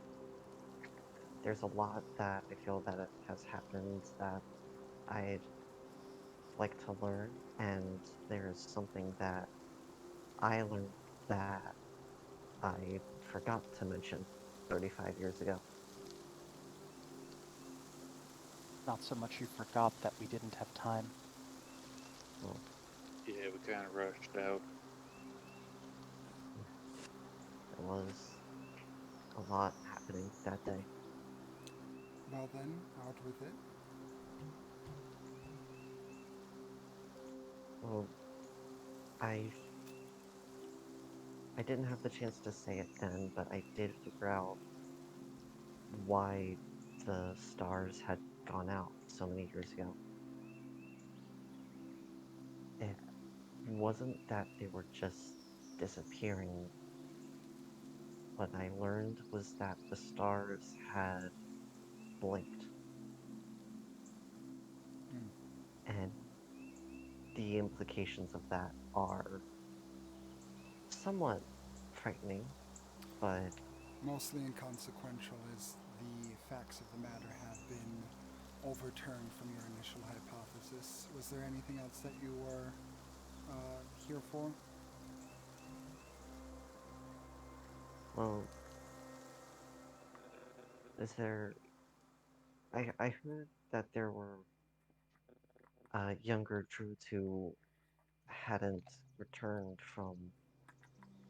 there's a lot that I feel that it has happened that I'd like to learn, and there's something that I learned that I forgot to mention 35 years ago. Not so much you forgot that we didn't have time. Well, Yeah, we kind of rushed out. there was a lot happening that day. Well then, out with it. Well, I I didn't have the chance to say it then, but I did figure out why the stars had gone out so many years ago. It wasn't that they were just disappearing. What I learned was that the stars had blinked, and the implications of that are somewhat frightening, but Mostly inconsequential as the facts of the matter have been overturned from your initial hypothesis. Was there anything else that you were here for? well, is there I heard that there were younger druids who hadn't returned from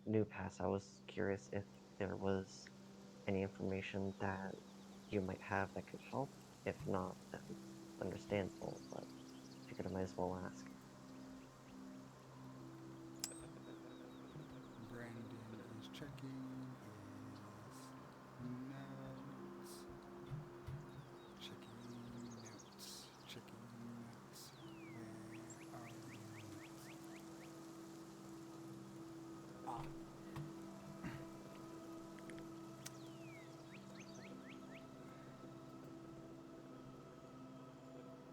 New Pass. I was curious if there was any information that you might have that could help. If not, then understandable, but figured I might as well ask. Brandon is checking his notes. Checking notes. Checking notes. Where are the notes? Ah.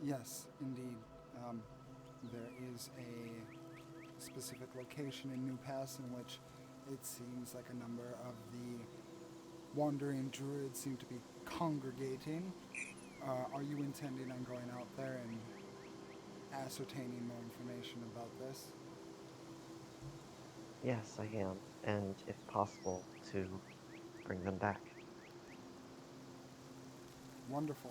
Yes, indeed. There is a specific location in New Pass in which it seems like a number of the wandering druids seem to be congregating. Are you intending on going out there and ascertaining more information about this? Yes, I am, and if possible, to bring them back. Wonderful.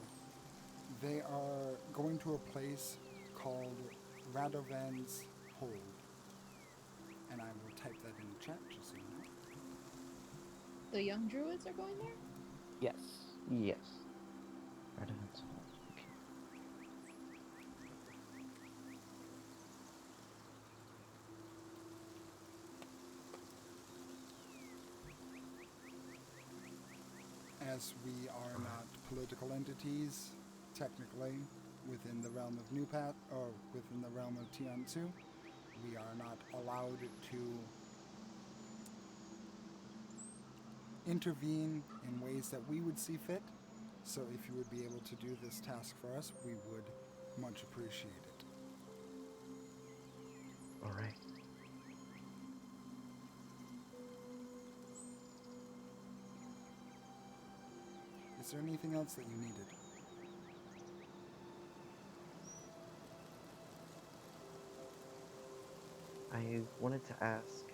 They are going to a place called Radovan's Hold. And I will type that in the chat just so you know. The young druids are going there? Yes. Yes. Redevant's Hold. Okay. As we are not political entities, technically, within the realm of New Path, or within the realm of Tiān, we are not allowed to intervene in ways that we would see fit. So if you would be able to do this task for us, we would much appreciate it. All right. Is there anything else that you needed? I wanted to ask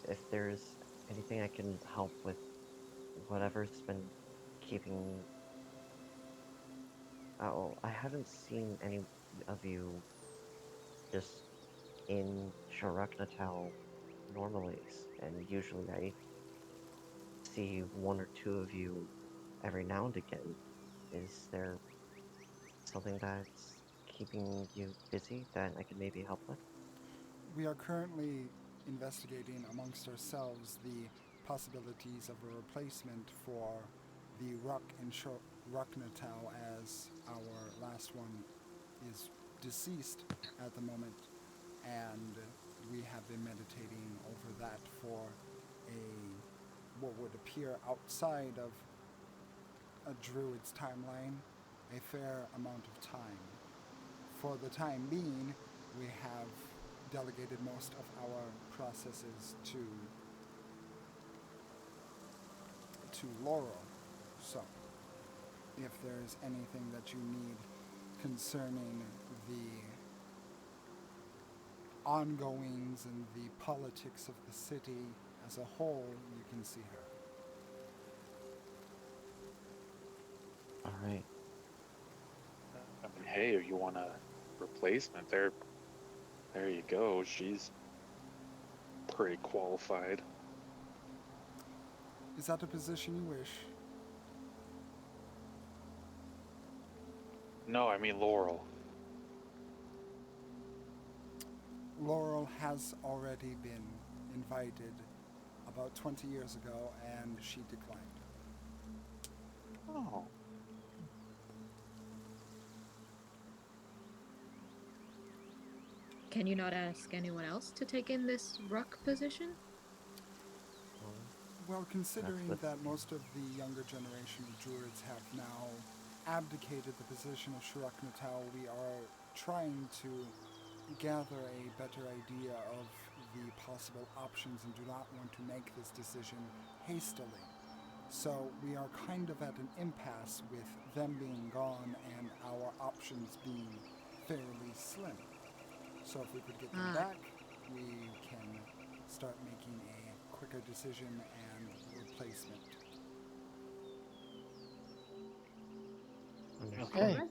if there's anything I can help with whatever's been keeping. Oh, I haven't seen any of you just in Sharaknatal normally, and usually I see one or two of you every now and again. Is there something that's keeping you busy that I could maybe help with? We are currently investigating amongst ourselves the possibilities of a replacement for the Ruck and Rucknatau, as our last one is deceased at the moment, and we have been meditating over that for what would appear outside of a druid's timeline a fair amount of time. For the time being, we have delegated most of our processes to Laurel. So, if there's anything that you need concerning the ongoings and the politics of the city as a whole, you can see her. All right. I mean, hey, if you want a replacement, there you go. She's pretty qualified. Is that a position you wish? No, I mean Laurel. Laurel has already been invited about 20 years ago, and she declined. Oh. Can you not ask anyone else to take in this ruck position? Well, considering what's- that most of the younger generation of druids have now abdicated the position of Shuruk Natal, we are trying to gather a better idea of the possible options and do not want to make this decision hastily. So we are kind of at an impasse with them being gone and our options being fairly slim. So if we could get them back, we can start making a quicker decision and replacement. Understood. Okay.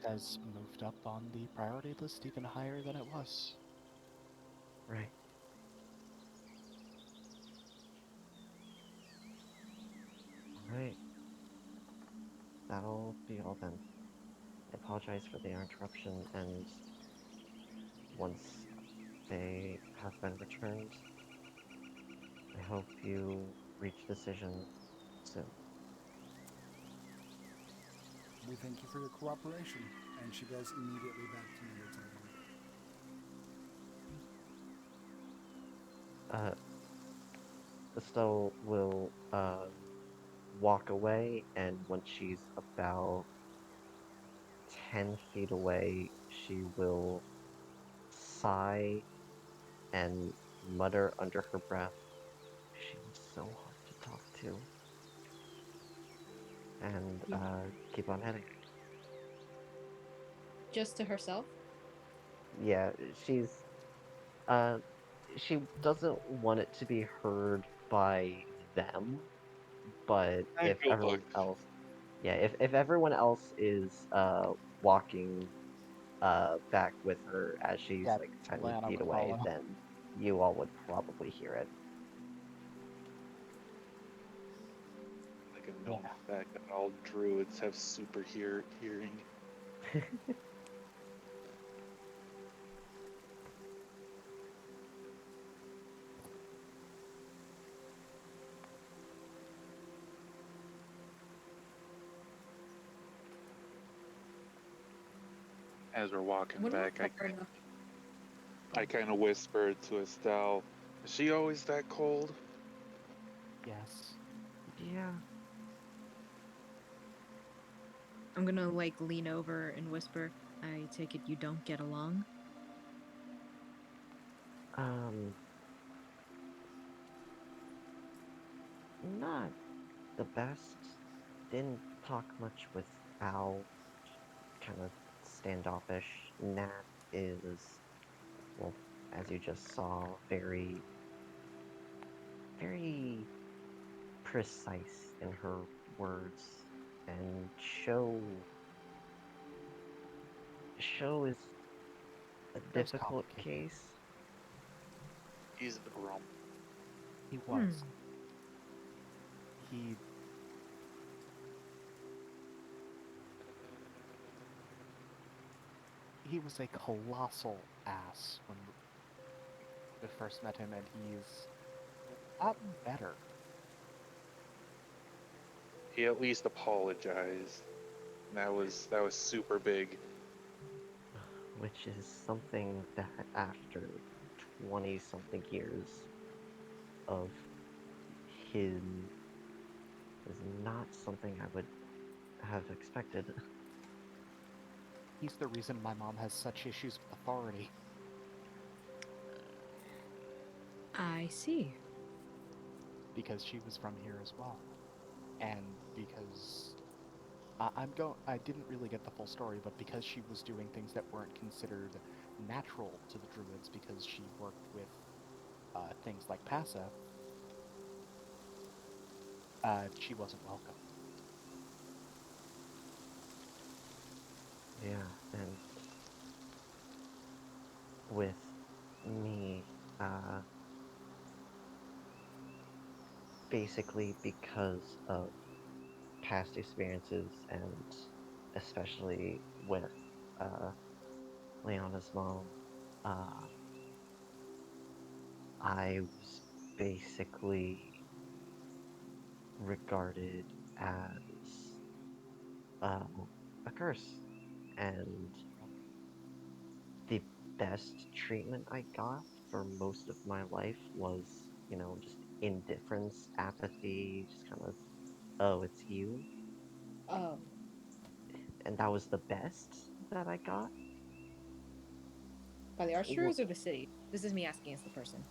Has moved up on the priority list even higher than it was. Right. Alright. That'll be all then. I apologize for the interruption, and once they have been returned, I hope you reach a decision soon. We thank you for your cooperation. And she goes immediately back to meditating. Estelle will walk away, and when she's about 10 feet away, she will sigh and mutter under her breath, "She was so hard to talk to," and keep on heading. Just to herself? Yeah, she doesn't want it to be heard by them, but I if feel everyone bugged. else, yeah, if everyone else is walking back with her as she's Yeah, like 10 Lana feet would away, follow. then you all would probably hear it. Like a known fact that all druids have super hearing. As we're walking When we're back, far enough. I kind of whispered to Estelle, "Is she always that cold?" Yes. Yeah. I'm gonna like lean over and whisper, I take it you don't get along? Not the best. Didn't talk much with Al. Kind of standoffish. Nat is, well, as you just saw, very precise in her words. And Show is a Show's difficult complicated. case. He's the grump. He was. He he was a colossal ass when we first met him, and he's gotten better. He at least apologized. That was super big. Which is something that after 20-something years of him is not something I would have expected. He's the reason my mom has such issues with authority. I see. Because she was from here as well. And because I didn't really get the full story, but because she was doing things that weren't considered natural to the druids because she worked with things like Passa, she wasn't welcome. Yeah, and with me, basically because of past experiences and especially with Leona's mom, uh, I was basically regarded as uh, a curse, and the best treatment I got for most of my life was, just indifference, apathy, just kind of, oh, it's you, Oh, and that was the best that I got. by the Wha- Archdruids or the city? This is me asking as the person.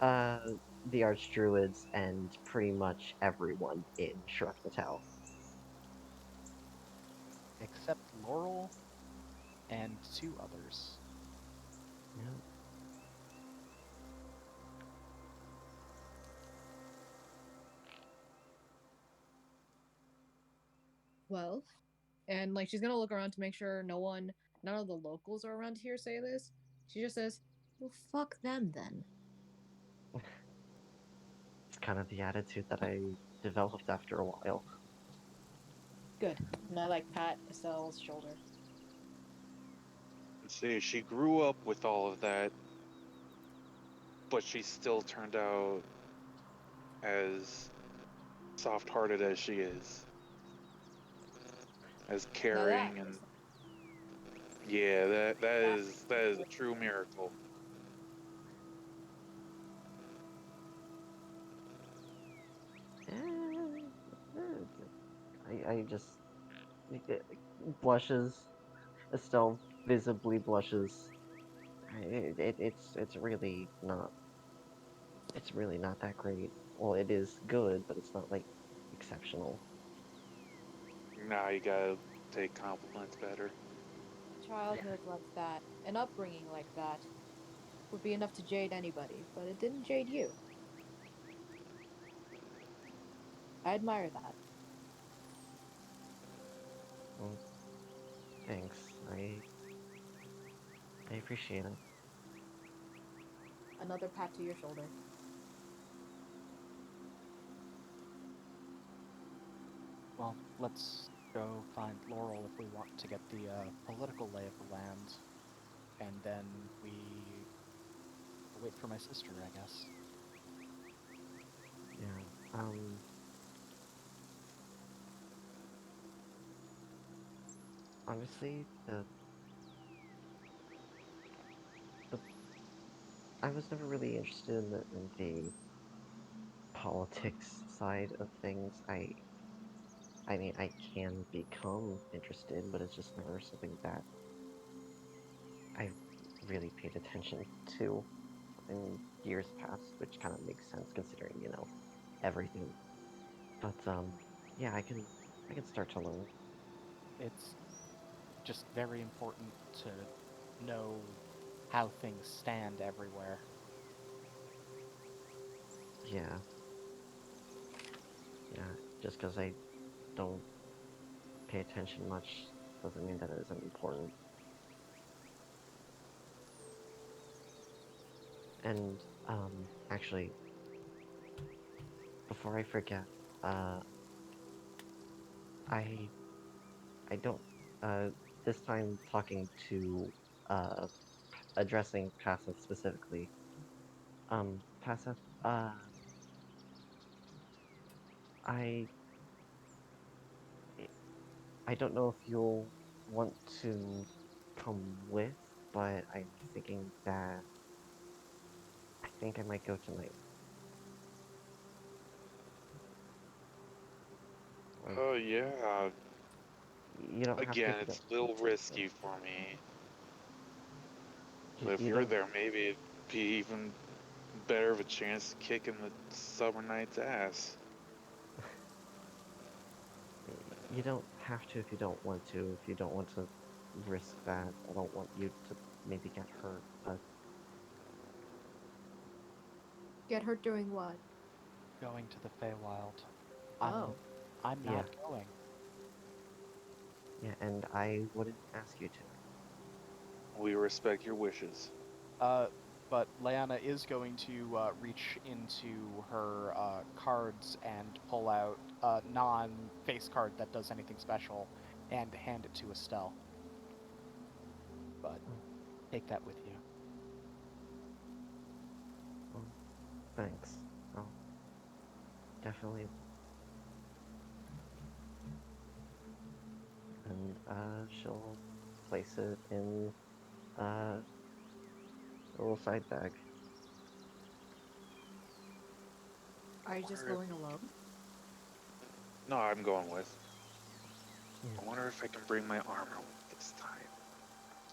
Uh, the Archdruids and pretty much everyone in Shrek Except Laurel and two others. Yeah. Well, and like she's gonna look around to make sure none of the locals are around here say this. She just says, "Well, fuck them then." It's kind of the attitude that I developed after a while. Good. And I like pat Estelle's shoulder. See, she grew up with all of that, but she still turned out as soft-hearted as she is, as Now that caring, and yeah, that is a true miracle. I just blushes. Estelle visibly blushes. It's really not. It's really not that great. Well, it is good, but it's not like exceptional. Now you gotta take compliments better. childhood like that, an upbringing like that, would be enough to jade anybody, but it didn't jade you. I admire that. Well, thanks. I appreciate it. Another pat to your shoulder. Well, let's go find Laurel if we want to get the political lay of the land, and then we wait for my sister, I guess. Yeah. Honestly, the I was never really interested in the politics side of things. I mean, I can become interested, but it's just never something that I've really paid attention to in years past, which kind of makes sense considering, everything. But yeah, I can start to learn. It's just very important to know how things stand everywhere. Yeah, yeah. Just because I don't pay attention much doesn't mean that it isn't important. And actually, before I forget, uh, I I don't. this time talking to, addressing Paseth specifically. Paseth, I I don't know if you'll want to come with, but I'm thinking that I think I might go tonight. Like, Oh yeah. you don't have to Again, if you it's don't a little want to, but risky for me. But if you you're don't. there, maybe it'd be even better of a chance to kicking the Summer Knight's ass. You don't have to if you don't want to. If you don't want to risk that, I don't want you to maybe get hurt. But Get hurt doing what? Going to the Feywild. Oh. I'm yeah, not going. yeah, and I wouldn't ask you to. We respect your wishes. But Leanna is going to reach into her cards and pull out a non-face card that does anything special and hand it to Estelle. But Oh, take that with you. well, thanks. I'll definitely. And she'll place it in a little side bag. Are you just Wonder going alone? No, I'm going with. Yeah, I wonder if I can bring my armor with this time.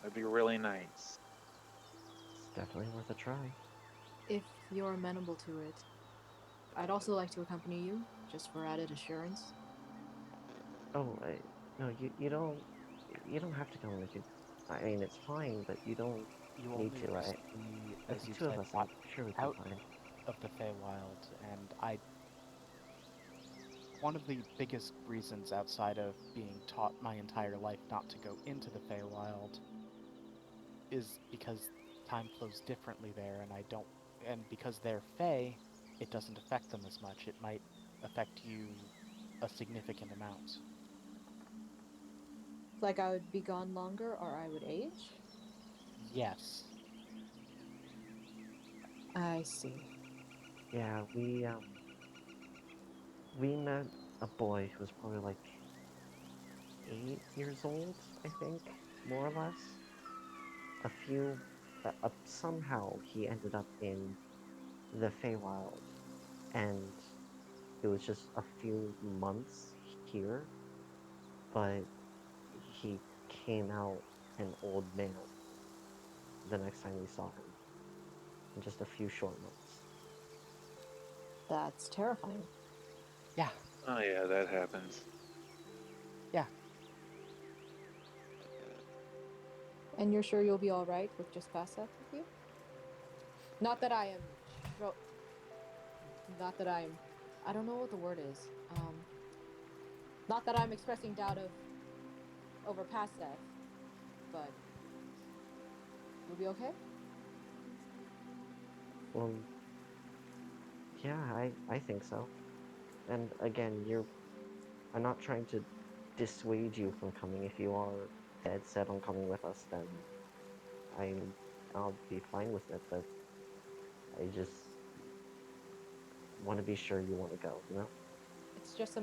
That'd be really nice. it's definitely worth a try. If you're amenable to it. I'd also like to accompany you, just for added assurance. Oh, no, you don't have to come if you. I mean, it's fine, but you don't You need only to. risk the, With as the you two of said, us, I'm sure we'd be out fine. of the Feywild, and one of the biggest reasons outside of being taught my entire life not to go into the Feywild is because time flows differently there, and because they're Fey, it doesn't affect them as much. It might affect you a significant amount. Like I would be gone longer or I would age? Yes. I see. Yeah, we met a boy who was probably like 8 years old, I think, more or less. Somehow he ended up in the Feywild, and it was just a few months here, but he came out an old man the next time we saw him in just a few short months. That's terrifying. Yeah. Oh yeah, that happens. Yeah. And you're sure you'll be alright with just Paseth with you? Not that I am. Tro- not that I'm. I don't know what the word is. Not that I'm expressing doubt of over Paseth, but you'll be okay? Well, yeah, I think so. And again, I'm not trying to dissuade you from coming. If you are dead set on coming with us, then I'm I'll be fine with it. But I just want to be sure you want to go. You know? It's just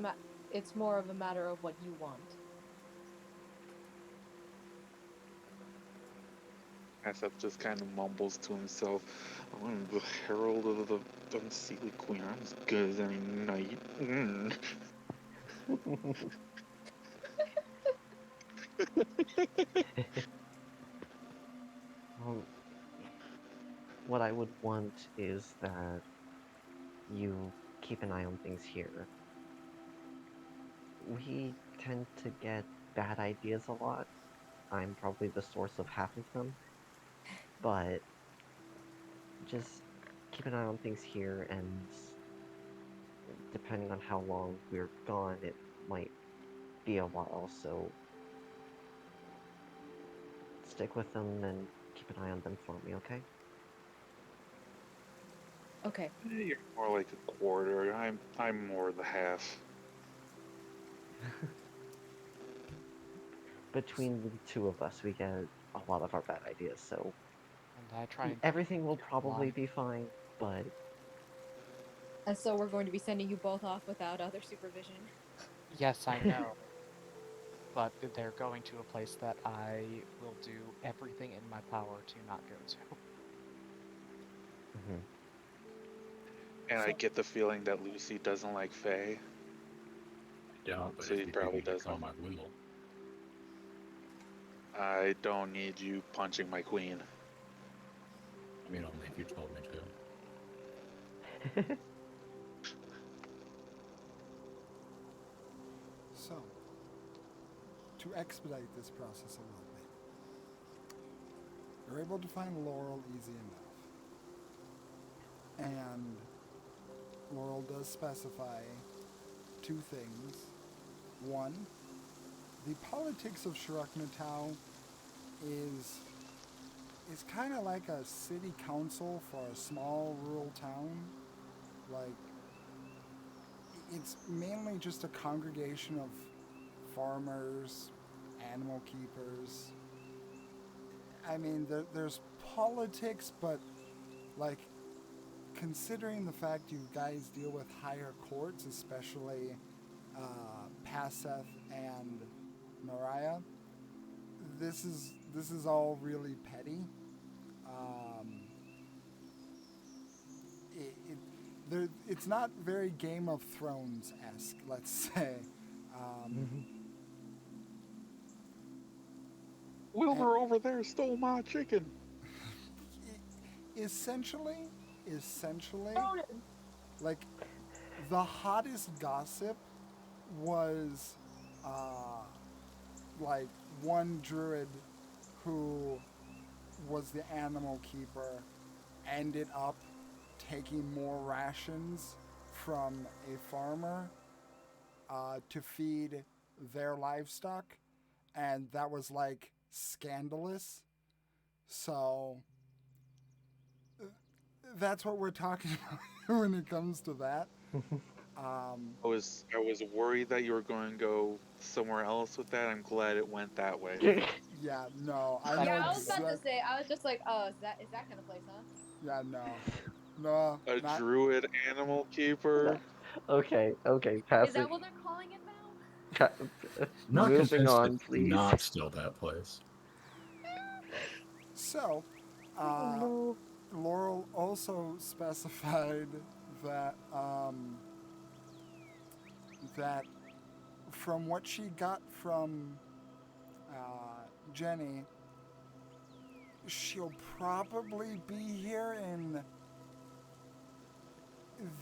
it's more of a matter of what you want. Asap just kind of mumbles to himself, I'm the herald of the unseelie queen. I'm as good as any knight. Mm. Um, what I would want is that you keep an eye on things here. We tend to get bad ideas a lot. I'm probably the source of half of them, but just keep an eye on things here, and depending on how long we're gone, it might be a while, so stick with them and keep an eye on them for me, okay? Okay. You're more like a quarter. I'm more the half. between the two of us, we get a lot of our bad ideas, so And I try and everything will keep probably alive. be fine, but And so we're going to be sending you both off without other supervision. Yes, I know. But they're going to a place that I will do everything in my power to not go to. mhm. And I So- get the feeling that Lucy doesn't like Faye. I don't, but So if he you probably need to doesn't. come, I will. I don't need you punching my queen. I mean, only if you told me to. So, to expedite this process a little bit, you're able to find Laurel easy enough. And Laurel does specify two things. One, the politics of Shiroknatau is kind of like a city council for a small rural town. Like, it's mainly just a congregation of farmers, animal keepers. I mean, there's politics, but like, considering the fact you guys deal with higher courts, especially Paseth and Mariah, this is all really petty. Um, it's not very Game of Thrones esque, let's say. Um, Wilbur over there stole my chicken. essentially, Ronan! like the hottest gossip was like one druid who was the animal keeper ended up taking more rations from a farmer to feed their livestock, and that was like scandalous. So that's what we're talking about when it comes to that. I was worried that you were going to go somewhere else with that. I'm glad it went that way. Yeah, no, I That know Yeah, I was about to exactly. say, I was just like, oh, is that kind of place, huh? Yeah, no, no, A not. druid animal keeper. Okay, Is passing. that what they're calling it now? Not Moving convinced on, it's please. not still that place. So, Oh no. Laurel also specified that that from what she got from Jenny, she'll probably be here in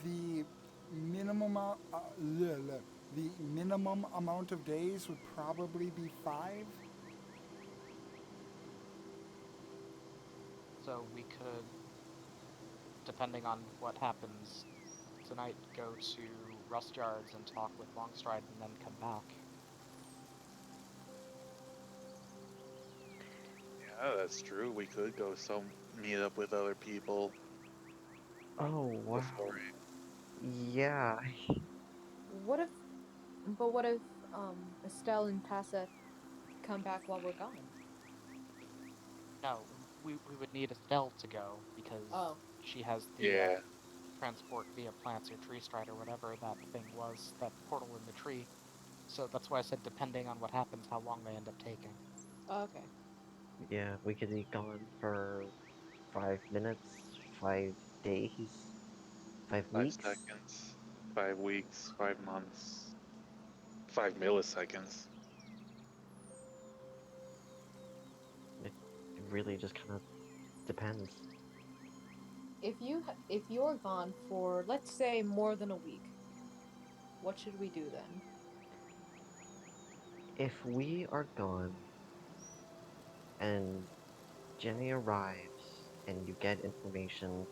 the minimum the minimum amount of days would probably be 5. So we could, depending on what happens tonight, go to Rust Yards and talk with Longstride and then come back. Yeah, that's true. We could go meet up with other people Oh wow. before. Yeah. What if, what if Estelle and Paseth come back while we're gone? No, we would need Estelle to go because Oh, she has the Yeah. transport via plants or tree stride or whatever that thing was, that portal in the tree. So that's why I said depending on what happens, how long they end up taking. okay. Yeah, we could be gone for 5 minutes, 5 days, 5 weeks. 5 seconds, 5 weeks, 5 months, 5 milliseconds. It really just kind of depends. If you're gone for, let's say, more than a week, what should we do then? If we are gone and Jenny arrives and you get information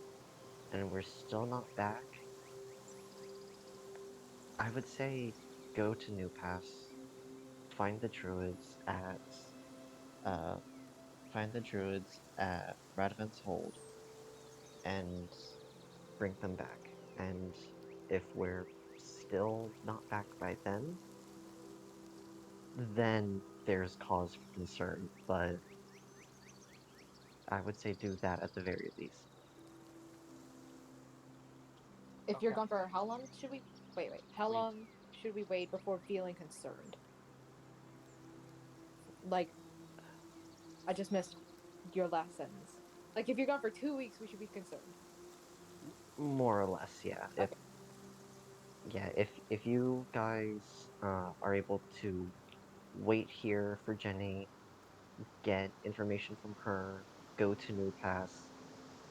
and we're still not back, I would say go to New Pass, find the druids at uh Radovan's Hold and bring them back. And if we're still not back by then there's cause for concern, but I would say do that at the very least. If you're Okay. gone for how long should we wait? How Wait. long should we wait before feeling concerned? Like, I just missed your last sentence. Like, if you're gone for 2 weeks, we should be concerned. More or less, yeah. Okay. If you guys are able to wait here for Jenny, get information from her, go to New Pass,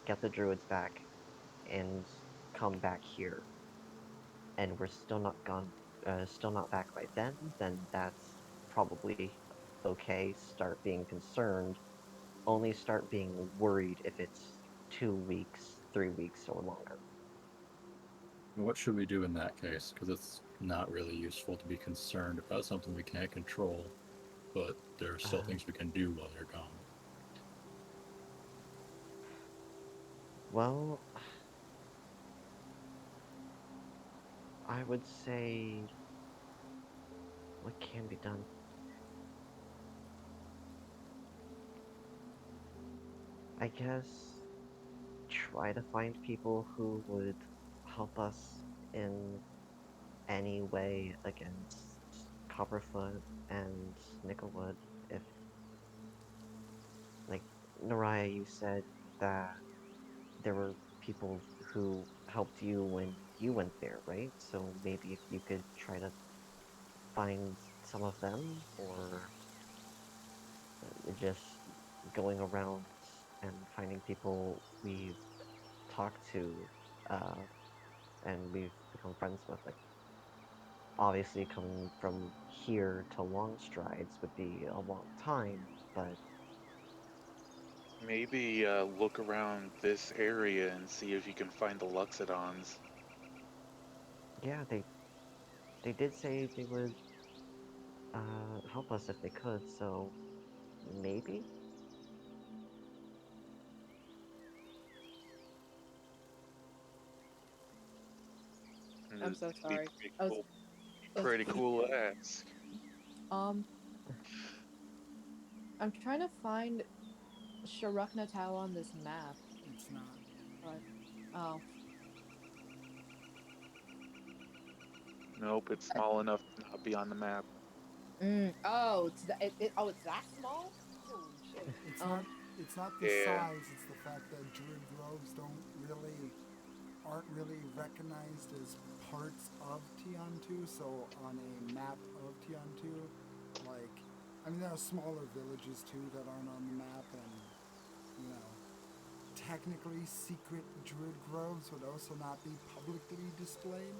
get the druids back, and come back here, and we're still not back by then that's probably okay. Start being concerned. Only start being worried if it's 2 weeks, 3 weeks, or longer. What should we do in that case? Because it's not really useful to be concerned about something we can't control, but there are still things we can do while they're gone. Well, I would say what can be done. I guess try to find people who would help us in any way against Copperfoot and Nickelwood. If, like, Naraya, you said that there were people who helped you when you went there, right? So maybe if you could try to find some of them, or just going around and finding people we've talked to uh, and we've become friends with. Like, obviously, coming from here to Long Strides would be a long time, but Maybe look around this area and see if you can find the Luxodons. yeah, they did say they would help us if they could, so maybe. I'm It'd so be sorry. pretty I was, cool. I was Pretty cool to ask. um I'm trying to find Sharuknatau on this map, It's not. but oh. Nope, it's small enough to not be on the map. Oh, it's that small? Holy shit. It's not. It's not the Yeah. size. It's the fact that druid groves aren't really recognized as parts of Tiān 2. So on a map of Tiān 2, like, I mean, there are smaller villages too that aren't on the map, and you know, technically secret druid groves would also not be publicly displayed.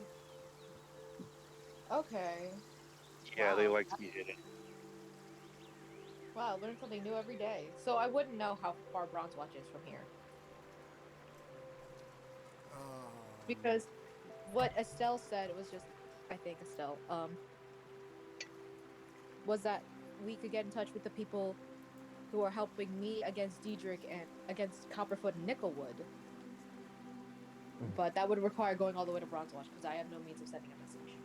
Okay. Yeah, they Wow. like to be hidden. Wow, I learn something new every day. So I wouldn't know how far Bronze Watch is from here. Because what Estelle said was just, I think Estelle, was that we could get in touch with the people who are helping me against Diedrich and against Copperfoot and Nickelwood. But that would require going all the way to Bronze Watch because I have no means of sending a message.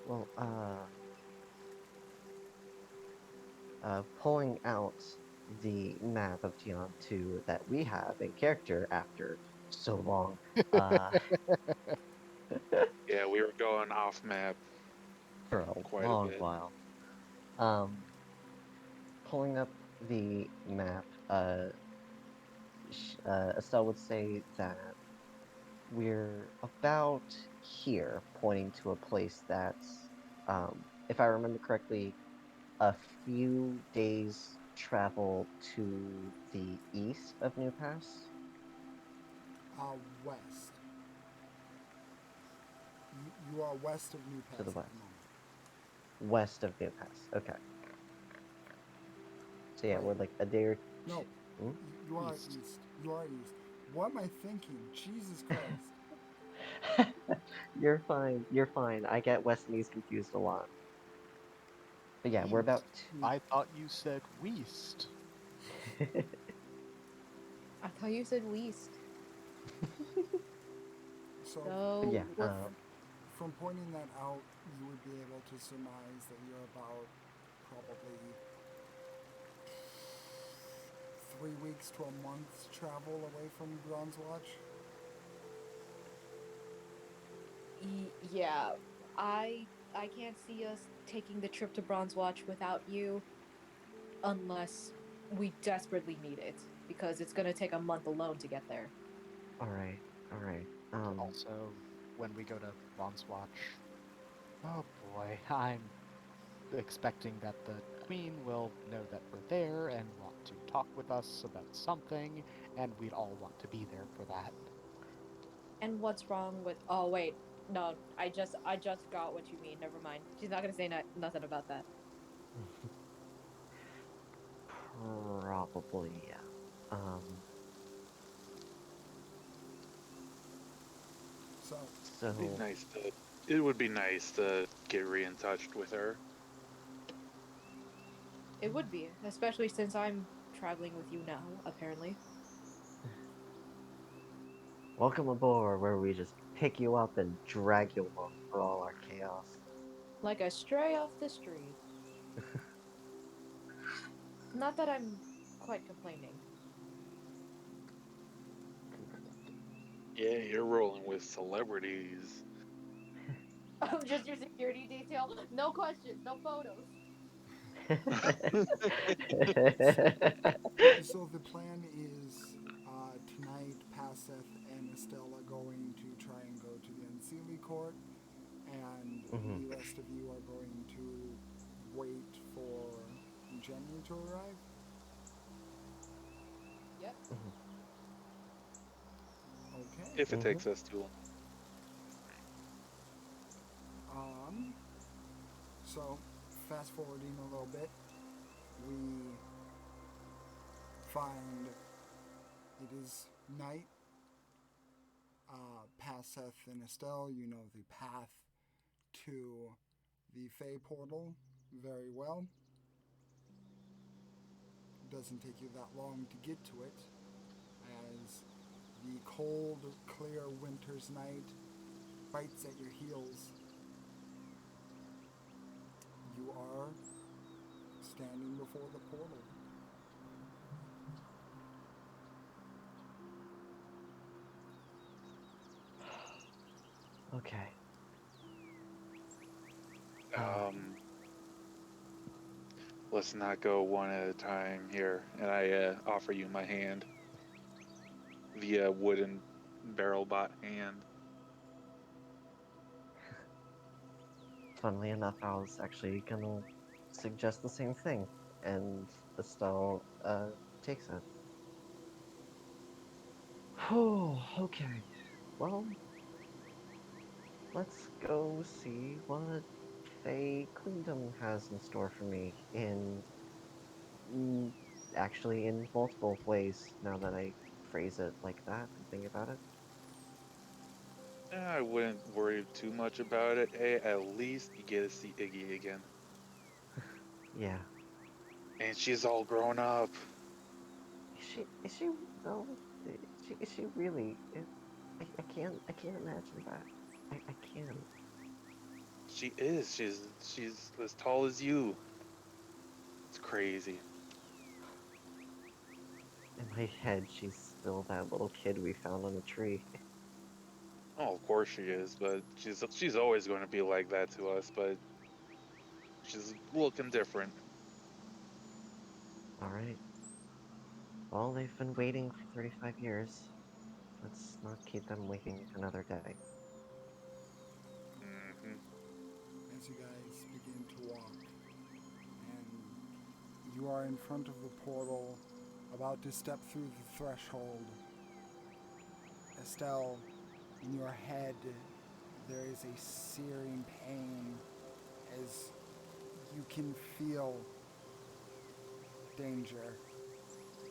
Well, pulling out the map of Tiān 2 that we have in character after so long, Yeah, we were going off map for a quite a long bit. while. Pulling up the map, Estelle would say that we're about here, pointing to a place that's, if I remember correctly, a few days travel to the east of New Pass. West. You are west of New Pass To the at west. the moment. West of New Pass. Okay. So yeah, Right. we're like a day or No, two. you are East. east. You are east. What am I thinking? Jesus Christ. You're fine. You're fine. I get West and East confused a lot. But yeah, we're about East. I thought you said West. I thought you said West. So, So Yeah, from pointing that out, you would be able to surmise that you're about probably 3 weeks to a month's travel away from Bronze Watch. yeah, I can't see us taking the trip to Bronze Watch without you unless we desperately need it because it's gonna take a month alone to get there. all right, all right. Also, when we go to Bronze Watch, oh boy, I'm expecting that the Queen will know that we're there and want to talk with us about something, and we'd all want to be there for that. And what's wrong with? Oh wait, no, I just got what you mean. Never mind. She's not gonna say nothing about that. Probably, yeah. So, Be So, nice to. It would be nice to get in touch with her. It would be, especially since I'm traveling with you now. Apparently, welcome aboard, where we just pick you up and drag you along for all our chaos. like a stray off the street. Not that I'm quite complaining. Yeah, you're rolling with celebrities. I'm just your security detail. No questions, no photos. so the plan is tonight, Passeth and Estelle are going to try and go to the Unseelie Court, and Mhm. the rest of you are going to wait for Jenny to arrive. Yep. Mhm. Okay. If it Mhm. takes us too long. Um. So, fast forwarding a little bit, we find it is night. Passeth and Estelle, you know the path to the Fey portal very well. It doesn't take you that long to get to it, as the cold, clear winter's night bites at your heels. You are standing before the portal. Okay. Um, let's not go one at a time here. And I offer you my hand via wooden barrel bot hand. Funnily enough, I was actually gonna suggest the same thing, and Estelle takes it. Oh, okay. Well, let's go see what Fey Queendom has in store for me mm, actually in multiple ways. Now that I phrase it like that and think about it. I wouldn't worry too much about it. Hey, at least you get to see Iggy again. Yeah. And she's all grown up. Is she? Is she though? Is she really? I can't imagine that. I can't. She is. She's as tall as you. It's crazy. In my head, she's still that little kid we found on the tree. Oh, of course she is, but she's always going to be like that to us. But she's looking different. All right. Well, they've been waiting for 35 years. Let's not keep them waiting another day. Hmm. As you guys begin to walk, and you are in front of the portal, about to step through the threshold. Estelle, in your head, there is a searing pain as you can feel danger.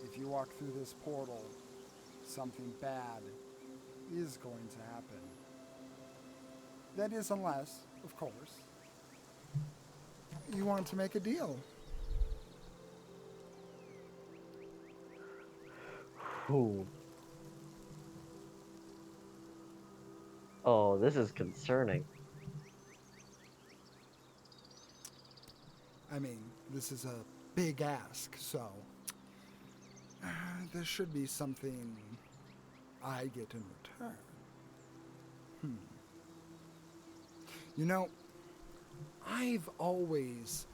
If you walk through this portal, something bad is going to happen. That is, unless, of course, you want to make a deal. Whew. Oh, this is concerning. I mean, this is a big ask, so there should be something I get in return. You know, I've always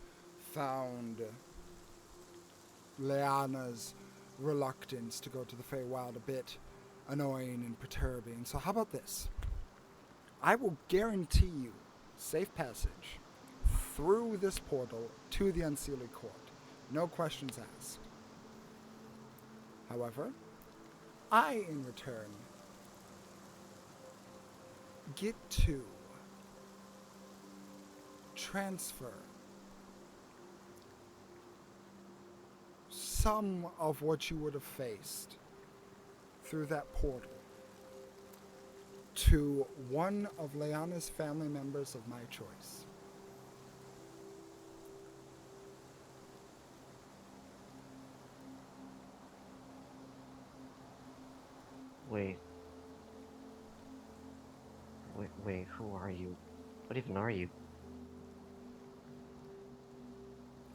found Leanna's reluctance to go to the Feywild a bit annoying and perturbing. So how about this? I will guarantee you safe passage through this portal to the Unseelie Court. No questions asked. However, I, in return, get to transfer some of what you would have faced through that portal to one of Leanna's family members of my choice. Wait. Wait, who are you? What even are you?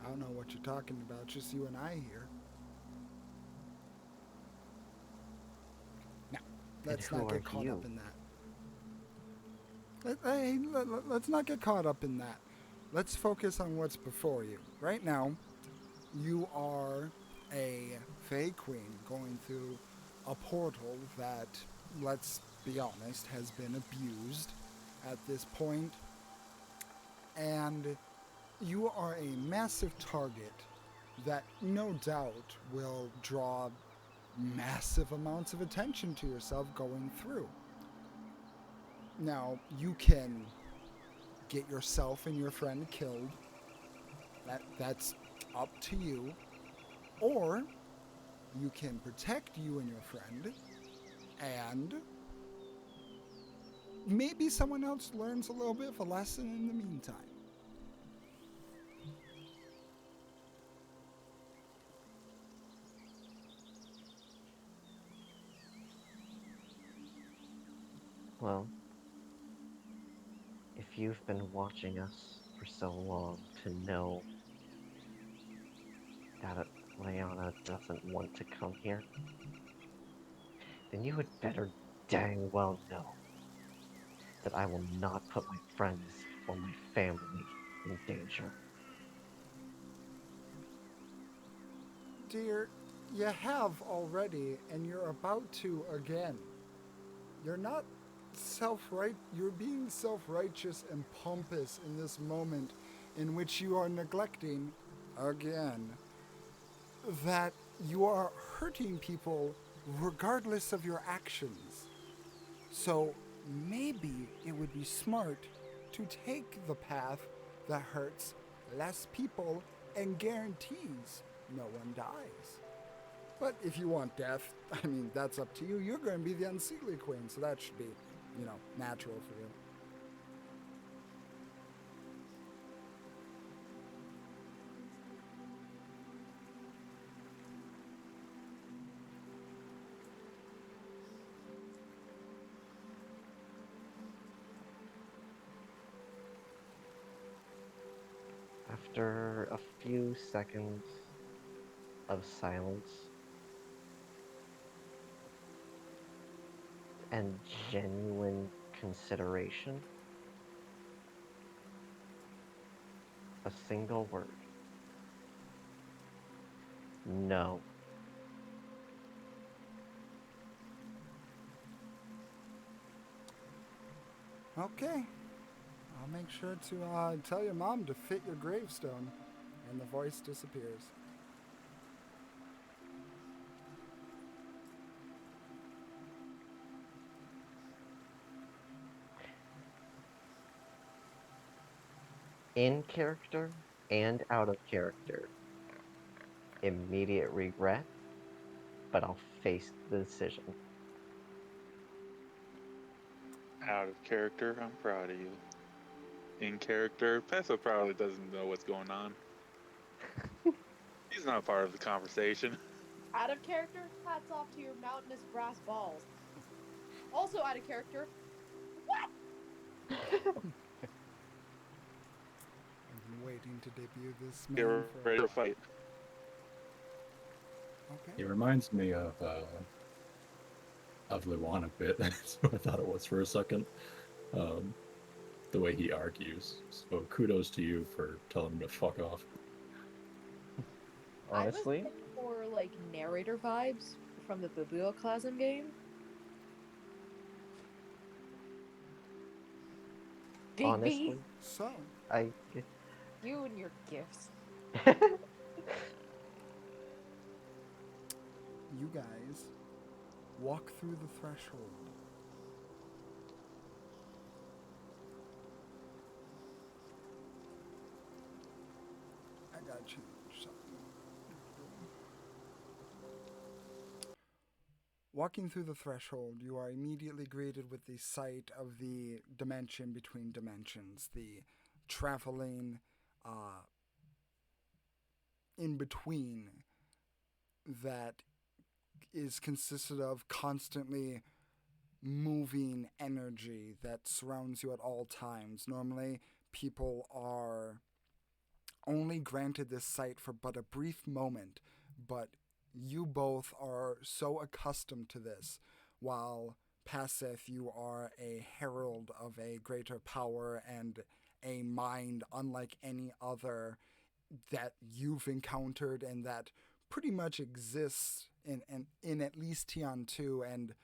I don't know what you're talking about, just you and I here. Now, let's who not are get caught you? up in that. Let's not get caught up in that. Let's focus on what's before you. Right now, you are a Fey Queen going through a portal that, let's be honest, has been abused at this point. And you are a massive target that no doubt will draw massive amounts of attention to yourself going through. Now, you can get yourself and your friend killed. That's up to you. Or you can protect you and your friend, and maybe someone else learns a little bit of a lesson in the meantime. Well, if you've been watching us for so long to know that Leanna doesn't want to come here, then you had better dang well know that I will not put my friends or my family in danger. Dear, you have already, and you're about to again. You're not you're being self-righteous and pompous in this moment in which you are neglecting, again, that you are hurting people regardless of your actions. So maybe it would be smart to take the path that hurts less people and guarantees no one dies. But if you want death, I mean, that's up to you. You're going to be the Unseelie Queen, so that should be, natural for you. After a few seconds of silence and genuine consideration, a single word. No. Okay. I'll make sure to tell your mom to fit your gravestone. And the voice disappears. In character and out of character. Immediate regret, but I'll face the decision. Out of character, I'm proud of you. In character, Peso probably doesn't know what's going on. He's not part of the conversation. Out of character, hats off to your mountainous brass balls. Also out of character, I've been waiting to debut this Get man for. ready to fight. Okay. He reminds me of Luan a bit. That's what I thought it was for a second. Um, the way he argues. So kudos to you for telling him to fuck off. Honestly, I was getting more like narrator vibes from the Biblioclasm game. Big honestly, B, So, I. you and your gifts. you guys walk through the threshold. I gotta change something. Walking through the threshold, you are immediately greeted with the sight of the dimension between dimensions, the traveling in between that is consisted of constantly moving energy that surrounds you at all times. Normally, people are only granted this sight for but a brief moment, but you both are so accustomed to this, while Passeth, you are a herald of a greater power and a mind unlike any other that you've encountered and that pretty much exists in at least Tiān 2, and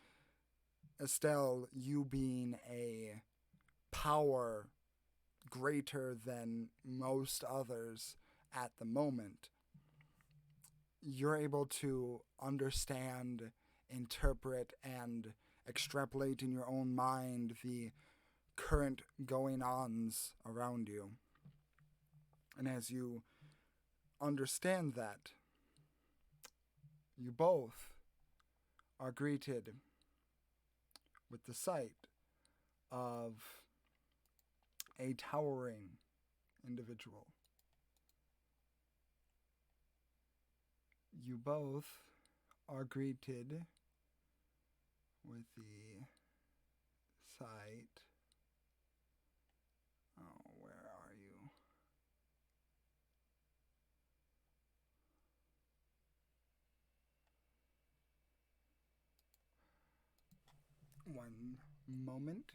Estelle, you being a power greater than most others at the moment, you're able to understand, interpret, and extrapolate in your own mind the current going ons around you. And as you understand that, you both are greeted with the sight of a towering individual. You both are greeted with the sight. Oh, where are you? One moment.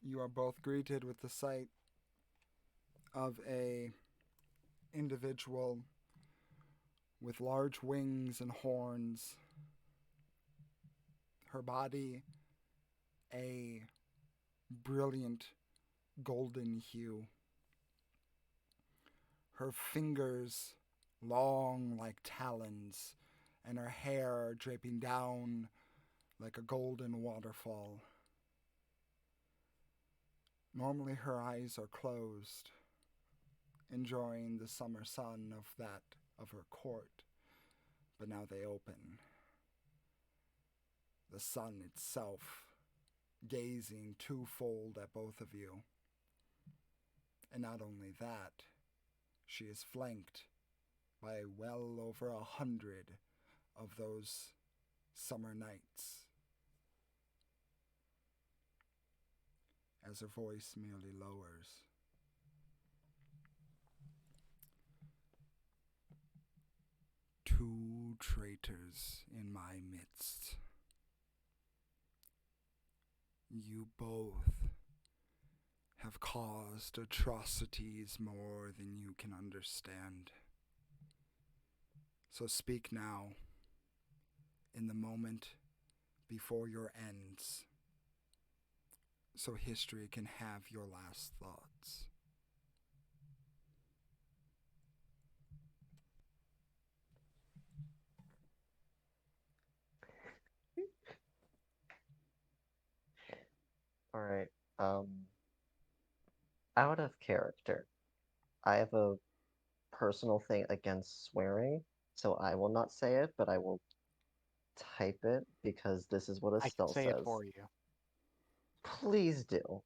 You are both greeted with the sight of a individual with large wings and horns. Her body a brilliant golden hue. Her fingers long like talons, and her hair draping down like a golden waterfall. Normally her eyes are closed, enjoying the summer sun of her court, but now they open. The sun itself gazing twofold at both of you. And not only that, she is flanked by well over 100 of those summer nights. As her voice merely lowers. Two traitors in my midst. You both have caused atrocities more than you can understand. So speak now, in the moment before your ends, so history can have your last thoughts. Out of character, I have a personal thing against swearing, so I will not say it, but I will type it because this is what I can Estelle say it says. for you. Please do.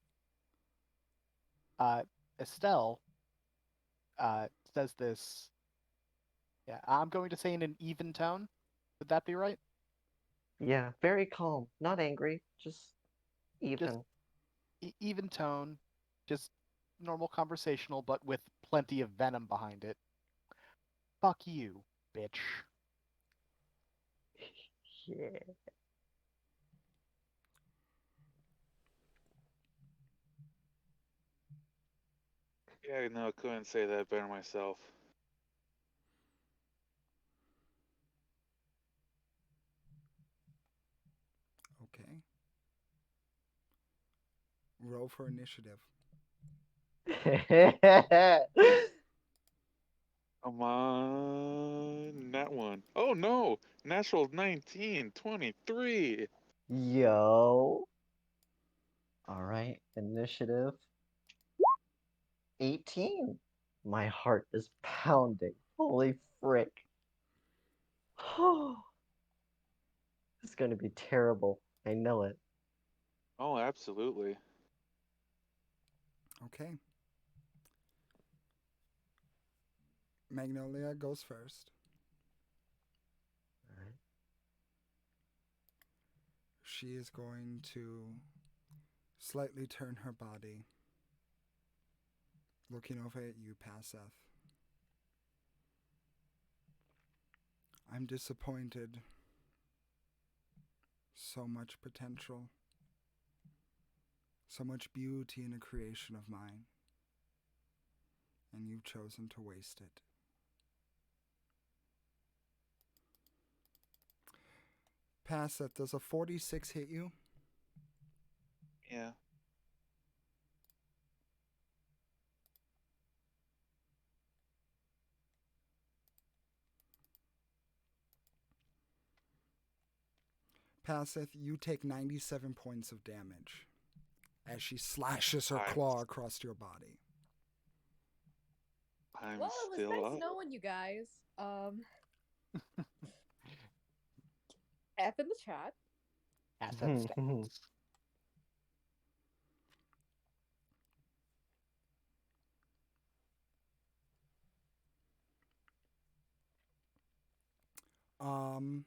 Estelle says this. Yeah, I'm going to say in an even tone. Would that be right? Yeah, very calm, not angry, just Just even. even tone, just normal conversational, but with plenty of venom behind it. Fuck you, bitch. Yeah. Yeah, no, couldn't say that better myself. Okay. Roll for initiative. Come on, that one. Oh no, natural 19, 23. Yo. All right, initiative 18. My heart is pounding. Holy frick. It's going to be terrible. I know it. Oh, absolutely. Okay. Magnolia goes first. All right. She is going to slightly turn her body, looking over at you, Paseth. I'm disappointed. So much potential. So much beauty in a creation of mine. And you've chosen to waste it. Paseth, does a 46 hit you? Yeah. Paseth, you take 97 points of damage as she slashes her I'm claw across your body. I'm Well, it was still nice up. knowing you guys. F in the chat. Asset stats. Um,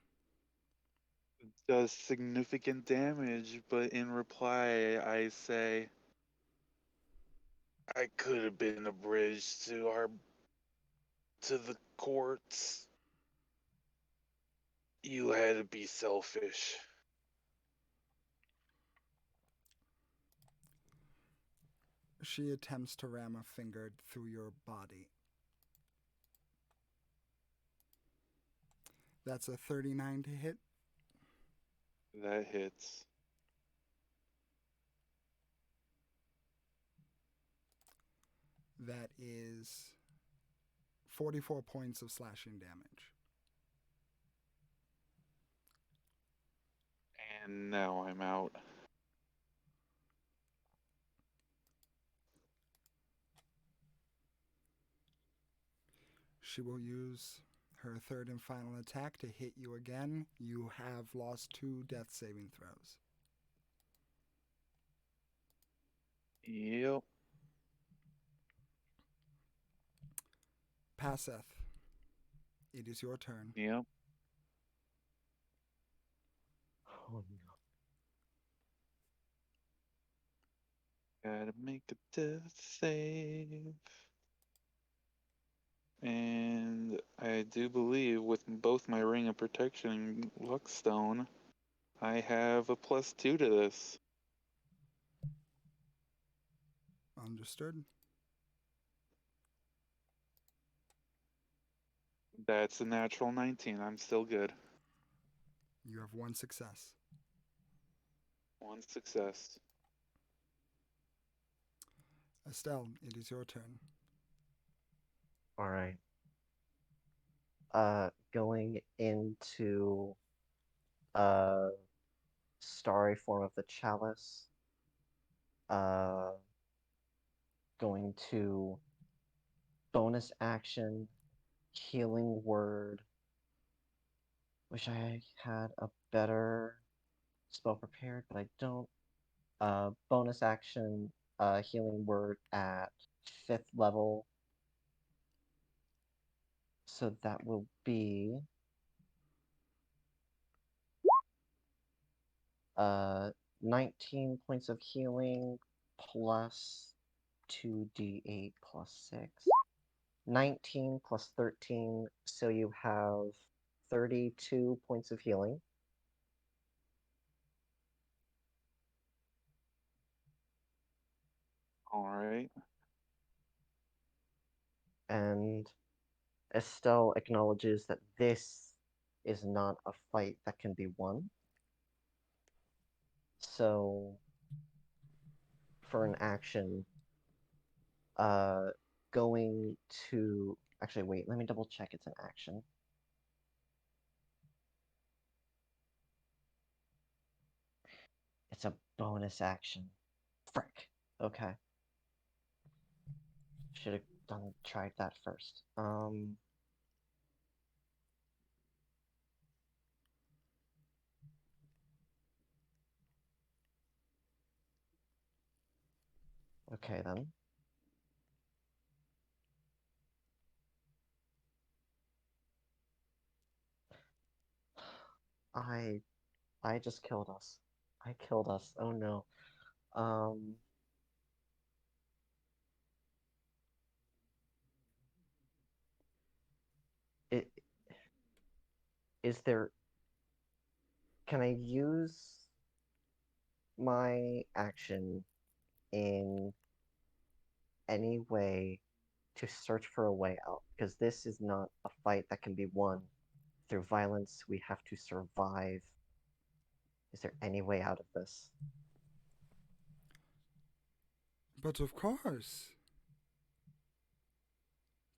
Does significant damage, but in reply, I say, I could have been a bridge to the courts. You had to be selfish. she attempts to ram a finger through your body. That's a 39 to hit. That hits. That is 44 points of slashing damage. And now I'm out. She will use her third and final attack to hit you again. You have lost 2 death saving throws. Yep. Paseth, it is your turn. Yep. Oh no. Gotta make a death save. And I do believe with both my Ring of Protection and Luckstone, I have a +2 to this. Understood. That's a natural 19. I'm still good. You have 1 success. One success. Estelle, it is your turn. All right. Going into starry form of the chalice. uh, going to bonus action, healing word. Wish I had a better spell prepared, but I don't. Bonus action, healing word at 5th level. So that will be 19 points of healing plus 2d8 plus 6. 19 plus 13, so you have 32 points of healing. All right. And Estelle acknowledges that this is not a fight that can be won. So, for an action, going to... Actually, wait, let me double check it's an action. It's a bonus action. Frick. Okay. Should have tried that first. Okay then. I just killed us. I killed us. Oh no. Um, it is there. Can I use my action in any way to search for a way out? Because this is not a fight that can be won through violence. We have to survive. Is there any way out of this? But of course.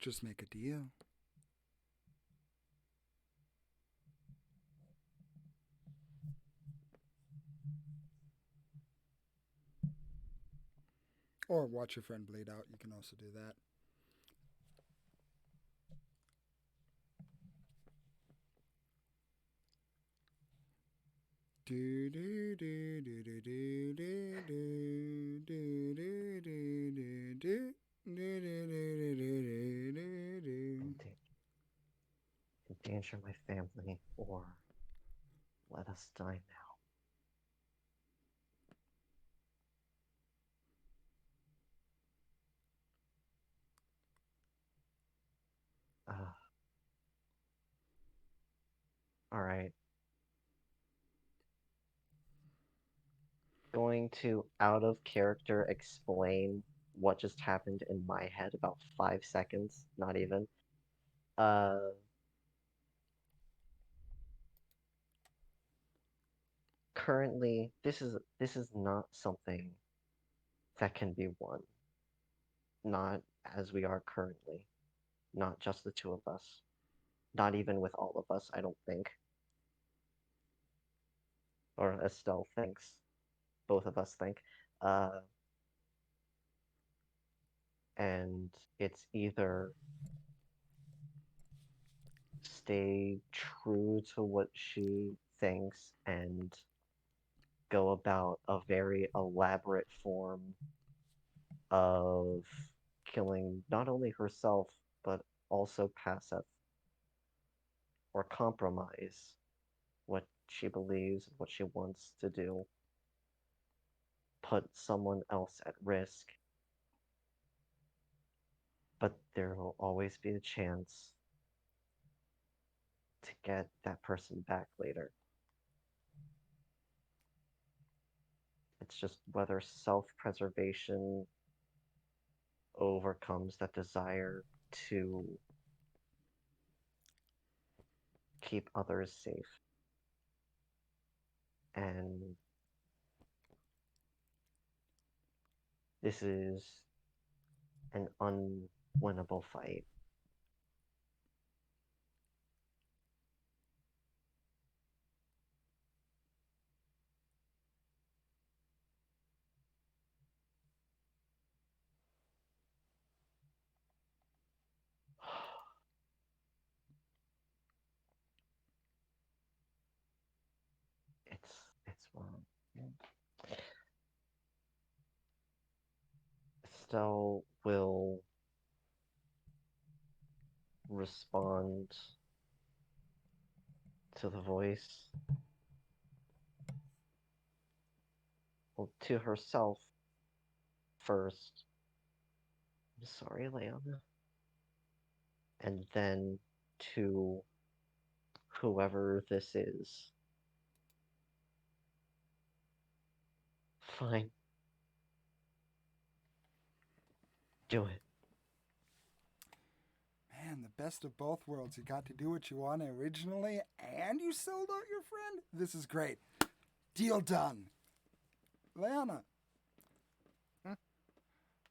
Just make a deal. Or watch your friend bleed out. You can also do that. Do do do do do do do do do do do do. Endanger my family, or let us die now. All right. Going to out of character explain what just happened in my head about 5 seconds, not even. Currently, this is not something that can be won. Not as we are currently. Not just the two of us. Not even with all of us, I don't think. Or Estelle thinks. Both of us think. And it's either stay true to what she thinks and go about a very elaborate form of killing not only herself but also Paseth, or compromise what she believes, what she wants to do, put someone else at risk, but there will always be a chance to get that person back later. It's just whether self-preservation overcomes that desire to keep others safe. And this is an unwinnable fight. Estelle will respond to the voice. Well, to herself first. I'm sorry, Leona. And then to whoever this is. Fine. Do it. Man, the best of both worlds. You got to do what you wanted originally, and you sold out your friend. This is great. Deal done. Leona.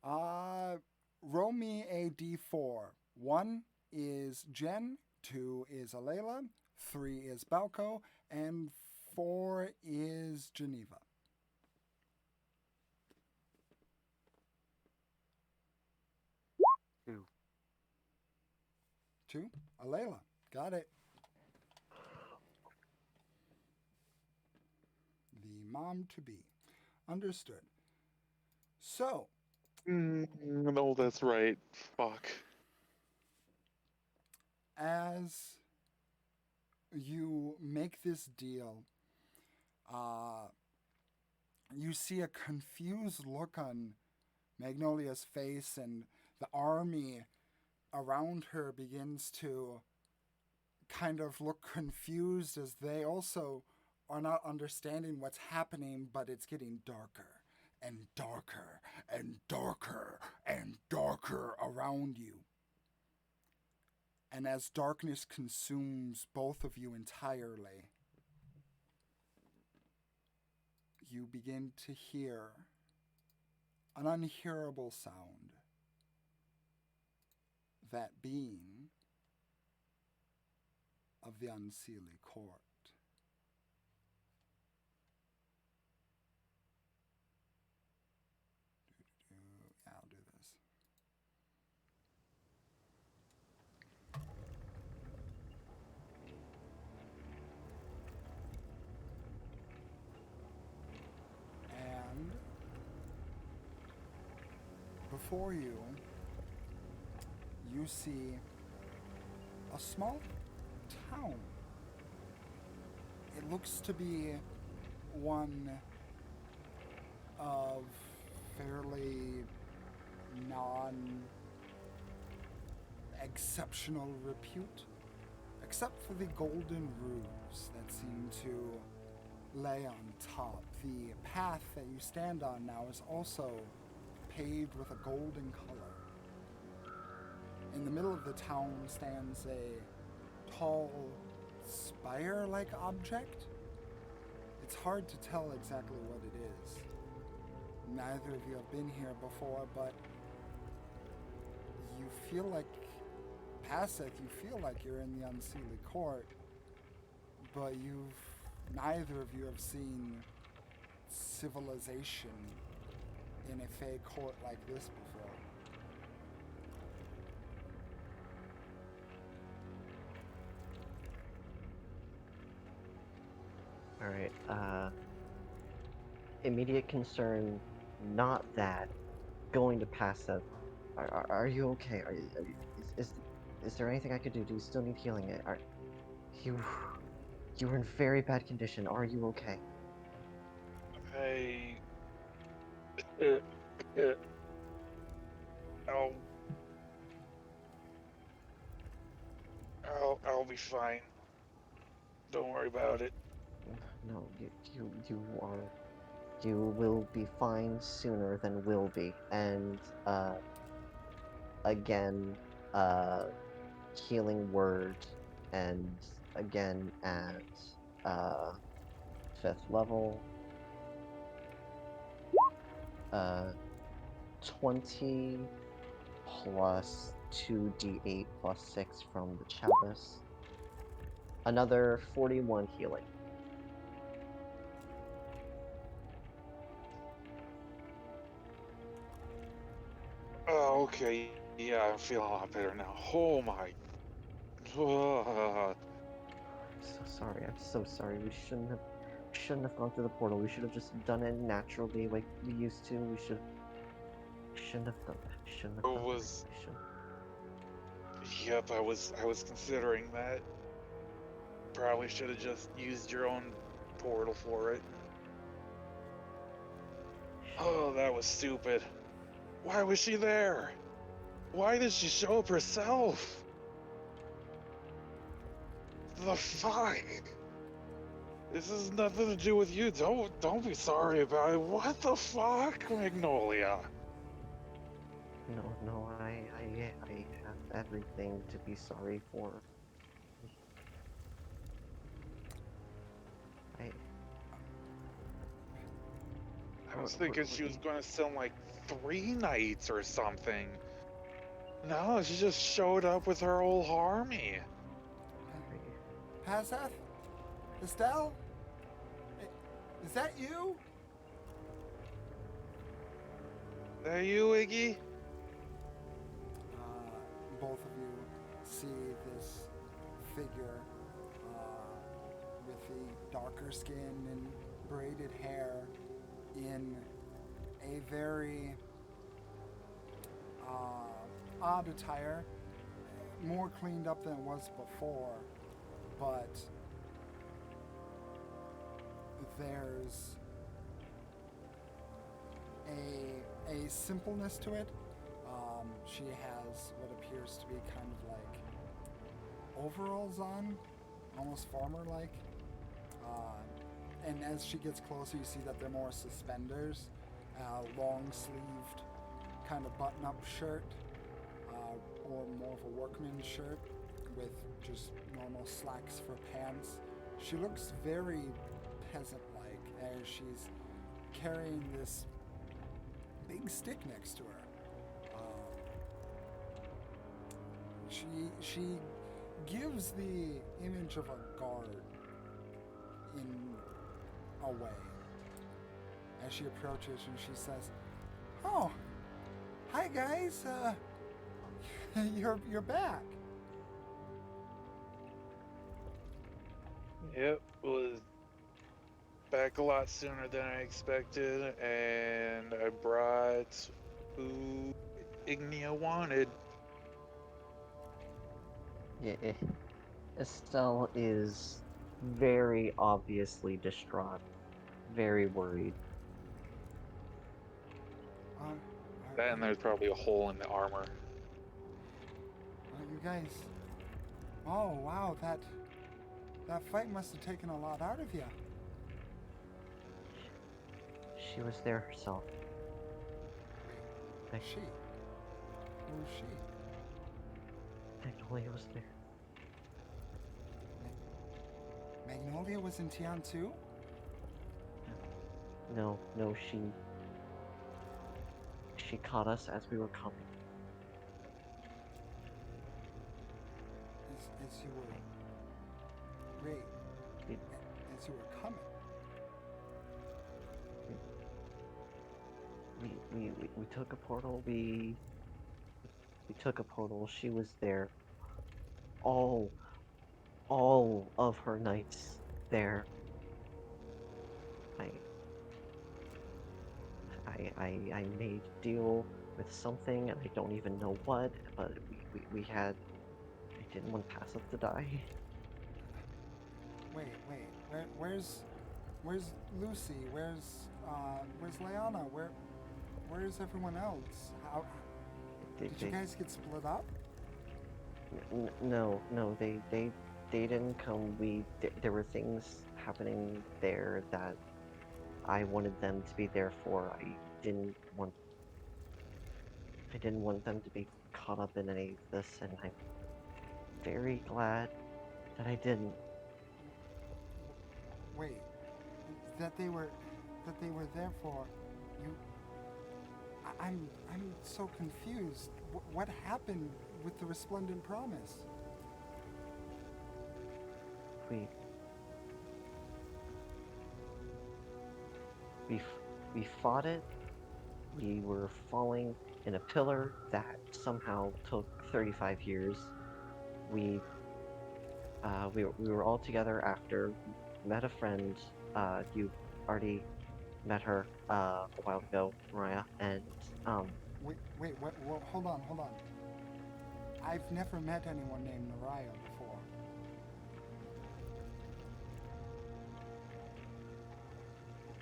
Roll me a d4. 1 is Jen, 2 is Alayla, 3 is Balco, and 4 is Geneva. 2. 2. Alayla. Got it. The mom to be. Understood. So, No, that's right. Fuck. as you make this deal, you see a confused look on Magnolia's face, and the army around her begins to kind of look confused as they also are not understanding what's happening, but it's getting darker and darker and darker and darker around you. And as darkness consumes both of you entirely, you begin to hear an unhearable sound. That being of the unseelie court. Yeah, I'll do this. And before you, you see a small town. It looks to be one of fairly non-exceptional repute, except for the golden roofs that seem to lay on top. The path that you stand on now is also paved with a golden color. In the middle of the town stands a tall, spire-like object. It's hard to tell exactly what it is. Neither of you have been here before, but you feel like, Passeth, you feel like you're in the unseelie court, but neither of you have seen civilization in a fey court like this before. Alright, immediate concern, not that. Going to pass up. Are you okay? Is there anything I could do? Do you still need healing? You were in very bad condition. Are you okay? I'll be fine. Don't worry about it. No, you will be fine sooner than will be. And, again, healing word, and again at, 5th level, 20 plus 2d8 plus 6 from the chalice. Another 41 healing. Oh, okay. Yeah, I'm feeling a lot better now. Oh my. I'm so sorry. We shouldn't have. shouldn't have gone through the portal. We should have just done it naturally like we used to. We shouldn't have done that. Shouldn't have It done was- that. We shouldn't. Yep, I was considering that. Probably should have just used your own portal for it. Oh, that was stupid. Why was she there? Why did she show up herself? The fuck? This has nothing to do with you. Don't be sorry about it. What the fuck, Magnolia? No, I have everything to be sorry for. I was thinking she was gonna send like 3 knights or something. No, she just showed up with her whole army. Pazeth? Estelle? Is that you? Is that you, Iggy? Both of you see this figure with the darker skin and braided hair in a very odd attire, more cleaned up than it was before, but there's a simpleness to it. She has what appears to be kind of like overalls on, almost farmer-like. And as she gets closer, you see that they're more suspenders, long-sleeved kind of button-up shirt, or more of a workman's shirt with just normal slacks for pants. She looks very peasant-like as she's carrying this big stick next to her. She gives the image of a guard in a way as she approaches, and she says, "Oh, hi guys, you're back." Yep, was back a lot sooner than I expected, and I brought who Ignia wanted. Yeah, Estelle is very obviously distraught, very worried. Then there's probably a hole in the armor. You guys, oh wow, that fight must have taken a lot out of you. She was there herself. She? Who is she? Magnolia was there. Magnolia was in Tiān too? No, she caught us as we were coming. As you were... Wait. As you were coming? We took a portal, we took a portal, she was there. All of her knights there. I made a deal with something, and I don't even know what, but we had... I didn't want Passive to die. Wait. Where's Lucy? Where's Leanna? Where's everyone else? How did you guys get split up? No, they didn't come. There were things happening there that I wanted them to be there for. I didn't want them to be caught up in any of this, and I'm very glad that I didn't. Wait, that they were there for you. I'm so confused. What happened with the Resplendent Promise? We fought it. We were falling in a pillar that somehow took 35 years. We were all together after met a friend. You already met her a while ago, Mariah, and Wait, what, hold on. I've never met anyone named Naraya before.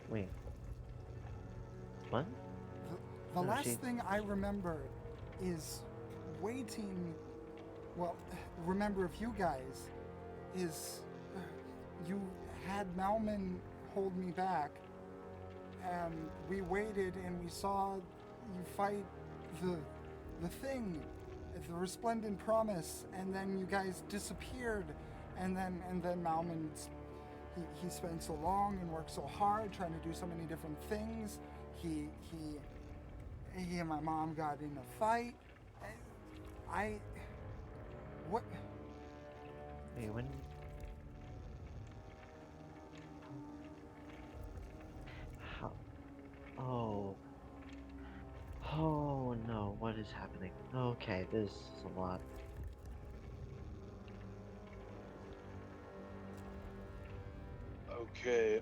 wait, what? The No, last she- thing I remember is waiting. Well, remember of you guys is you had Malman hold me back, and we waited and we saw you fight the thing, the resplendent promise, and then you guys disappeared, and then Malman's he spent so long and worked so hard trying to do so many different things. He and my mom got in a fight. What? Wait, when? How? Oh. Oh no, what is happening? Okay, this is a lot. Okay,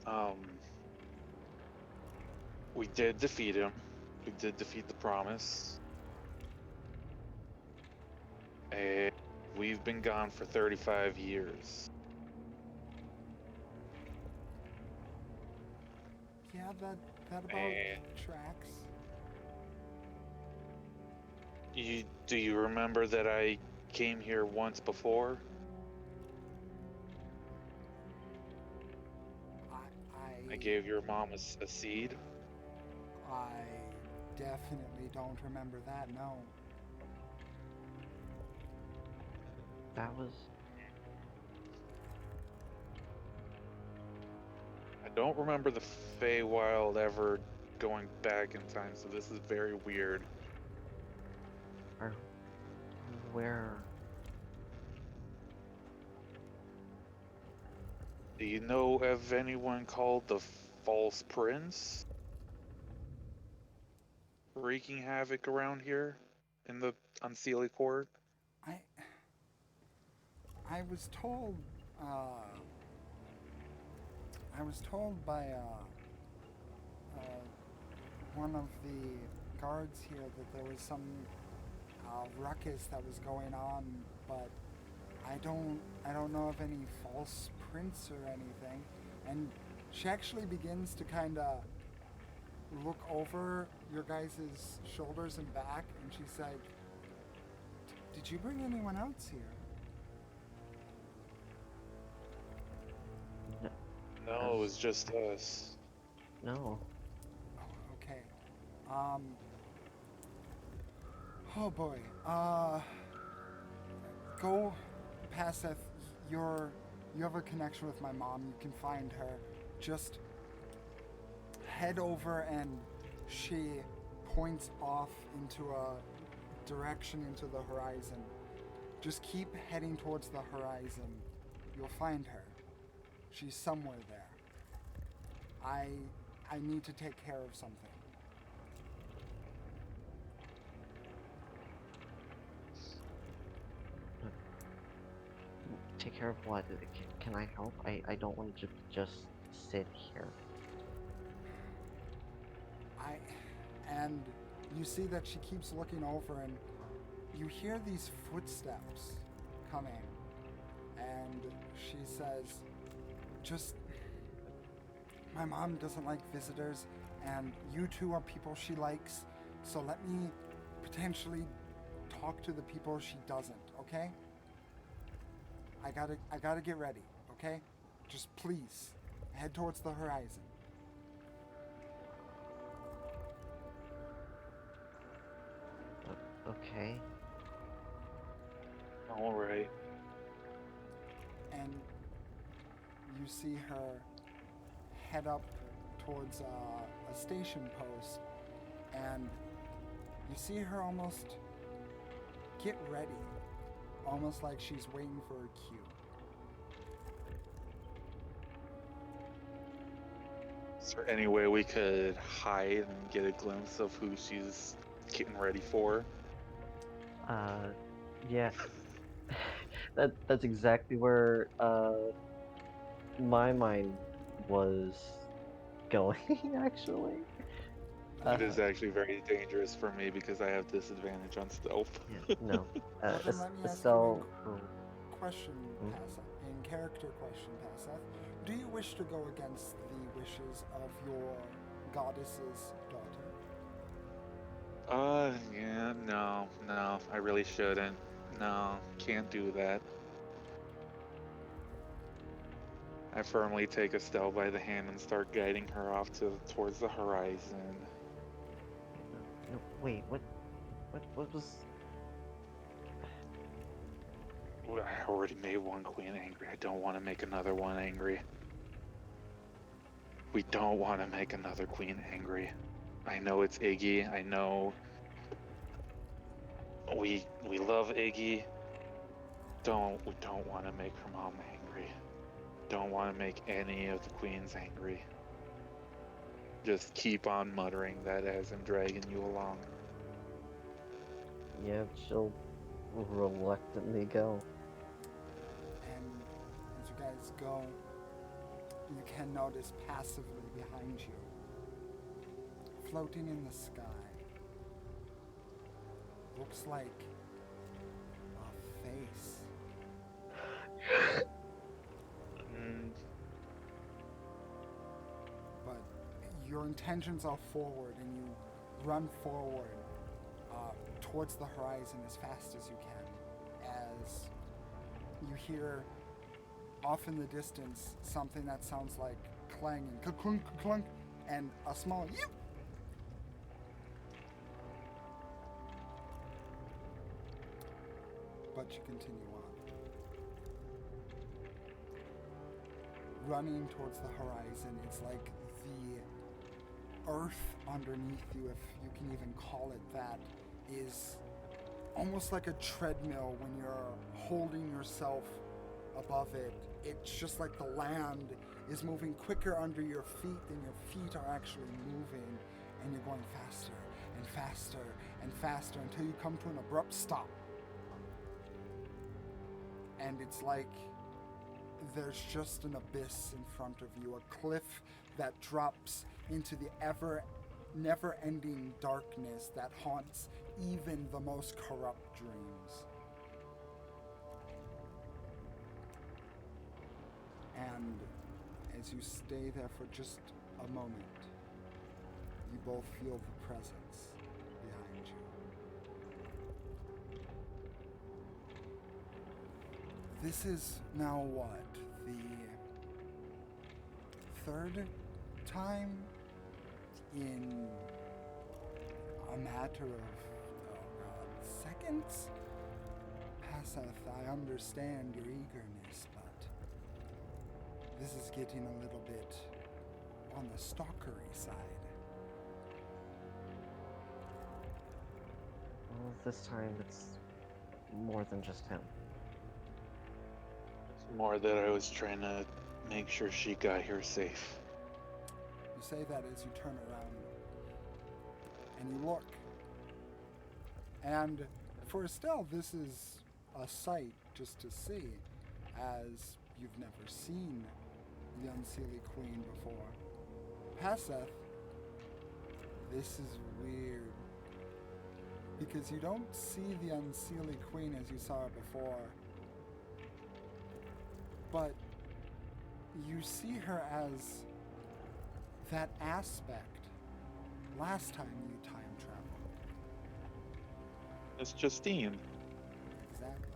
we did defeat him. We did defeat the promise. And we've been gone for 35 years. Yeah, that about And tracks. do you remember that I came here once before? I gave your mom a seed. I definitely don't remember that. No. That was. I don't remember the Feywild ever going back in time, so this is very weird. Or where? Do you know of anyone called the False Prince? Wreaking havoc around here in the Unseelie Court? I was told. I was told by one of the guards here that there was some ruckus that was going on, but I don't know of any false prince or anything. And she actually begins to kind of look over your guys' shoulders and back, and she's like, "Did you bring anyone else here?" No, it was just us. No. Oh, okay. Oh boy. Go, Paseth. You have a connection with my mom. You can find her. Just head over, and she points off into a direction into the horizon. Just keep heading towards the horizon. You'll find her. She's somewhere there. I need to take care of something. Take care of what? Can I help? I don't want to just sit here. And you see that she keeps looking over, and you hear these footsteps coming, and she says, my mom doesn't like visitors, and you two are people she likes, so let me potentially talk to the people she doesn't, okay? I gotta get ready, okay? Just please, head towards the horizon. Okay. Alright. And you see her head up towards a station post, and you see her almost get ready, almost like she's waiting for a cue. Is there any way we could hide and get a glimpse of who she's getting ready for? Yeah. That's exactly where my mind was going actually. It is actually very dangerous for me because I have disadvantage on stealth. Yeah, no. Well, then let me ask Estelle. you a question, Hmm? Paseth. In character question, Paseth. Do you wish to go against the wishes of your goddess's daughter? Yeah, no, I really shouldn't. No, can't do that. I firmly take Estelle by the hand and start guiding her off towards the horizon. No, wait. What was? Well, I already made one queen angry. I don't want to make another one angry. We don't want to make another queen angry. I know it's Iggy. I know we love Iggy. We don't want to make her mom angry. Don't want to make any of the queens angry. Just keep on muttering that as I'm dragging you along. Yeah, she'll reluctantly go. And as you guys go, you can notice passively behind you, floating in the sky, looks like a face. But your intentions are forward, and you run forward towards the horizon as fast as you can, as you hear off in the distance something that sounds like clanging, clunk, clunk, and a small yeep. But you continue on. Running towards the horizon, it's like the earth underneath you, if you can even call it that, is almost like a treadmill when you're holding yourself above it. It's just like the land is moving quicker under your feet than your feet are actually moving, and you're going faster and faster and faster until you come to an abrupt stop. And it's like there's just an abyss in front of you, a cliff that drops into the never-ending darkness that haunts even the most corrupt dreams. And as you stay there for just a moment, you both feel the presence behind you. This is now what? The third time in a matter of seconds? Paseth, I understand your eagerness, but this is getting a little bit on the stalkery side. Well, this time it's more than just him. It's more that I was trying to make sure she got here safe. You say that as you turn around and you look. And for Estelle, this is a sight just to see, as you've never seen the Unseelie Queen before. Paseth, this is weird, because you don't see the Unseelie Queen as you saw her before, but you see her as that aspect last time you time traveled. It's Justine. Exactly.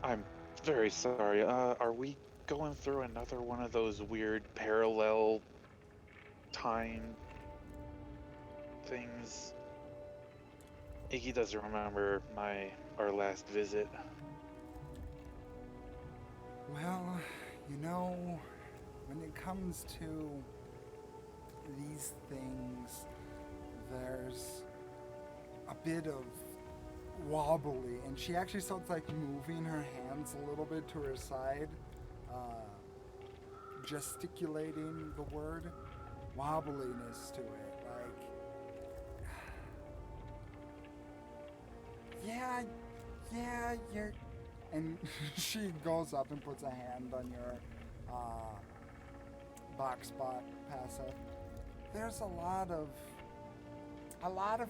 I'm very sorry. Are we going through another one of those weird parallel time things? Iggy doesn't remember our last visit. Well, you know, when it comes to these things, there's a bit of wobbly, and she actually starts like moving her hands a little bit to her side, gesticulating the word, wobbliness to it, like yeah, you're... And she goes up and puts a hand on your box spot, Passa. There's a lot of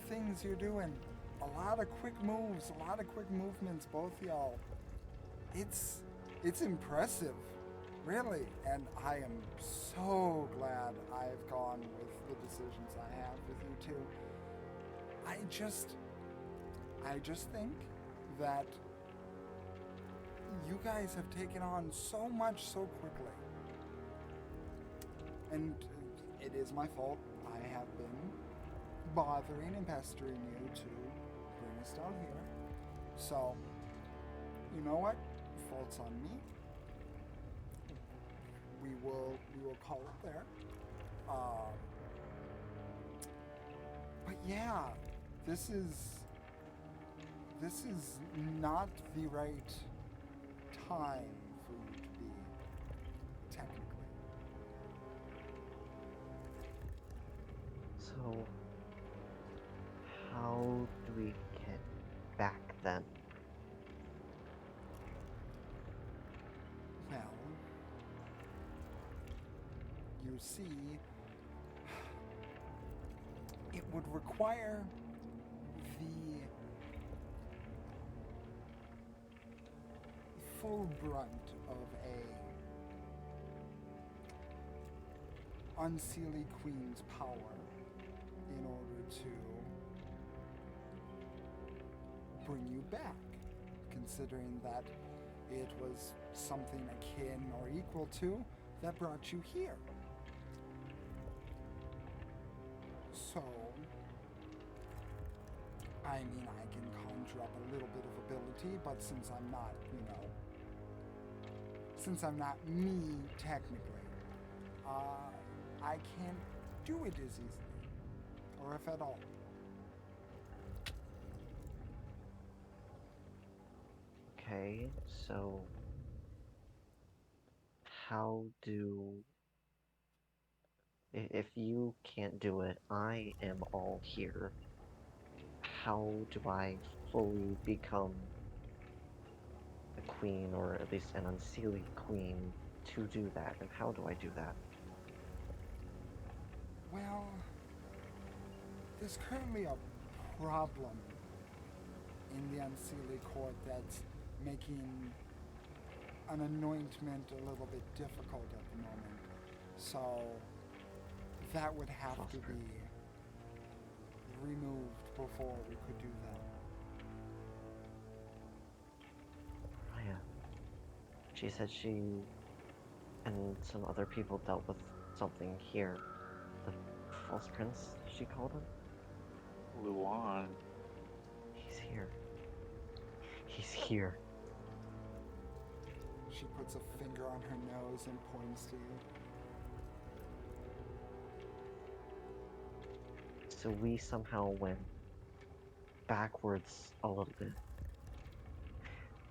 things you're doing. A lot of quick moves, a lot of quick movements, both y'all. It's impressive, really. And I am so glad I've gone with the decisions I have with you two. I just think that you guys have taken on so much so quickly. And it is my fault. I have been bothering and pestering you to bring us down here. So, you know what? Fault's on me. We will call it there. But yeah, this is not the right time for you to be, technically. So, how do we get back then? Well, you see, it would require the full brunt of a Unseelie Queen's power in order to bring you back, considering that it was something akin or equal to that brought you here. So, I mean, I can conjure up a little bit of ability, but since I'm not, since I'm not me technically, I can't do it as easily, or if at all. Okay, so how do... If you can't do it, I am all here. How do I fully become a queen, or at least an Unseelie queen, to do that? And how do I do that? Well, there's currently a problem in the Unseelie court that's making an anointment a little bit difficult at the moment. So that would have to be removed before we could do that. Raya. She said she and some other people dealt with something here. The false prince, she called him? Luan. He's here. He's here. She puts a finger on her nose and points to you. So we somehow went backwards a little bit.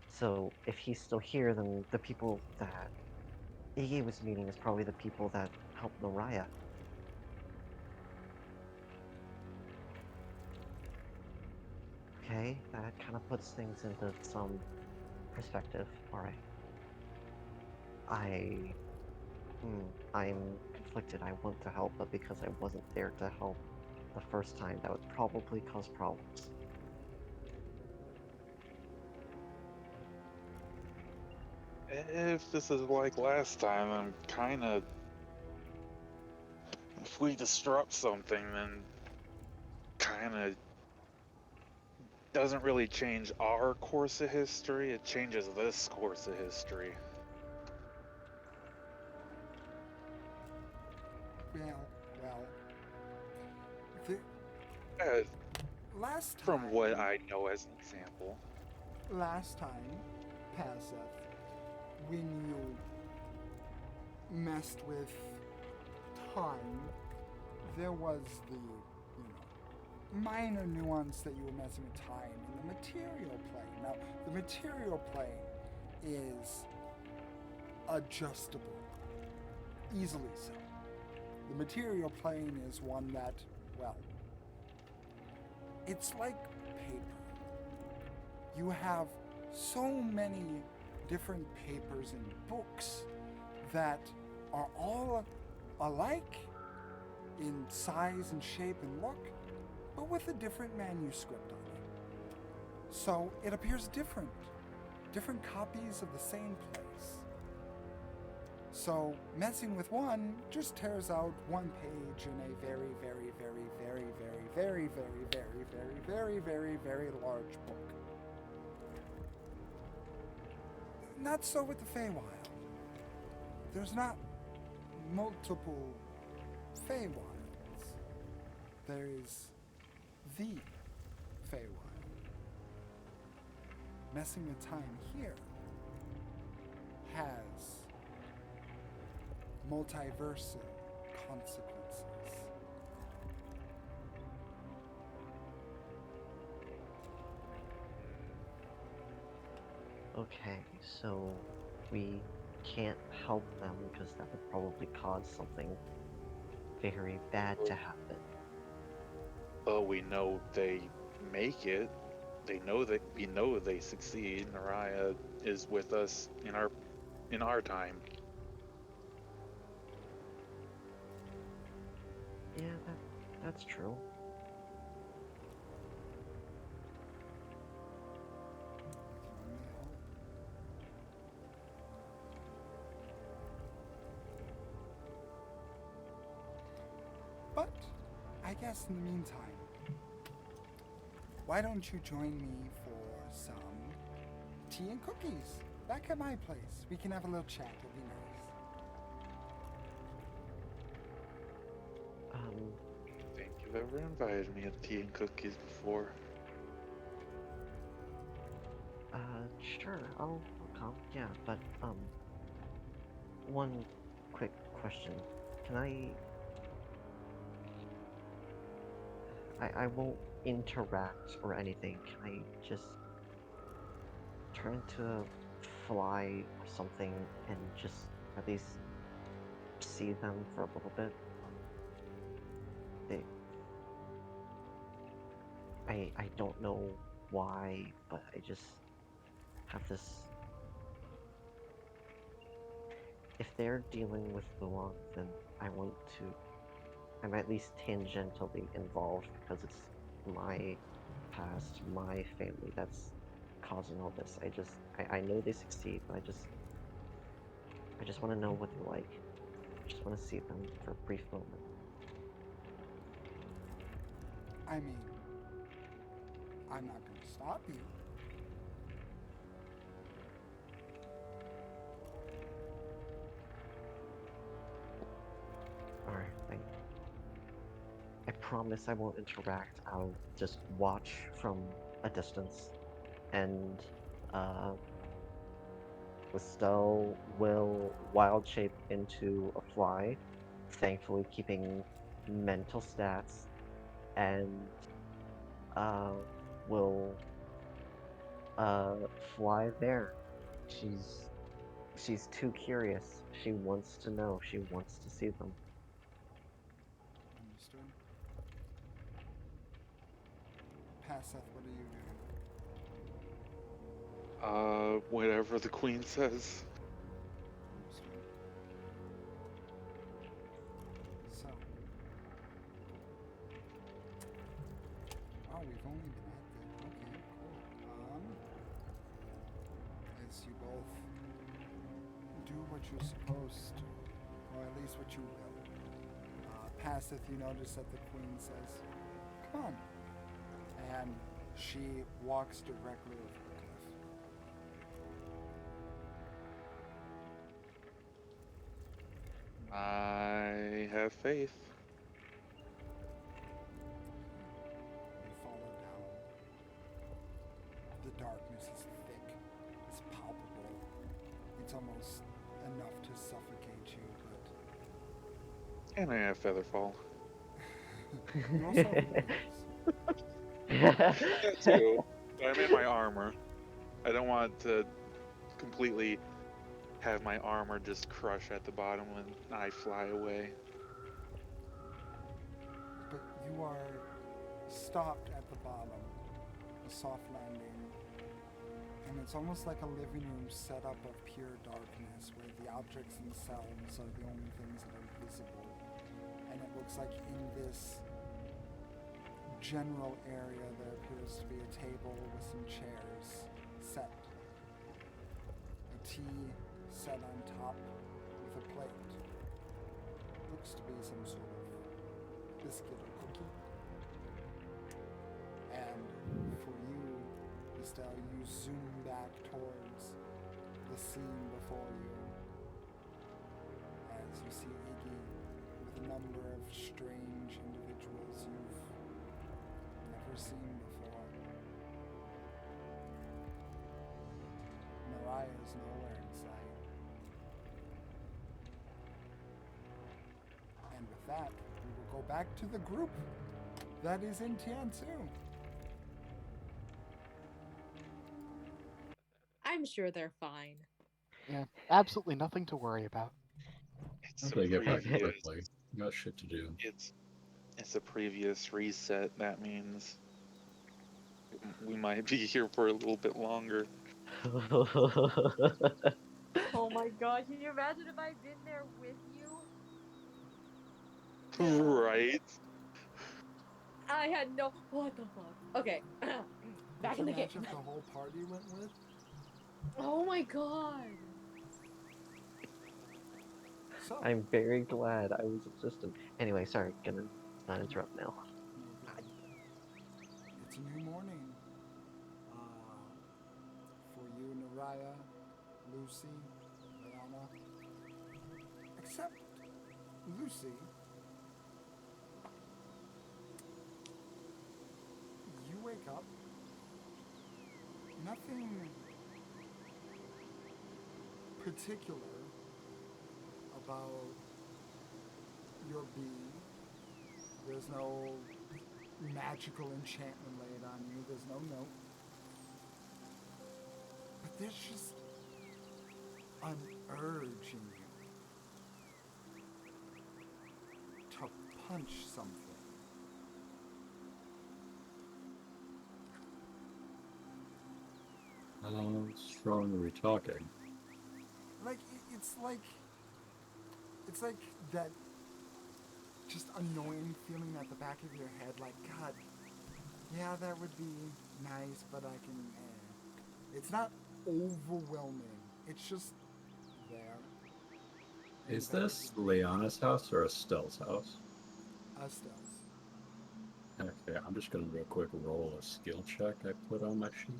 So if he's still here, then the people that Iggy was meeting is probably the people that helped Naraya. Okay, that kind of puts things into some perspective. Alright. I'm conflicted. I want to help, but because I wasn't there to help the first time, that would probably cause problems. If this is like last time, I'm kind of... If we disrupt something, then kind of doesn't really change our course of history, it changes this course of history. Well, Uh, last time... from what I know as an example. Last time, Passeth, when you messed with time, there was the, minor nuance that you were messing with time in the material plane. Now, the material plane is adjustable, easily so. The material plane is one that, well, it's like paper. you have so many different papers and books that are all alike in size and shape and look, but with a different manuscript on it. So it appears different copies of the same place. So messing with one just tears out one page in a very, very, very, very, very, very, very, very, very, very, very, very large book. Not so with the Feywild. There's not multiple Feywilds. There is the Feywild. Messing with time here has multiversal consequences. Okay, so we can't help them because that would probably cause something very bad to happen. Well, we know they make it. We know they succeed. Naraya is with us in our time. Yeah, that's true. But I guess in the meantime, why don't you join me for some tea and cookies back at my place? We can have a little chat. It'll be nice. Think you've ever invited me to tea and cookies before? Sure, I'll come. Yeah, but one quick question. Can I won't interact or anything. Can I just turn to fly or something and just at least see them for a little bit? I don't know why, but I just have this. If they're dealing with Luong, then I want to. I'm at least tangentially involved because it's my past, my family that's causing all this. I know they succeed, but I just want to know what they're like. I just want to see them for a brief moment. I mean, I'm not going to stop you. Alright, I promise I won't interact. I'll just watch from a distance, and Estelle will wild shape into a fly, thankfully keeping mental stats, and will fly there. She's too curious. She wants to know. She wants to see them. Understood? Seth, what are you doing? Whatever the queen says. Understood. So. Oh, we've only been at the. Okay, cool. As you both do what you're supposed to, or at least what you will. Passeth, you notice that the queen says, "Come on," and she walks directly over the cliff. I have faith. You follow down. The darkness is thick, it's palpable. It's almost enough to suffocate you, but And I have Featherfall. you also have wings. That too. But I'm in my armor. I don't want to completely have my armor just crush at the bottom when I fly away. But you are stopped at the bottom. A soft landing and it's almost like a living room set up of pure darkness where the objects themselves are the only things that are visible. And it looks like in this general area there appears to be a table with some chairs set. A tea set on top with a plate. Looks to be some sort of biscuit or cookie. And for you, Estelle, you zoom back towards the scene before you as you see Iggy with a number of strange individuals you've never seen before. Mariah's nowhere in sight. And with that, we will go back to the group that is in Tiān. I'm sure they're fine. Yeah, absolutely nothing to worry about. It's a Okay, get back previous. quickly. You got shit to do. It's a previous reset. That means we might be here for a little bit longer. Oh my god, can you imagine if I'd been there with you? Right? I had no. What the fuck? Okay, back in the game. Imagine if the whole party went with. Oh my god. So, I'm very glad I was assistant. Anyway, sorry, gonna not interrupt now. it's a new morning. For you, Naraya, Lucy, Leona. Except Lucy. You wake up. Nothing particular about your being. There's no magical enchantment laid on you. There's no note. But there's just an urge in you to punch something. How strong are we talking? Like it's like that just annoying feeling at the back of your head, like, God, yeah, that would be nice, but I can, It's not overwhelming. It's just there. Is this Leanna's house or Estelle's house? Estelle. Okay, I'm just gonna real quick roll a skill check I put on my sheet.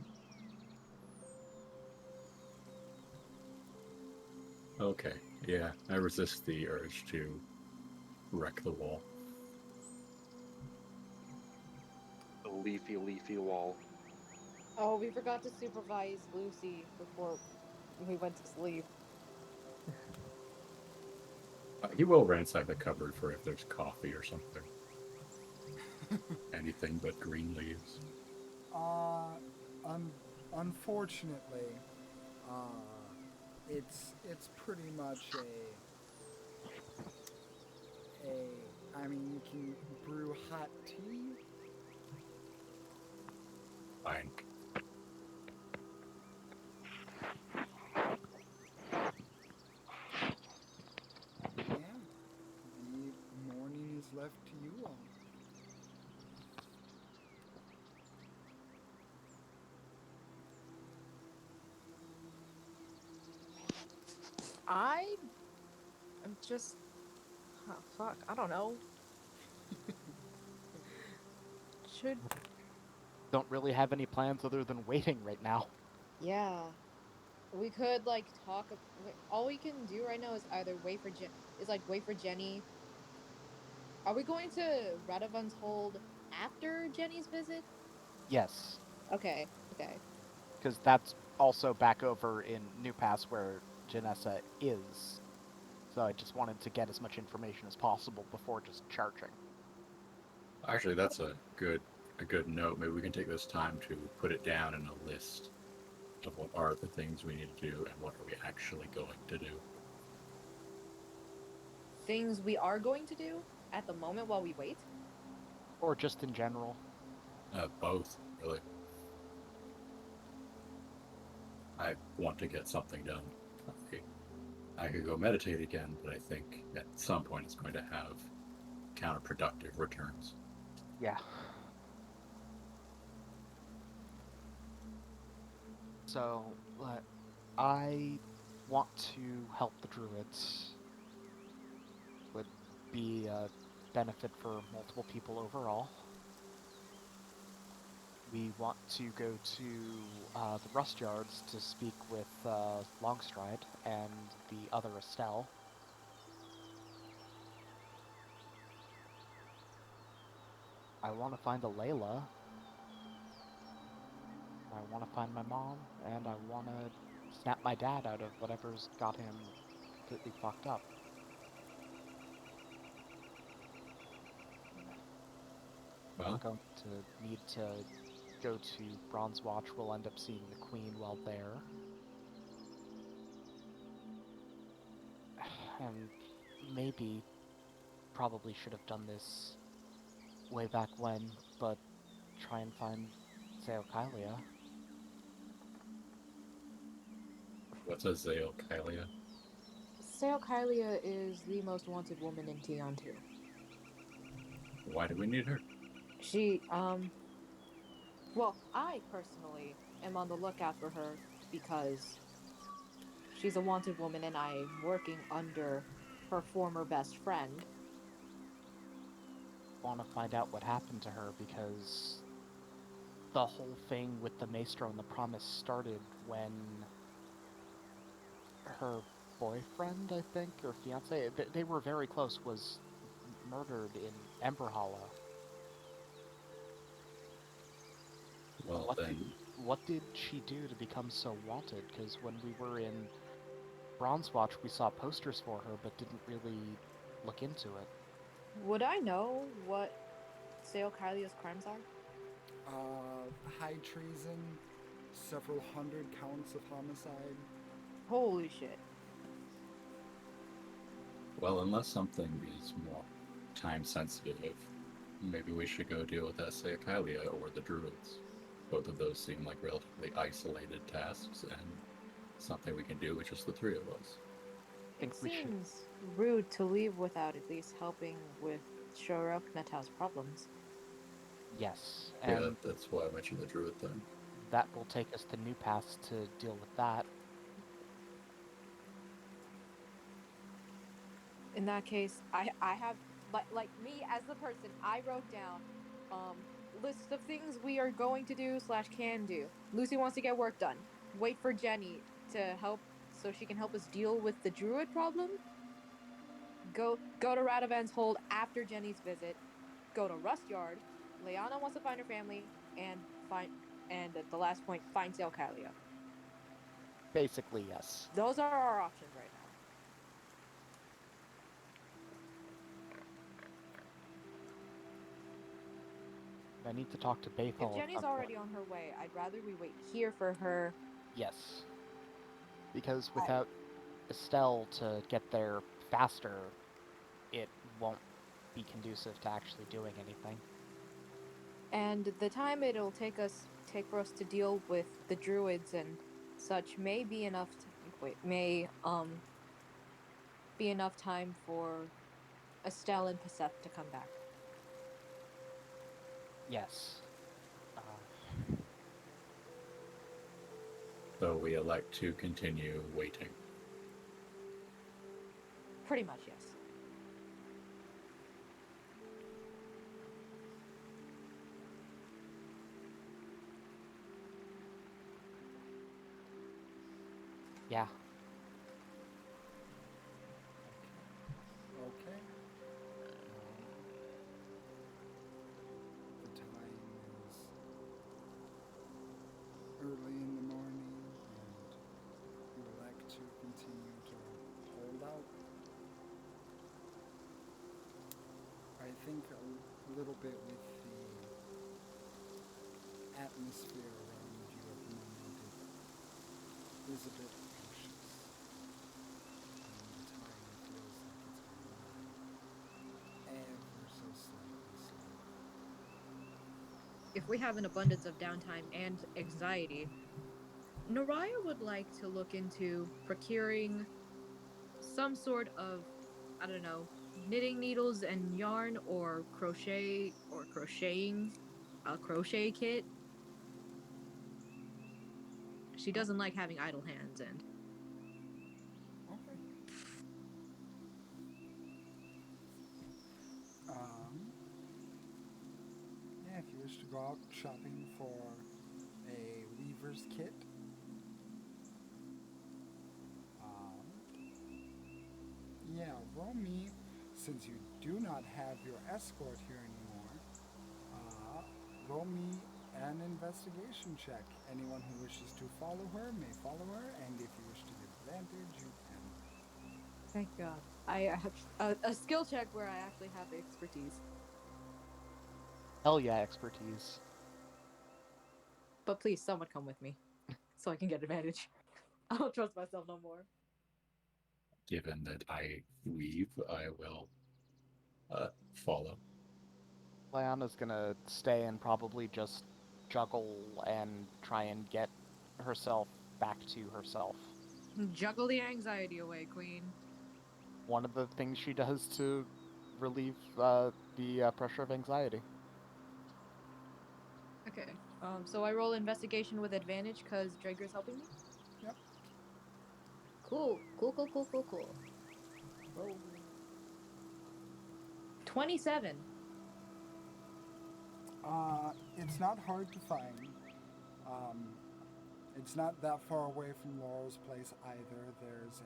Okay, yeah, I resist the urge to wreck the wall. The leafy wall. Oh, we forgot to supervise Lucy before we went to sleep. He will ransack the cupboard for if there's coffee or something. Anything but green leaves. Unfortunately, it's pretty much I mean, you can brew hot tea. Fine. Yeah, the morning is left to you all. I'm just. Oh, fuck, I don't know. Should. Don't really have any plans other than waiting right now. Yeah. We could, like, talk. All we can do right now is either wait for wait for Jenny. Are we going to Radovan's hold after Jenny's visit? Yes, Okay. because that's also back over in New Pass where Janessa is. So I just wanted to get as much information as possible before just charging. Actually, that's a good note. Maybe we can take this time to put it down in a list of what are the things we need to do and what are we actually going to do. Things we are going to do at the moment while we wait? Or just in general. Both, really. I want to get something done. I could go meditate again, but I think at some point it's going to have counterproductive returns. Yeah. So, I want to help the druids. Would be a benefit for multiple people overall. We want to go to the Rust Yards to speak with Longstride and the other Estelle. I want to find a Layla. I want to find my mom, and I want to snap my dad out of whatever's got him completely fucked up. Well, We're going to need to go to Bronze Watch. We'll end up seeing the Queen while there. And maybe, probably should have done this way back when, but try and find Zeokylia. what's a Zeokylia? Kylia is the most wanted woman in Tiān too. Why do we need her? She, well, I personally am on the lookout for her because she's a wanted woman and I'm working under her former best friend. Want to find out what happened to her because the whole thing with the Maestro and the Promise started when her boyfriend, I think, or fiance, they were very close, was murdered in Ember Hollow. Well, What did she do to become so wanted? Because when we were in Bronze Watch, we saw posters for her, but didn't really look into it. Would I know what Kylia's crimes are? High treason, several hundred counts of homicide. Holy shit. well, unless something is more time sensitive, maybe we should go deal with that Zeokylia or the druids. Both of those seem like relatively isolated tasks and something we can do with just the three of us. Think It we should- seems rude to leave without at least helping with Shorok Nata's problems. Yes, Yeah, and that's why I mentioned the druid thing. that will take us to New Pass to deal with that. In that case, I have like me as the person, I wrote down list of things we are going to do / can do. Lucy wants to get work done. Wait for Jenny to help so she can help us deal with the druid problem. Go to Radovan's hold after Jenny's visit. Go to Rust Yard. Leanna wants to find her family and the last point, find Zeokylia. Basically, yes. Those are our options right now. I need to talk to Bethel. If Jenny's already on her way, I'd rather we wait here for her. Yes. Because without Estelle to get there faster, it won't be conducive to actually doing anything. And the time it'll take for us to deal with the druids and such may be enough be enough time for Estelle and Paseth to come back. Yes. So we elect to continue waiting. Pretty much, yes. Yeah. Okay. The time is early in the morning, and we would like to continue to hold out. I think a little bit with the atmosphere around you at the moment, it is a bit anxious. And the time feels like it's going on ever so slightly slower. If we have an abundance of downtime and anxiety, Naraya would like to look into procuring some sort of, I don't know, knitting needles and yarn or crocheting a crochet kit. She doesn't like having idle hands, and Okay. Yeah, if you wish to go out shopping for a weaver's kit, yeah, roll me, since you do not have your escort here anymore, roll me an investigation check. Anyone who wishes to follow her may follow her, and if you wish to give advantage, you can. thank God. I have a skill check where I actually have expertise. Hell yeah, expertise. But please, someone come with me so I can get advantage. I don't trust myself no more. Given that I weave, I will follow. Lyanna's gonna stay and probably just juggle and try and get herself back to herself. Juggle the anxiety away, Queen. One of the things she does to relieve the pressure of anxiety. Okay. So I roll investigation with advantage because Drager's helping me? Yep. Cool. Roll. 27. It's not hard to find. It's not that far away from Laurel's place either. There's a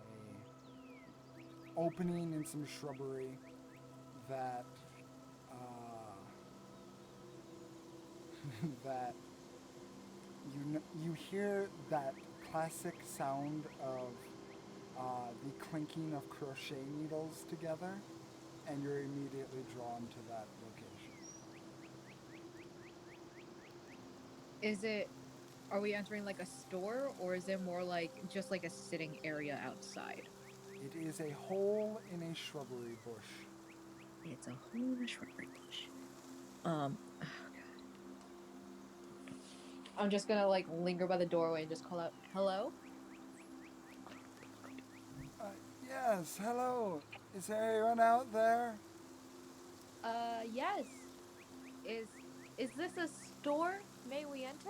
opening in some shrubbery that that you hear that classic sound of the clinking of crochet needles together, and you're immediately drawn to that location. Is it. Are we entering like a store or is it more like just like a sitting area outside? It is a hole in a shrubbery bush. It's a whole shrubbery bush. Oh God. I'm just gonna like linger by the doorway and just call out, "Hello." Yes, hello. Is there anyone out there? Yes. Is this a store? May we enter?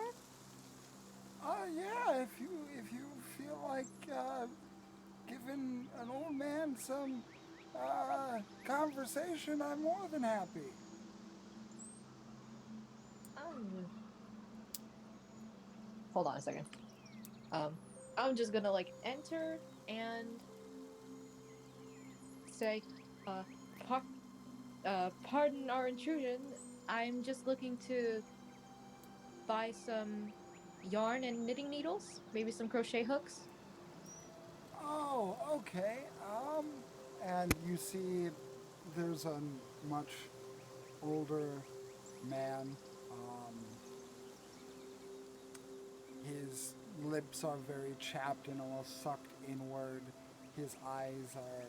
Yeah. If you feel like giving an old man some conversation, I'm more than happy. Hold on a second. I'm just gonna like enter and say, uh, pardon our intrusion. I'm just looking to buy some yarn and knitting needles, maybe some crochet hooks. Oh, okay. And you see, there's a much older man. His lips are very chapped and almost sucked inward. His eyes are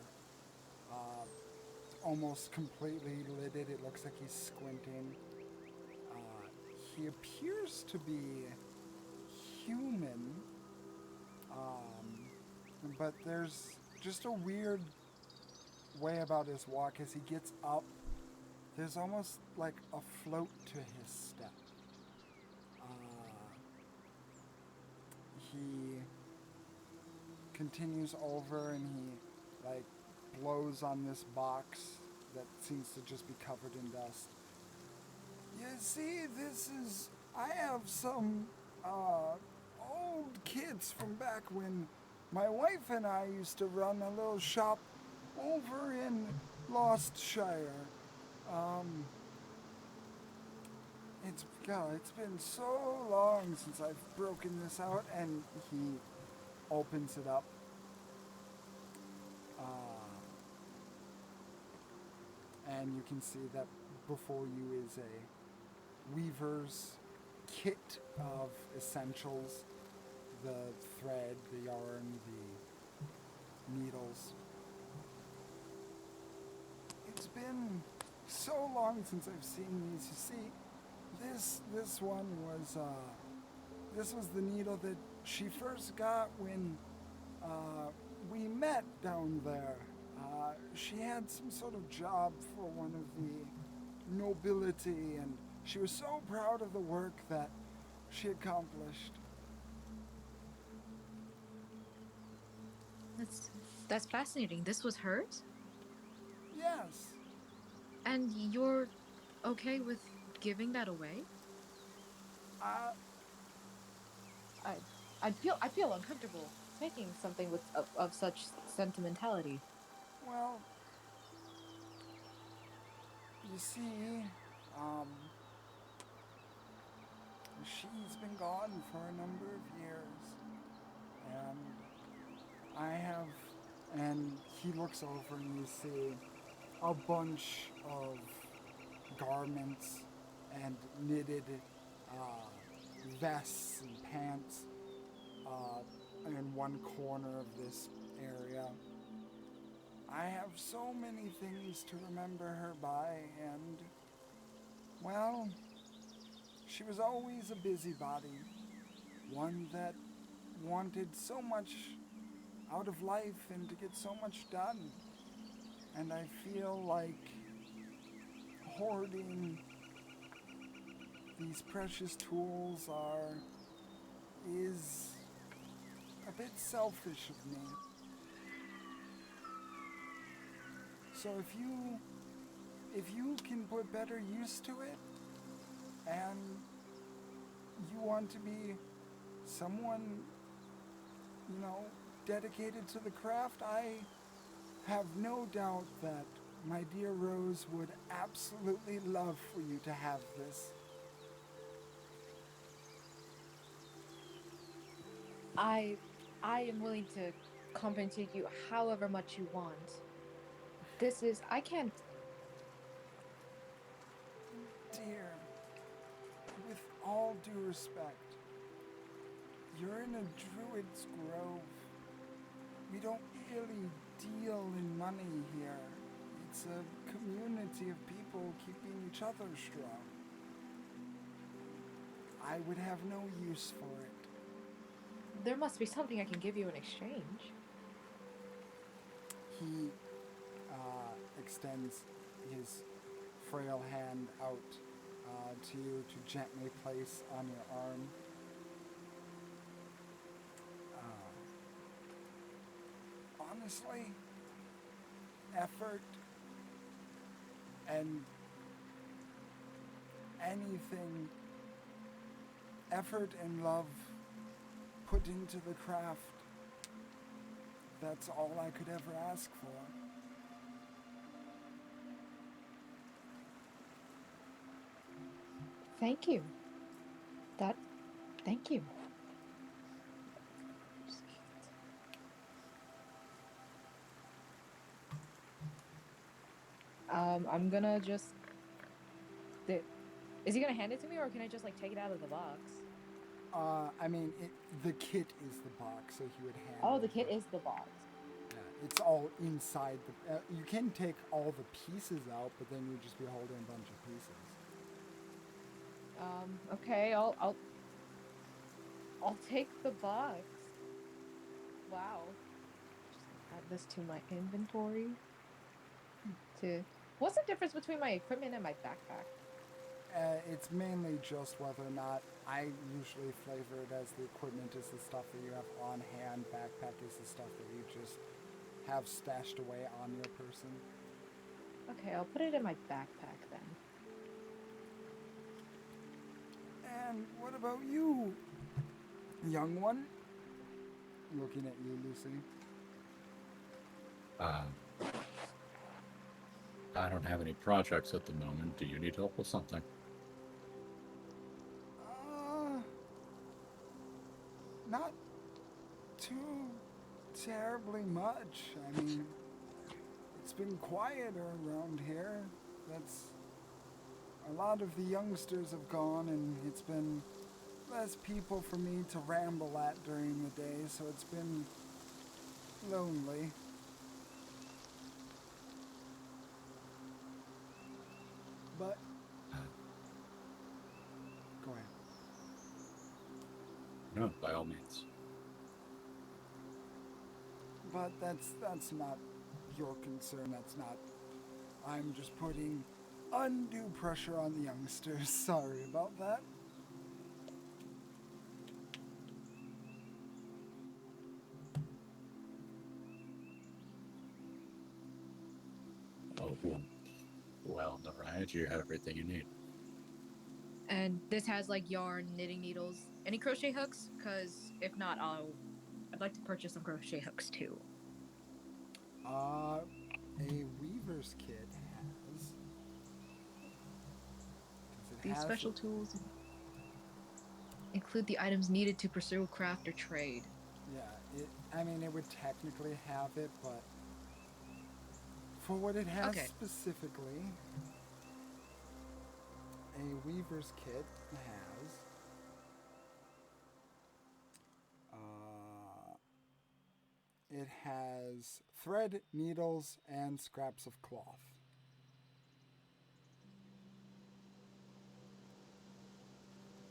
almost completely lidded. It looks like he's squinting. He appears to be human, but there's just a weird way about his walk. As he gets up, there's almost like a float to his step. He continues over and he like blows on this box that seems to just be covered in dust. You see, I have some old kits from back when my wife and I used to run a little shop over in Lostshire. It's been so long since I've broken this out, and he opens it up. And you can see that before you is a weaver's kit of essentials: the thread, the yarn, the needles. It's been so long since I've seen these. You see, this one was this was the needle that she first got when we met down there. She had some sort of job for one of the nobility, and she was so proud of the work that she accomplished. That's fascinating. This was hers? Yes. And you're okay with giving that away? Uh, I I feel uncomfortable taking something of such sentimentality. well, you see, um, she's been gone for a number of years, and I have, and he looks over and you see a bunch of garments and knitted uh, vests and pants in one corner of this area. I have so many things to remember her by, and, well, she was always a busybody, one that wanted so much out of life and to get so much done. And I feel like hoarding these precious tools is a bit selfish of me. So if you can put better use to it, and you want to be someone, dedicated to the craft, I have no doubt that my dear Rose would absolutely love for you to have this. I am willing to compensate you however much you want. I can't. Dear, with all due respect, you're in a druid's grove. We don't really deal in money here. It's a community of people keeping each other strong. I would have no use for it. There must be something I can give you in exchange. He extends his frail hand out to you to gently place on your arm. Honestly, effort and effort and love put into the craft, that's all I could ever ask for. Thank you. Thank you. I'm gonna just. Is he gonna hand it to me, or can I just take it out of the box? The kit is the box, so he would hand. Oh, the kit is the box. Yeah, it's all inside the. You can take all the pieces out, but then you'd just be holding a bunch of pieces. Okay, I'll take the box. Wow. Just add this to my inventory. What's the difference between my equipment and my backpack? It's mainly just whether or not I usually flavor it as the equipment is the stuff that you have on hand, backpack is the stuff that you just have stashed away on your person. Okay, I'll put it in my backpack then. And what about you, young one? Looking at you, Lucy. I don't have any projects at the moment. Do you need help with something? Not too terribly much. I mean, it's been quieter around here. A lot of the youngsters have gone, and it's been less people for me to ramble at during the day, so it's been lonely. But go ahead. No, by all means. But that's not your concern. That's not. I'm just putting undue pressure on the youngsters. Sorry about that. Oh, well, Narayaj, you have everything you need. And this has like yarn, knitting needles, any crochet hooks? Cause if not, I'd like to purchase some crochet hooks too. A weaver's kit has. Does it These have special tools include the items needed to pursue a craft or trade. Yeah, I mean, it would technically have it, but for what it has Okay. specifically, a weaver's kit has it has thread, needles, and scraps of cloth.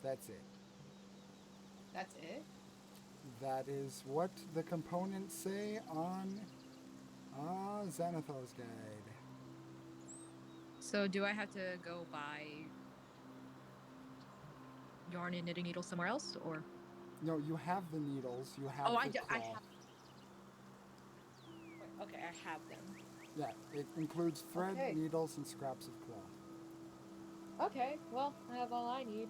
That's it. That's it? That is what the components say on Xanathar's guide. So do I have to go buy yarn and knitting needles somewhere else, or? No, you have the needles, you have Oh, the cloth. I have. Okay, I have them. Yeah, it includes thread, Okay. needles, and scraps of cloth. Okay, well, I have all I need.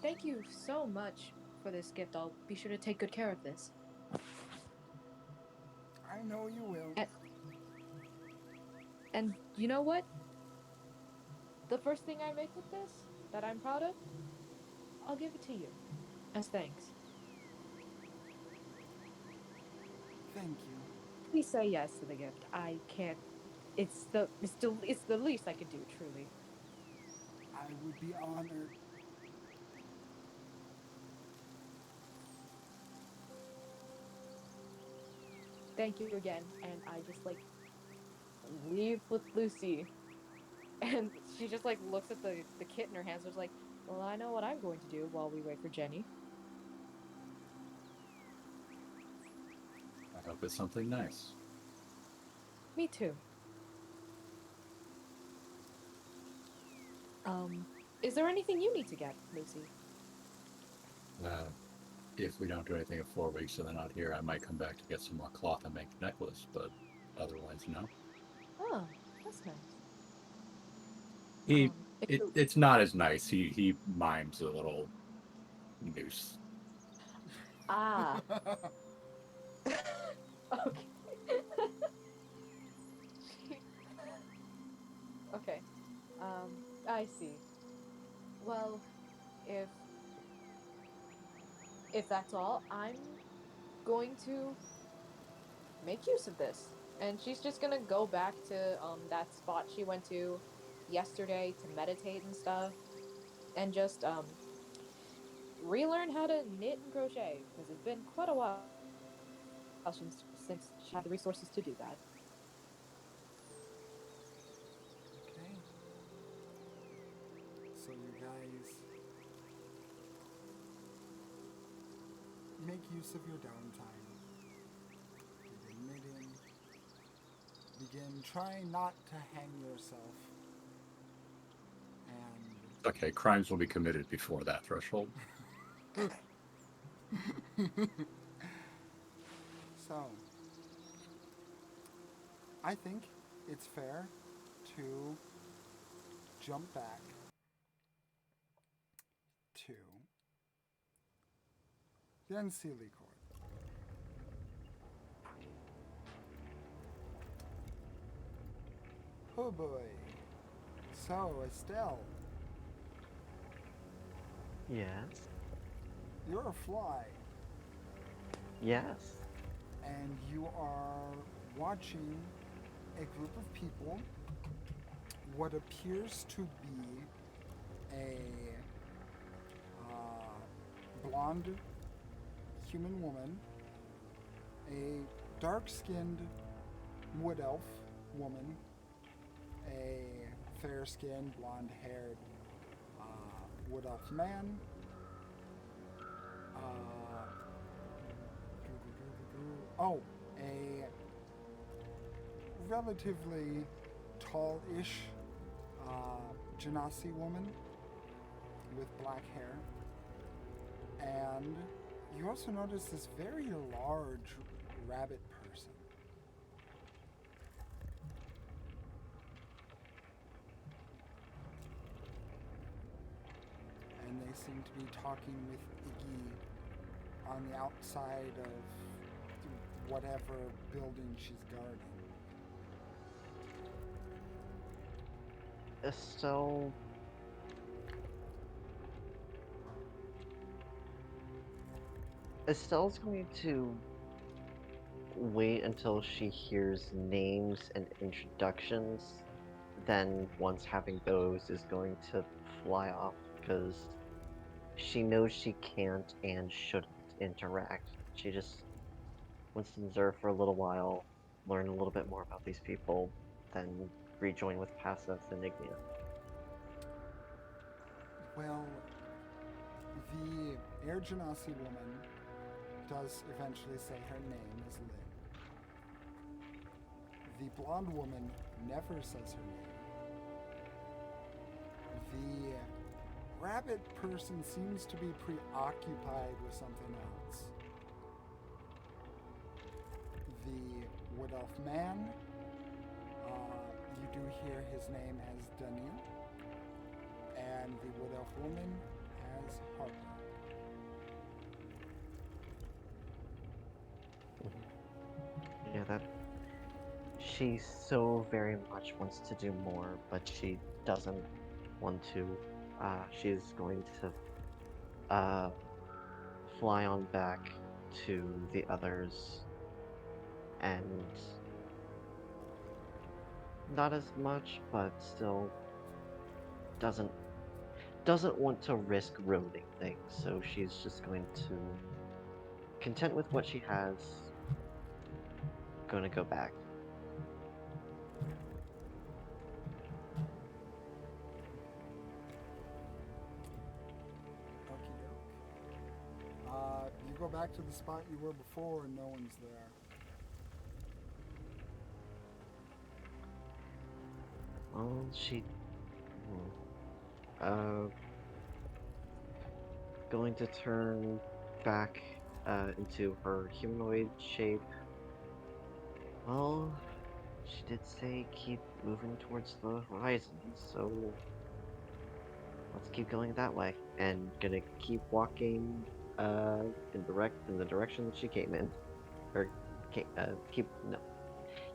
Thank you so much for this gift. I'll be sure to take good care of this. I know you will. And you know what? The first thing I make with this, that I'm proud of, I'll give it to you. As thanks. Thank you. Please say yes to the gift. I can't. It's the least I could do, truly. I would be honored. Thank you again. And I just like leave with Lucy. And she just like looks at the kit in her hands and was like, well, I know what I'm going to do while we wait for Jenny. I hope it's something nice. Me too. Is there anything you need to get, Lucy? If we don't do anything in 4 weeks and they're not here, I might come back to get some more cloth and make a necklace, but otherwise, no. Oh, that's nice. It's not as nice. He mimes a little noose. Ah. Okay. Okay. I see. Well, if that's all, I'm going to make use of this. And she's just gonna go back to that spot she went to yesterday to meditate and stuff, and just relearn how to knit and crochet because it's been quite a while since she had the resources to do that. Okay. So you guys make use of your downtime. Begin knitting. Begin trying not to hang yourself. And Okay, crimes will be committed before that threshold. so, I think it's fair to jump back to the Unseelie Court. Oh boy. So, Estelle, Yes. you're a fly, Yes. and you are watching a group of people, what appears to be a blonde human woman, a dark-skinned wood elf woman, a fair-skinned, blonde-haired wood elf man, Oh, a relatively tall-ish Genasi woman with black hair. And you also notice this very large rabbit person. And they seem to be talking with Iggy on the outside of whatever building she's guarding. Estelle. Estelle's going to wait until she hears names and introductions. Then, once having those, is going to fly off because she knows she can't and shouldn't interact. She just wants to observe for a little while, learn a little bit more about these people, then rejoin with Passeth and Ignia. Well, the Air Genasi woman does eventually say her name is Lynn. The blonde woman never says her name. The rabbit person seems to be preoccupied with something else. The wood elf man, you do hear his name as Daniel, and the wood elf woman as Harper. Yeah, that. She so very much wants to do more, but she doesn't want to. She's going to fly on back to the others, and not as much, but still doesn't want to risk ruining things. So she's just going to, content with what she has, going to go back. Okie doke. You go back to the spot you were before and no one's there. Well, she... going to turn back into her humanoid shape. Well, she did say keep moving towards the horizon, so let's keep going that way. And gonna keep walking in the direction that she came in. Or keep no.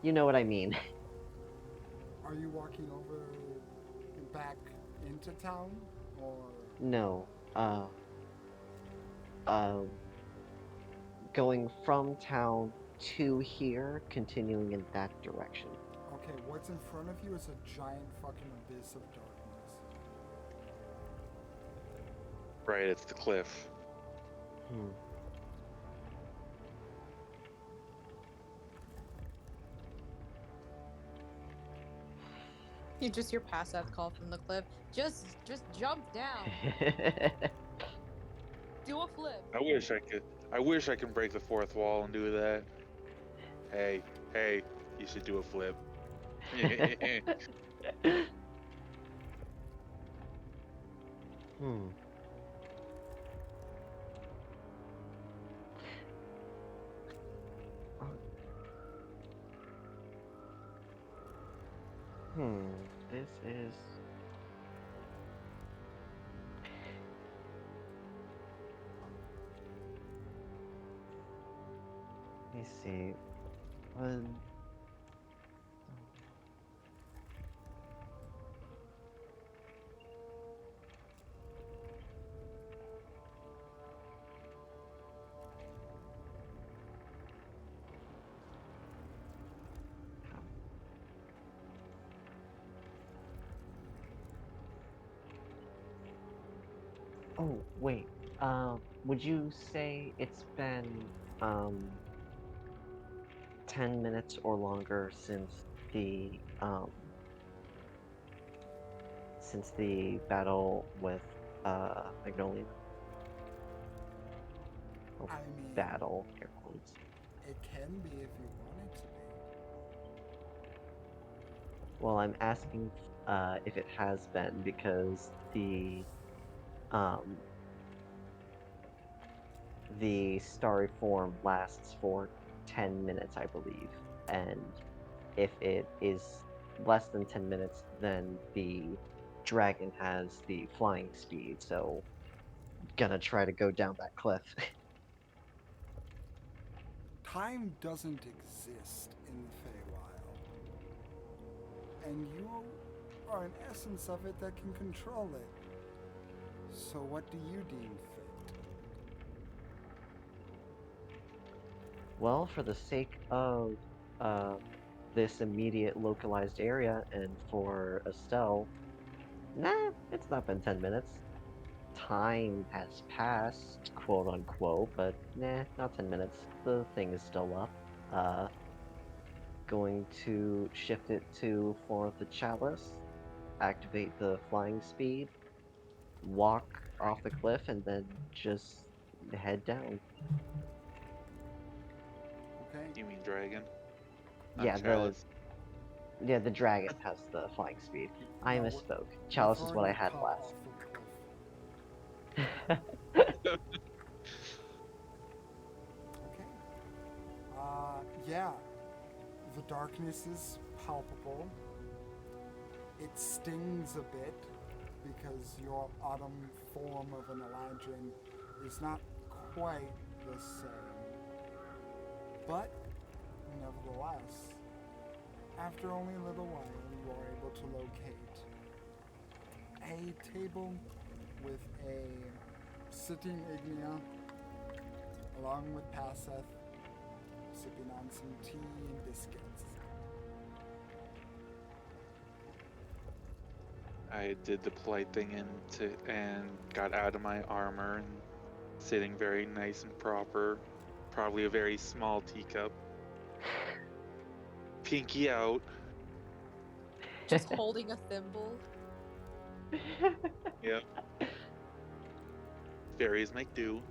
You know what I mean. Are you walking over back into town, or? No. Going from town to here, continuing in that direction. Okay, what's in front of you is a giant fucking abyss of darkness. Right, it's the cliff. You just hear Passeth call from the cliff. Just jump down. Do a flip. I wish I could break the fourth wall and do that. Hey, you should do a flip. This is... Let me see. Oh, wait. Would you say it's been 10 minutes or longer since the battle with Magnolia? Well, I mean, battle, air quotes. it can be if you want it to be. Well, I'm asking if it has been because um the starry form lasts for 10 minutes, I believe. And if it is less than 10 minutes, then the dragon has the flying speed, so gonna try to go down that cliff. Time doesn't exist in the Feywild, and you are an essence of it that can control it. So what do you deem fit? Well, for the sake of uh, this immediate localized area and for Estelle, nah, it's not been 10 minutes. Time has passed, quote unquote, but nah, not 10 minutes. The thing is still up. Uh, Going to shift it to Form of the Chalice, activate the flying speed, walk off the cliff, and then just head down. Okay. You mean dragon? Not Yeah, chalice. the dragon has the flying speed. I No, misspoke. we're Chalice is throwing what I your had pup last. off the cliff. Okay. Yeah. The darkness is palpable. It stings a bit because your autumn form of an Eladrin is not quite the same. But, nevertheless, after only a little while, you are able to locate a table with a sitting Ignia along with Passeth sipping on some tea and biscuits. I did the polite thing and got out of my armor and sitting very nice and proper. Probably a very small teacup. Pinky out. Just holding a thimble. Yep. Fairies make do.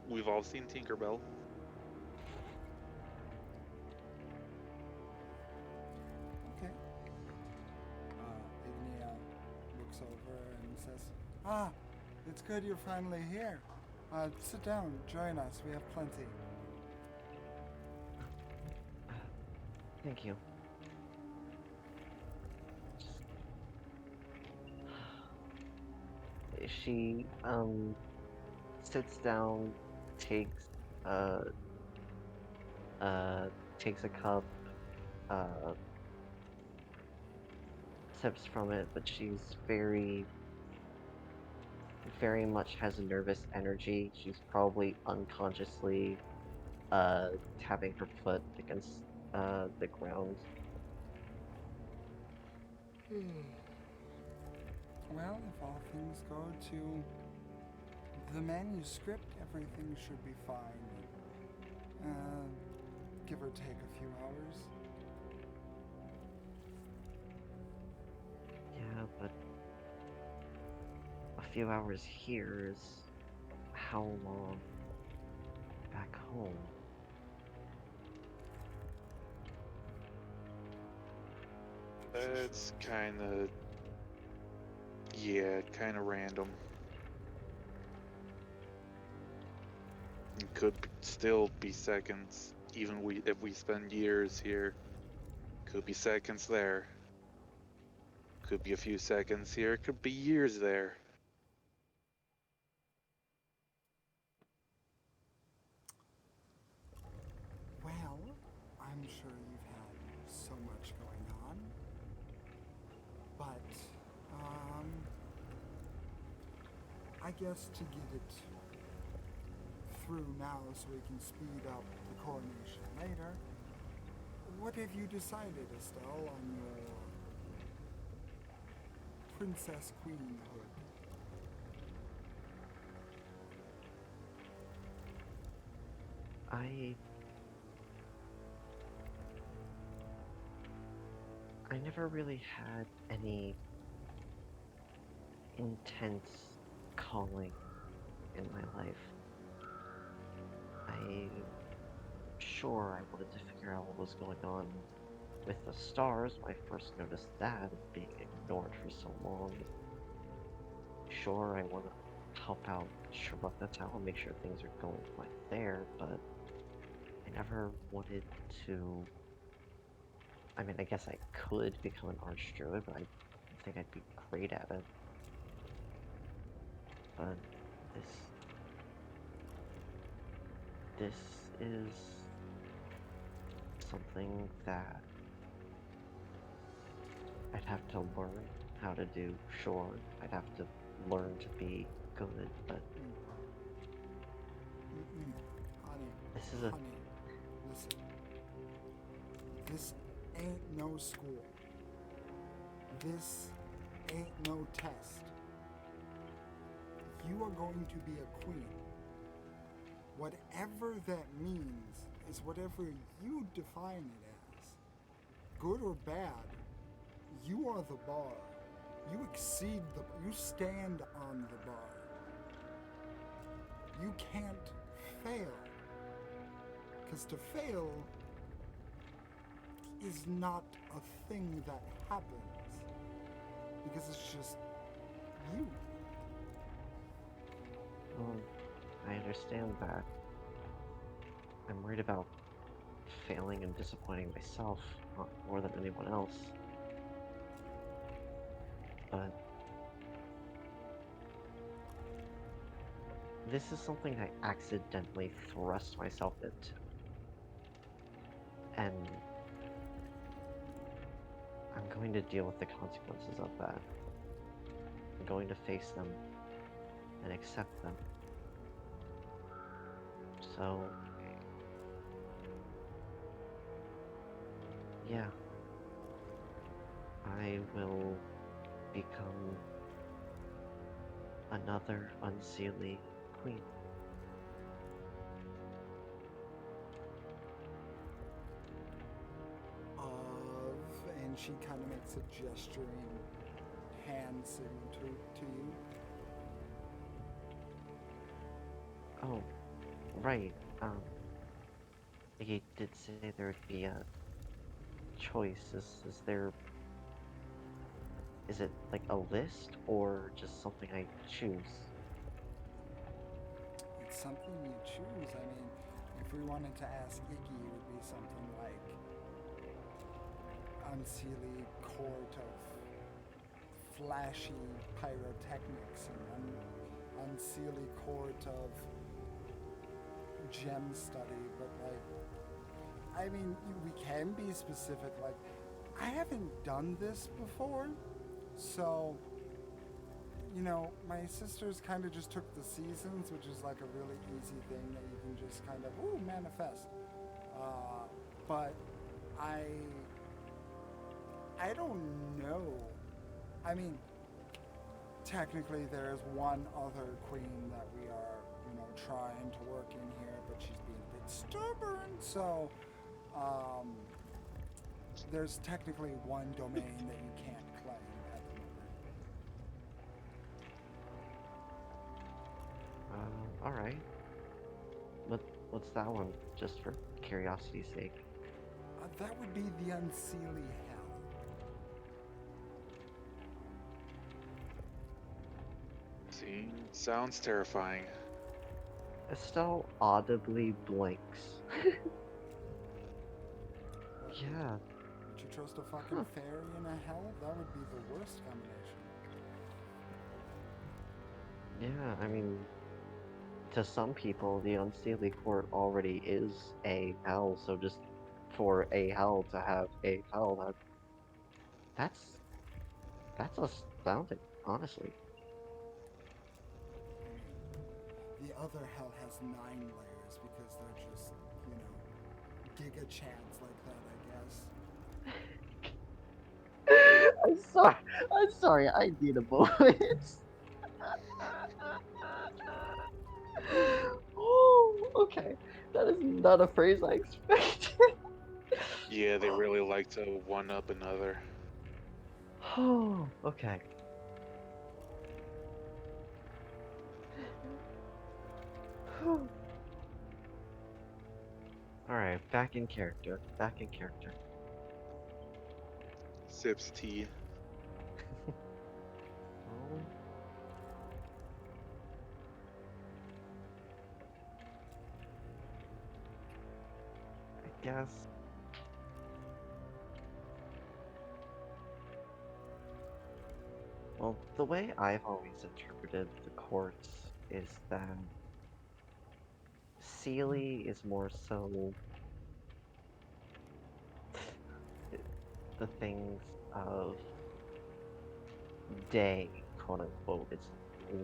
We've all seen Tinkerbell. Okay. Ignia looks over and says, "Ah, it's good you're finally here. Sit down, join us. We have plenty." Thank you. She sits down, takes uh takes a cup, uh sips from it, but she's very much has a nervous energy. She's probably unconsciously tapping her foot against the ground. Well, if all things go to the manuscript, everything should be fine. Give or take a few hours. Yeah, but a few hours here is how long back home? That's kind of, yeah, kind of random. It could still be seconds, even if we spend years here. Could be seconds there. Could be a few seconds here. Could be years there. Well, I'm sure you've had so much going on. But, I guess to get it through now so we can speed up the coronation later, what have you decided, Estelle, on your princess queenhood? I never really had any intense calling in my life. sure, I wanted to figure out what was going on with the stars when I first noticed that being ignored for so long. Sure, I want to help out Shirokata and make sure things are going right there, but I never wanted to. I mean, I guess I could become an archdruid, but I don't think I'd be great at it. But this is something that I'd have to learn how to do. Sure, I'd have to learn to be good, but Honey, this is a honey, listen. This ain't no school. This ain't no test. You are going to be a queen. Whatever that means is whatever you define it as. Good or bad, you are the bar. You stand on the bar. You can't fail. Because to fail is not a thing that happens. Because it's just you. Well, I understand that. I'm worried about failing and disappointing myself more than anyone else. But this is something I accidentally thrust myself into. And I'm going to deal with the consequences of that. I'm going to face them and accept them. So, yeah, I will become another unseelie queen. And she kind of makes a gesturing hand signal to you. Oh, right. He did say there would be a choice. Is it like a list or just something I choose? It's something you choose. I mean, if we wanted to ask Iggy, it would be something like unseelie court of flashy pyrotechnics and unseelie court of gem study, but like, I mean, we can be specific. Like, I haven't done this before, so, you know, my sisters kind of just took the seasons, which is like a really easy thing that you can just kind of, manifest. But I don't know. I mean, technically there is one other queen that we are, trying to work in here, but she's being a bit stubborn, so there's technically one domain that you can't claim at the moment. Alright. What's that one, just for curiosity's sake? That would be the unseelie hell. See, sounds terrifying. Estelle audibly blinks. Yeah. Would you trust a fucking fairy in a hell? That would be the worst combination. Yeah, I mean, to some people, the Unseelie Court already is a hell, so just for a hell to have a hell, that's astounding, honestly. The other hell has 9 layers because they're just, giga chads like that, I guess. I'm sorry, I need a moment. Oh, okay. That is not a phrase I expected. Yeah, they really like to one up another. Oh, okay. Alright, back in character. Back in character. Sips tea. Oh. I guess. Well, the way I've always interpreted the courts is that Sealy is more so the things of day, quote unquote. It's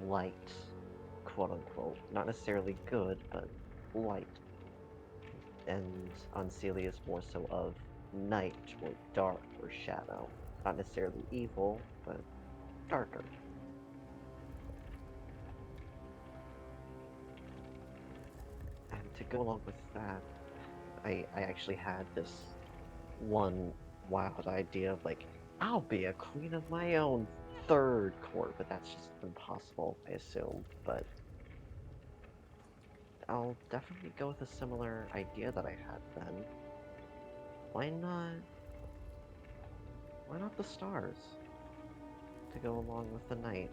light, quote unquote. Not necessarily good, but light. And Unseelie is more so of night or dark or shadow. Not necessarily evil, but darker. And to go along with that, I actually had this one wild idea of like, I'll be a queen of my own third court, but that's just impossible, I assume. But I'll definitely go with a similar idea that I had then. Why not? Why not the stars? To go along with the night.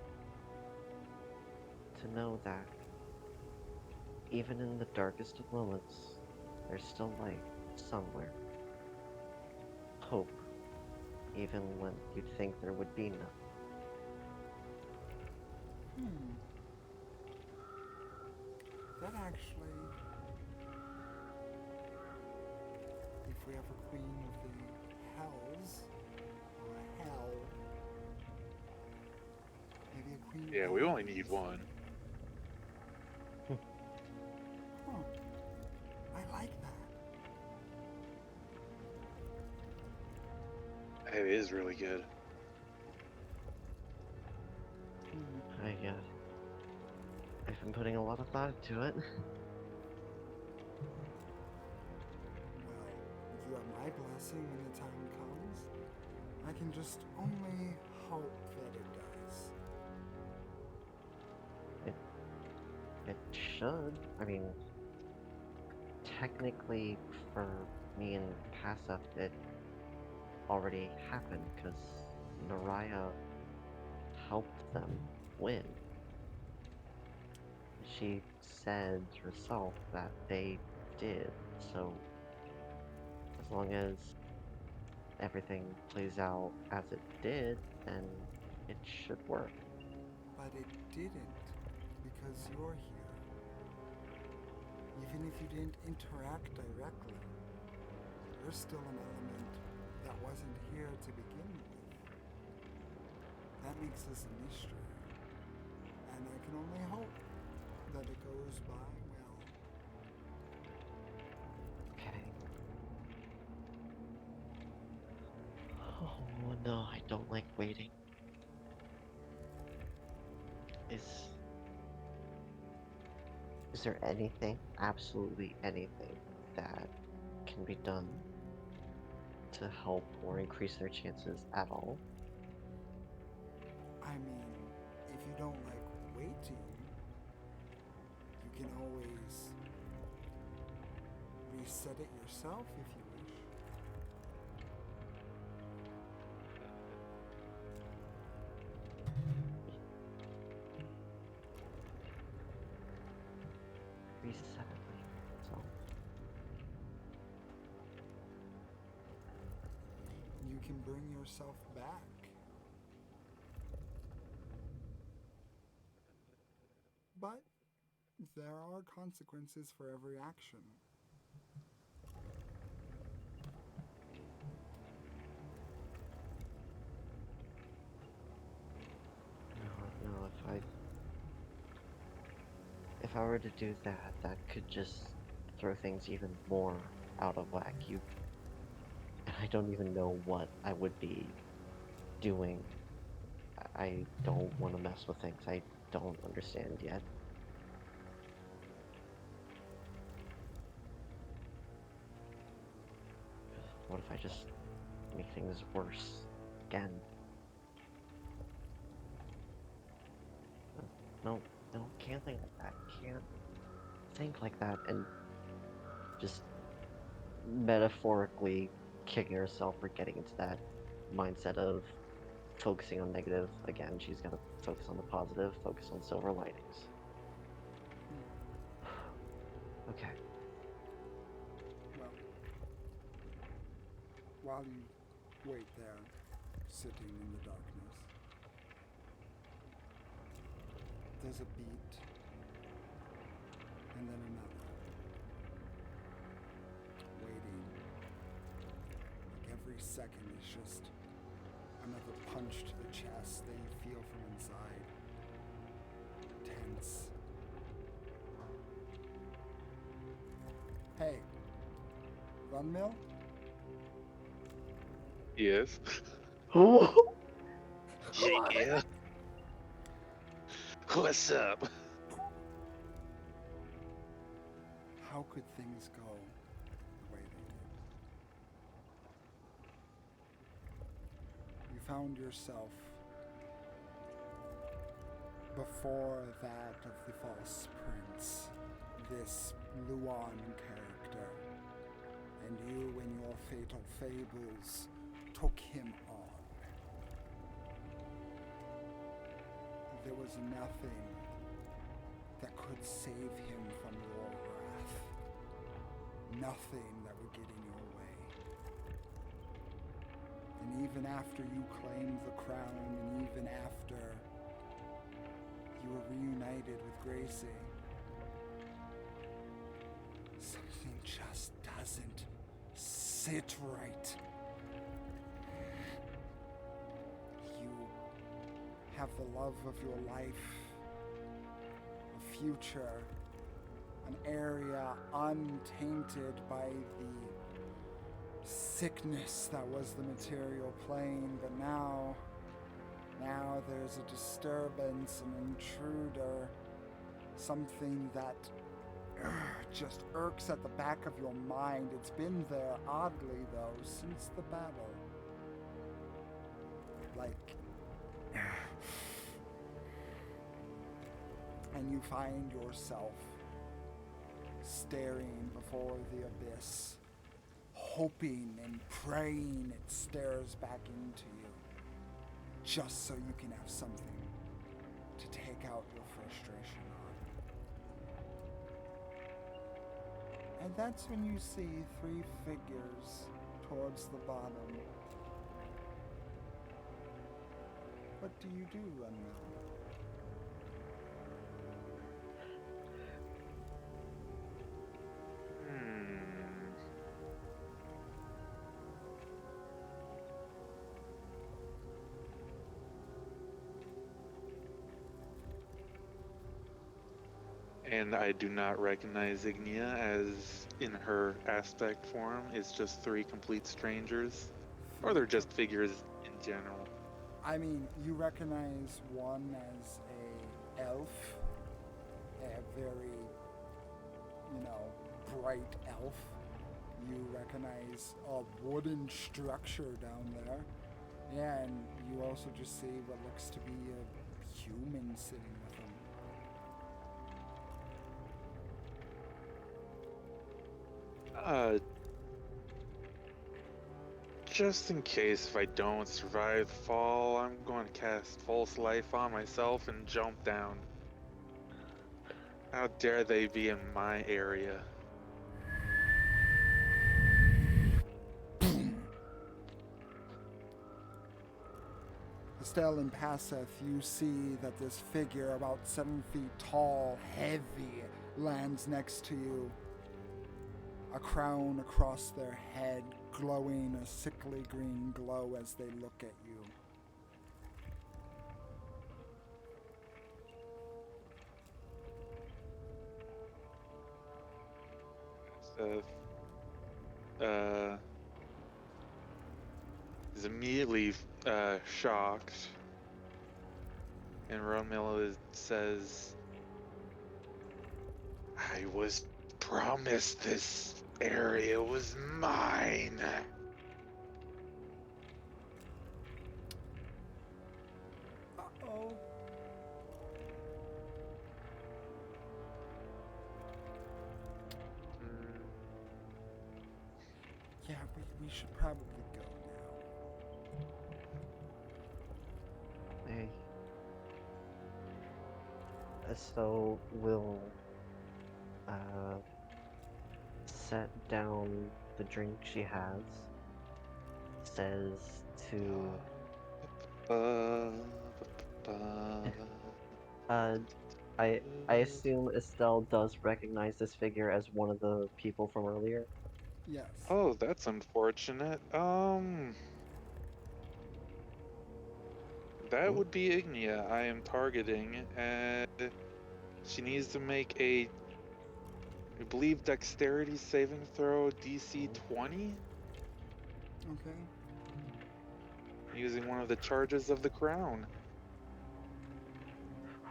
To know that even in the darkest of moments, there's still light somewhere. Hope, even when you'd think there would be none. Hmm. That actually, if we have a queen of the hells, or a hell, maybe a queen. Yeah, of we only hell need is- one. Huh. I like that. It is really good. Hmm. I've been putting a lot of thought into it. Well, you have my blessing when the time comes. I can just only hope that it does. It should. I mean, technically, for me and Passup, it already happened because Naraya helped them win. She said herself that they did, so as long as everything plays out as it did, then it should work. But it didn't, because you're here. Even if you didn't interact directly, you're still an element that wasn't here to begin with. That makes this a mystery. And I can only hope that it goes by well. Okay. Oh no, I don't like waiting. Is there anything, absolutely anything, that can be done to help or increase their chances at all? I mean, if you don't like waiting, you can always reset it yourself if you wish. Reset it. So, You can bring yourself back. But there are consequences for every action. no, if I were to do that, that could just throw things even more out of whack. I don't even know what I would be doing. I don't want to mess with things I don't understand yet. What if I just make things worse again? No, can't think like that. Can't think like that and just metaphorically kicking herself for getting into that mindset of focusing on negative. Again, she's got to focus on the positive, focus on silver linings. Okay. Well, while you wait there, sitting in the darkness, there's a beat, and then another. Waiting. Like every second is just another punch to the chest that you feel from inside. Tense. Hey, Run Mill? Yes. Oh! Yeah. What's up? How could things go the way they did? You found yourself before that of the false prince, this Luan character, and you and your fatal fables took him on. There was nothing that could save him from your wrath. Nothing that would get in your way. And even after you claimed the crown, and even after you were reunited with Gracie, something just doesn't sit right. You have the love of your life, a future, an area untainted by the sickness that was the material plane, but now there's a disturbance, an intruder, something that just irks at the back of your mind. It's been there, oddly though, since the battle. Like, and you find yourself staring before the abyss, hoping and praying it stares back into you, just so you can have something to take out your frustration on. And that's when you see 3 figures towards the bottom. What do you do, Unknown? And I do not recognize Ignia as in her aspect form. It's just 3 complete strangers. Or they're just figures in general. I mean, you recognize one as a elf, a very, bright elf. You recognize a wooden structure down there. Yeah, and you also just see what looks to be a human sitting with him. Just in case if I don't survive the fall, I'm going to cast False Life on myself and jump down. How dare they be in my area? Estelle and Passeth, you see that this figure, about 7 feet tall, heavy, lands next to you. A crown across their head, glowing a sickly green glow as they look at you. Is immediately shocked, and Romilla says, "I was promised this area was mine." Uh-oh. Yeah, we should probably go now. Hey. So we'll set down the drink she has. Says to Uh, uh I assume Estelle does recognize this figure as one of the people from earlier. Yes. Oh, that's unfortunate. That would be Ignia I am targeting, and she needs to make a, I believe, dexterity saving throw DC 20 Okay. using one of the charges of the crown.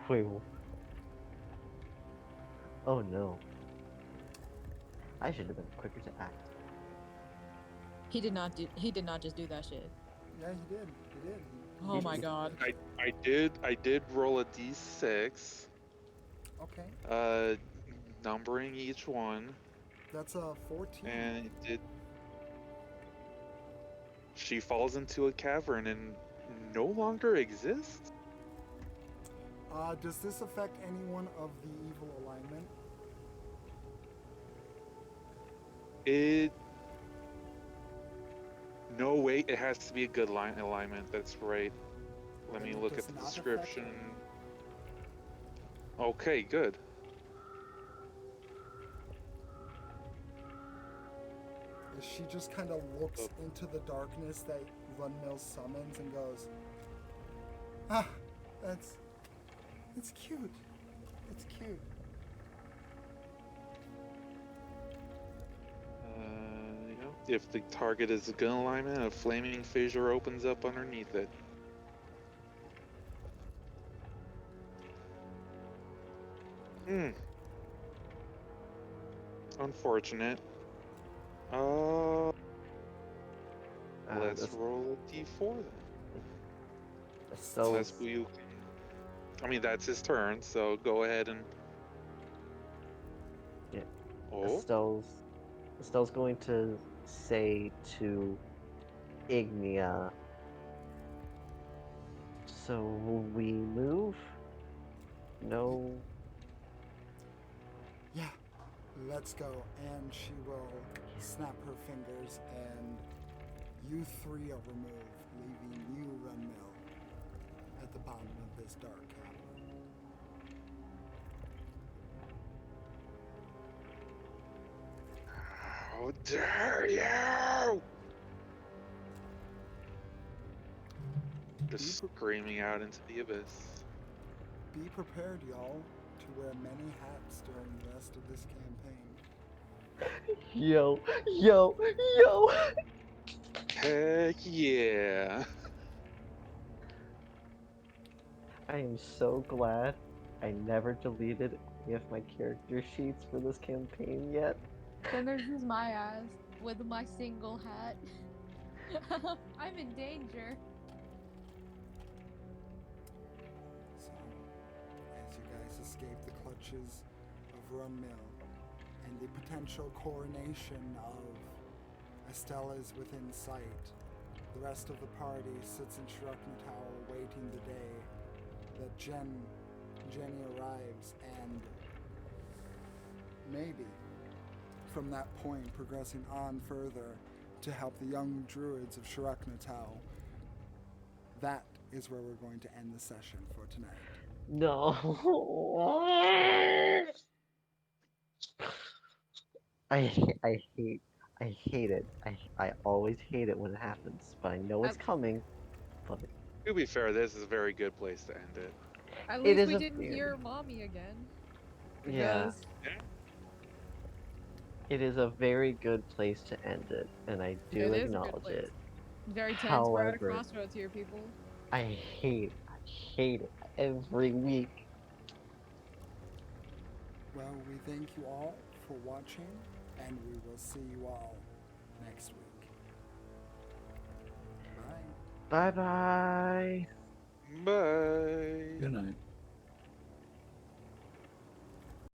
Wait. Oh no. I should have been quicker to act. He did not just do that shit. Yeah, he did. He did. Oh my god. I did roll a D6, Okay. numbering each one, That's a 14. and it did. She falls into a cavern and no longer exists. Does this affect anyone of the evil alignment? No, wait, it has to be a good alignment. That's right. Let Then me it look does at the not affect description. it. Okay, good. As she just kind of looks into the darkness that Runmill summons and goes, ah, it's cute. It's cute. Yeah. If the target is a gun alignment, a flaming fissure opens up underneath it. Unfortunate. Let's roll a d4 then. Unless you can... I mean, that's his turn, so go ahead and... Yeah. Oh? Estelle's going to say to Ignia, so we move? No. Yeah, let's go. And she will snap her fingers, and you three are removed, leaving you, Runmill, at the bottom of this dark cavern. How dare you! Just screaming out into the abyss. Be prepared, y'all, to wear many hats during the rest of this campaign. Yo. Heck yeah. I am so glad I never deleted any of my character sheets for this campaign yet. Then there's just my ass with my single hat. I'm in danger. So, as you guys escape the clutches of Runmill and the potential coronation of Estelle is within sight, the rest of the party sits in Shrucknatow awaiting the day that Jenny arrives, and maybe from that point progressing on further to help the young druids of Shrucknatow. That is where we're going to end the session for tonight. No. I hate it. I always hate it when it happens, but I know it's coming. But To be fair, this is a very good place to end it. At It least is we a didn't theory. hear mommy again. yeah, Because it is a very good place to end it, and I do It is a good acknowledge place. it. Very tense. We're at a However, crossroads here, people. I hate it every week. Well, we thank you all for watching, and we will see you all next week. Bye. Bye bye. Bye. Good night.